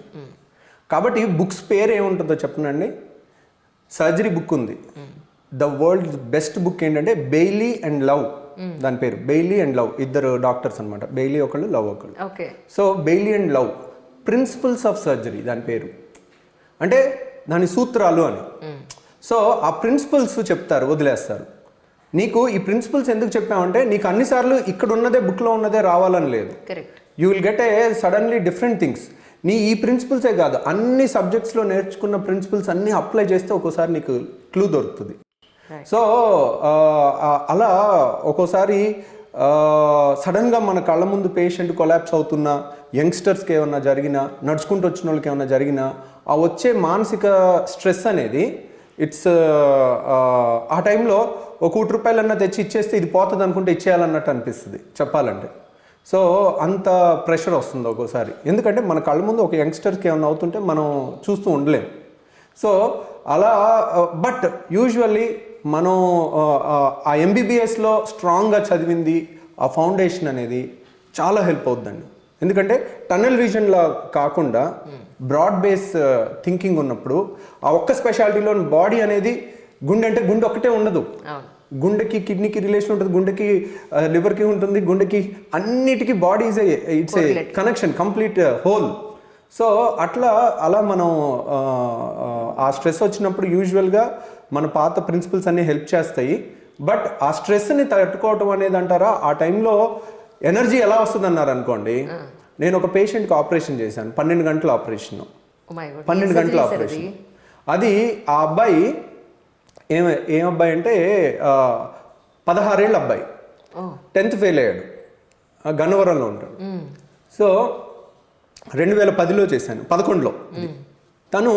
A: కాబట్టి బుక్స్ పేరు ఏముంటుందో చెప్పనండి. సర్జరీ బుక్ ఉంది, ద వరల్డ్ బెస్ట్ బుక్ ఏంటంటే బెయిలీ అండ్ లవ్, దాని పేరు బెయిలీ అండ్ లవ్. ఇద్దరు డాక్టర్స్ అనమాట, బెయిలీ ఒకళ్ళు, లవ్ ఒకళ్ళు. So Bailey and Love principles of surgery దాని పేరు, అంటే దాని సూత్రాలు అని. సో ఆ ప్రిన్సిపల్స్ చెప్తారు, వదిలేస్తారు. నీకు ఈ ప్రిన్సిపల్స్ ఎందుకు చెప్పామంటే, నీకు అన్నిసార్లు ఇక్కడ ఉన్నదే బుక్లో ఉన్నదే రావాలని లేదు. You will get a suddenly different things. నీ ఈ ప్రిన్సిపల్సే కాదు, అన్ని సబ్జెక్ట్స్లో నేర్చుకున్న ప్రిన్సిపల్స్ అన్నీ అప్లై చేస్తే ఒక్కోసారి నీకు క్లూ దొరుకుతుంది. సో అలా ఒక్కోసారి సడన్గా మన కళ్ళ ముందు పేషెంట్ కొలాప్స్ అవుతున్నా, యంగ్స్టర్స్కి ఏమన్నా జరిగినా, నడుచుకుంటూ వచ్చిన వాళ్ళకి ఏమన్నా జరిగినా, ఆ వచ్చే మానసిక స్ట్రెస్ అనేది ఇట్స్ ఆ టైంలో ఒక ₹1 తెచ్చి ఇచ్చేస్తే ఇది పోతుంది అనుకుంటే ఇచ్చేయాలన్నట్టు అనిపిస్తుంది చెప్పాలంటే. సో అంత ప్రెషర్ వస్తుంది ఒక్కోసారి, ఎందుకంటే మన కళ్ళ ముందు ఒక యంగ్స్టర్కి ఏమన్నా అవుతుంటే మనం చూస్తూ ఉండలేం. సో అలా బట్ యూజువల్లీ మనం ఆ ఎంబీబీఎస్లో స్ట్రాంగ్గా చదివింది, ఆ ఫౌండేషన్ అనేది చాలా హెల్ప్ అవుతుందండి. ఎందుకంటే టన్నెల్ విజన్లా కాకుండా బ్రాడ్ బేస్ థింకింగ్ ఉన్నప్పుడు ఆ ఒక్క స్పెషాలిటీలో బాడీ అనేది, గుండె అంటే గుండె ఒక్కటే ఉండదు, గుండెకి కిడ్నీకి రిలేషన్ ఉంటుంది, గుండెకి లివర్కి ఉంటుంది, గుండెకి అన్నిటికీ body it's a connection, complete whole. So అలా మనం ఆ స్ట్రెస్ వచ్చినప్పుడు యూజువల్గా మన పాత ప్రిన్సిపల్స్ అన్నీ హెల్ప్ చేస్తాయి. బట్ ఆ స్ట్రెస్ని తట్టుకోవటం అనేది అంటారా, ఆ టైంలో ఎనర్జీ ఎలా వస్తుంది అన్నారు అనుకోండి. నేను ఒక పేషెంట్కి ఆపరేషన్ చేశాను, 12 గంటల ఆపరేషన్, 12 గంటల ఆపరేషన్. అది ఆ అబ్బాయి ఏం అబ్బాయి అంటే 16 ఏళ్ళ అబ్బాయి, 10th ఫెయిల్ అయ్యాడు, గన్నవరంలో ఉంటాడు. సో 2010లో చేశాను, 11లో. తను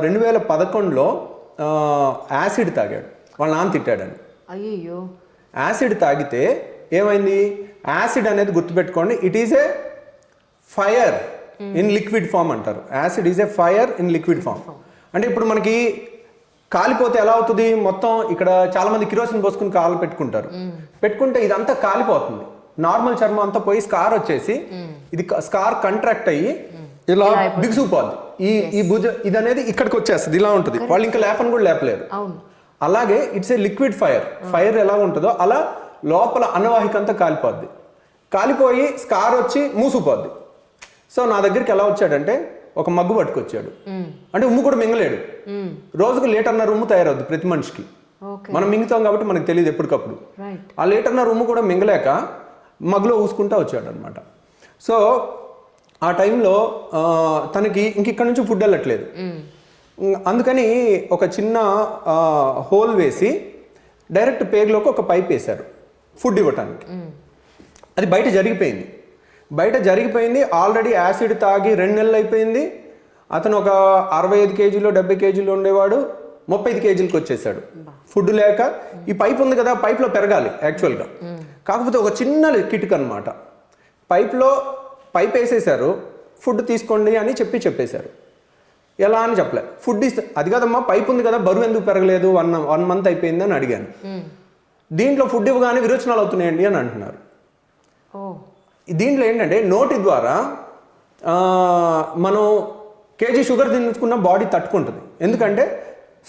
A: 2011లో యాసిడ్ తాగాడు, వాళ్ళ నాన్న తిట్టాడని.
B: అయ్యో,
A: యాసిడ్ తాగితే ఏమైంది, యాసిడ్ అనేది గుర్తుపెట్టుకోండి, it is a fire in liquid form అంటారు. Acid is a fire in liquid form. అంటే ఇప్పుడు మనకి కాలిపోతే ఎలా అవుతుంది, మొత్తం ఇక్కడ చాలా మంది కిరోసిన్ పోసుకుని కాలు పెట్టుకుంటే ఇదంతా కాలిపోతుంది, నార్మల్ చర్మం అంతా పోయి స్కార్ వచ్చేసి ఇది స్కార్ కంట్రాక్ట్ అయ్యి ఇలా బిగుసుకుపోద్ది. ఈ భుజ ఇది అనేది ఇక్కడికి వచ్చేస్తుంది, ఇలా ఉంటుంది, వాళ్ళు ఇంకా లేపని కూడా లేపలేరు. అలాగే ఇట్స్ ఏ లిక్విడ్ ఫైర్ ఎలా ఉంటుందో అలా లోపల అన్నవాహిక అంతా కాలిపోయి స్కార్ వచ్చి మూసుకుపోద్ది. సో నా దగ్గరికి ఎలా వచ్చాడంటే, ఒక మగ్గు పట్టుకొచ్చాడు, అంటే ఉమ్ము కూడా మింగలేడు. రోజుకు 1.5 లీటర్ ఉమ్ము తయారవుద్ది ప్రతి మనిషికి, మనం మింగుతాం కాబట్టి మనకు తెలియదు ఎప్పటికప్పుడు. ఆ 1.5 లీటర్ ఉమ్ము కూడా మింగలేక మగ్గులో ఊసుకుంటా వచ్చాడు అనమాట. సో ఆ టైంలో తనకి ఇక్కడ నుంచి ఫుడ్ వెళ్ళట్లేదు, అందుకని ఒక చిన్న హోల్ వేసి డైరెక్ట్ పేగులోకి ఒక పైప్ వేశారు ఫుడ్ ఇవ్వటానికి. అది బయట జరిగిపోయింది, ఆల్రెడీ యాసిడ్ తాగి 2 నెలలు అయిపోయింది. అతను ఒక 65 కేజీలు 70 కేజీలు ఉండేవాడు, 35 కేజీలకు వచ్చేసాడు ఫుడ్ లేక. ఈ పైప్ ఉంది కదా, పైప్లో పెరగాలి యాక్చువల్గా, కాకపోతే ఒక చిన్న కిటుక్ అనమాట. పైప్ వేసేసారు, ఫుడ్ తీసుకోండి అని చెప్పేశారు. ఎలా అని చెప్పలే, ఫుడ్ ఇస్తే అది కదమ్మా పైప్ ఉంది కదా బరువు ఎందుకు పెరగలేదు, 1 మంత్ అయిపోయింది అని అడిగాను. దీంట్లో ఫుడ్ ఇవ్వగానే విరోచనాలు అవుతున్నాయండి అని అంటున్నారు. దీంట్లో ఏంటంటే నోటి ద్వారా మనం కేజీ షుగర్ తినుకున్న బాడీ తట్టుకుంటుంది. ఎందుకంటే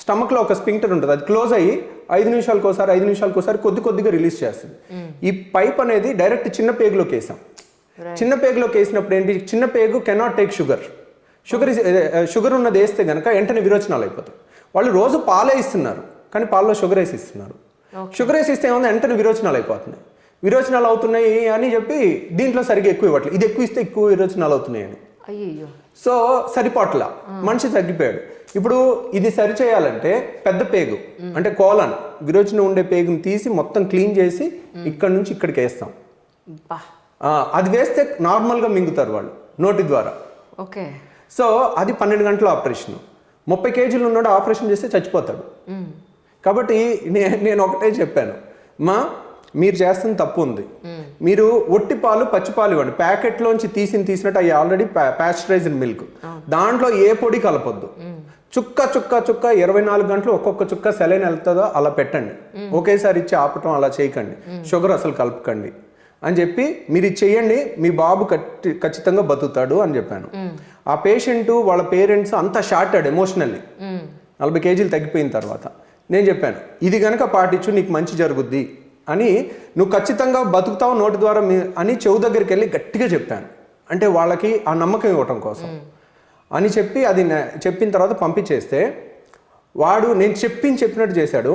A: స్టమక్లో ఒక స్పింక్టర్ ఉంటుంది, అది క్లోజ్ అయ్యి 5 నిమిషాలకోసారి కొద్దిగా రిలీజ్ చేస్తుంది. ఈ పైప్ అనేది డైరెక్ట్ చిన్న పేగులోకి వేసాం. చిన్న పేగులోకి వేసినప్పుడు ఏంటి, చిన్న పేగు కెనాట్ టేక్ షుగర్ ఉన్నది వేస్తే కనుక వెంటనే విరోచనాలు అయిపోతాయి. వాళ్ళు రోజు పాలే ఇస్తున్నారు కానీ పాలలో షుగర్ వేసి ఇస్తున్నారు. షుగర్ వేసి ఇస్తే ఏమన్నా వెంటనే విరోచనాలు అయిపోతున్నాయి. విరోచనాలు అవుతున్నాయి అని చెప్పి దీంట్లో సరిగ్గా ఎక్కువ ఇవ్వట్లేదు, ఇది ఎక్కువ ఇస్తే ఎక్కువ విరోచనాలు అవుతున్నాయి అని. సో సరిపోట్ల మనిషి తగ్గిపోయాడు. ఇప్పుడు ఇది సరి చేయాలంటే పెద్ద పేగు అంటే కోలన్, విరోచన ఉండే పేగుని తీసి మొత్తం క్లీన్ చేసి ఇక్కడ నుంచి ఇక్కడికి వేస్తాం. అది వేస్తే నార్మల్గా మింగుతారు వాళ్ళు నోటి ద్వారా.
B: ఓకే.
A: సో అది 12 గంటల ఆపరేషన్. 30 కేజీలు ఉన్నాడు ఆపరేషన్ చేస్తే చచ్చిపోతాడు. కాబట్టి నేను ఒకటే చెప్పాను, మీరు చేస్తున్న తప్పు ఉంది. మీరు ఒట్టి పాలు పచ్చిపాలు ఇవ్వండి, ప్యాకెట్లోంచి తీసినట్టు అవి ఆల్రెడీ ప్యాస్చరైజ్డ్ మిల్క్, దాంట్లో ఏ పొడి కలపొద్దు. చుక్క 24 గంటలు ఒక్కొక్క చుక్క సెలైన్ వెళ్తుందో అలా పెట్టండి. ఒకేసారి ఇచ్చి ఆపటం అలా చేయకండి, షుగర్ అసలు కలపకండి అని చెప్పి మీరు ఇది చెయ్యండి, మీ బాబు ఖచ్చితంగా బతుకుతాడు అని చెప్పాను. ఆ పేషెంట్ వాళ్ళ పేరెంట్స్ అంతా షార్టెడ్ ఎమోషనల్లీ. 40 కేజీలు తగ్గిపోయిన తర్వాత నేను చెప్పాను, ఇది కనుక పాటించు నీకు మంచి జరుగుద్ది అని, నువ్వు ఖచ్చితంగా బతుకుతావు నోటి ద్వారా అని చెవు దగ్గరికి వెళ్ళి గట్టిగా చెప్పాను. అంటే వాళ్ళకి ఆ నమ్మకం ఇవ్వటం కోసం అని చెప్పి అది చెప్పిన తర్వాత పంపించేస్తే వాడు నేను చెప్పినట్టు చేశాడు.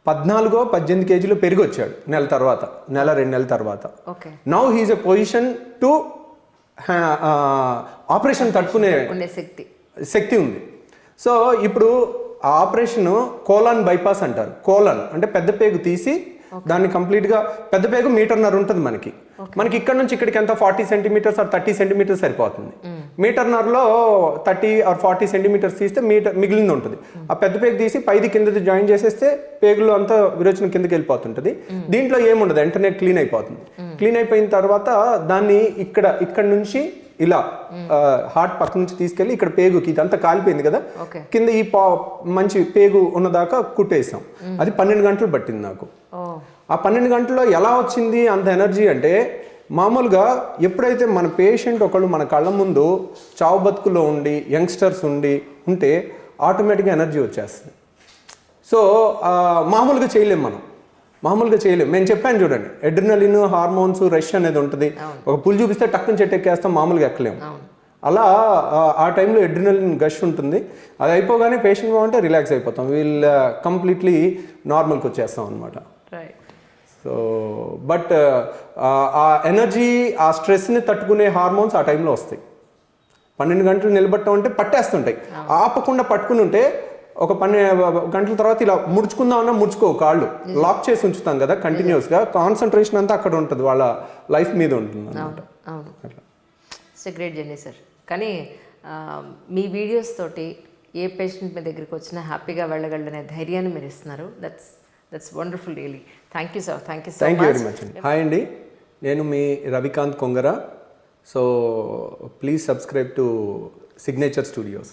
A: 14-18 కేజీలు పెరిగి వచ్చాడు నెల 2 నెలల తర్వాత. Now he's a position to operation తట్టుకునే శక్తి ఉంది. సో ఇప్పుడు ఆ ఆపరేషన్ కోలాన్ బైపాస్ అంటారు. కోలాన్ అంటే పెద్ద పేగు తీసి దాన్ని కంప్లీట్గా, పెద్ద పేగు 1.5 మీటర్ ఉంటుంది మనకి ఇక్కడ నుంచి ఇక్కడికి ఎంత 40 సెంటీమీటర్స్ ఆర్ 30 సెంటీమీటర్స్ సరిపోతుంది. 1.5 మీటర్లో 30 ఆర్ 40 సెంటీమీటర్స్ తీస్తే మిగిలింది ఉంటుంది. ఆ పెద్ద పేగు తీసి పైది కిందది జాయిన్ చేసేస్తే పేగులో అంతా విరోచన కిందకి వెళ్ళిపోతుంటుంది. దీంట్లో ఏముండదు, వెంటనే క్లీన్ అయిపోతుంది. క్లీన్ అయిపోయిన తర్వాత దాన్ని ఇక్కడ నుంచి ఇలా హార్ట్ పక్క నుంచి తీసుకెళ్ళి ఇక్కడ పేగుకి, ఇదంతా కాలిపోయింది కదా కింద, ఈ మంచి పేగు ఉన్నదాకా కుట్టేసాం. అది 12 గంటలు పట్టింది నాకు. ఆ 12 గంటల్లో ఎలా వచ్చింది అంత ఎనర్జీ అంటే, మామూలుగా ఎప్పుడైతే మన పేషెంట్ ఒకళ్ళు మన కళ్ళ ముందు చావు బతుకులో ఉండి యంగ్స్టర్స్ ఉంటే ఆటోమేటిక్గా ఎనర్జీ వచ్చేస్తుంది. సో మామూలుగా చేయలేం. నేను చెప్పాను చూడండి, అడ్రినలిన్ హార్మోన్స్ రష్ అనేది ఉంటుంది. ఒక పుల్ చూపిస్తే టక్కుని చెట్టు ఎక్కేస్తాం, మామూలుగా ఎక్కలేము. అలా ఆ టైంలో అడ్రినలిన్ గష్ ఉంటుంది. అది అయిపోగానే పేషెంట్ బాగుంటే రిలాక్స్ అయిపోతాం, వీళ్ళు కంప్లీట్లీ నార్మల్కి వచ్చేస్తాం అనమాట. సో బట్ ఆ ఎనర్జీ, ఆ స్ట్రెస్ని తట్టుకునే హార్మోన్స్ ఆ టైంలో వస్తాయి. 12 గంటలు నిలబట్టం అంటే పట్టేస్తుంటాయి. ఆపకుండా పట్టుకుని ఉంటే ఒక 12 గంటల తర్వాత ఇలా ముడుచుకుందామన్నా ముడుచుకో, కాళ్ళు లాక్ చేసి ఉంచుతాం కదా కంటిన్యూస్గా, కాన్సన్ట్రేషన్ అంతా అక్కడ ఉంటుంది, వాళ్ళ లైఫ్ మీద ఉంటుంది అన్నమాట.
B: It's a great journey sir. కానీ మీ వీడియోస్ తోటి ఏ పేషెంట్ మీ దగ్గరికి వచ్చినా హ్యాపీగా వెళ్ళగలనే ధైర్యాన్ని మీరు ఇస్తున్నారు. That's wonderful really. Thank you sir. Thank you
A: very much అండి. హాయ్ అండి, నేను మీ Ravikanth Kongara. So please subscribe to Signature studios.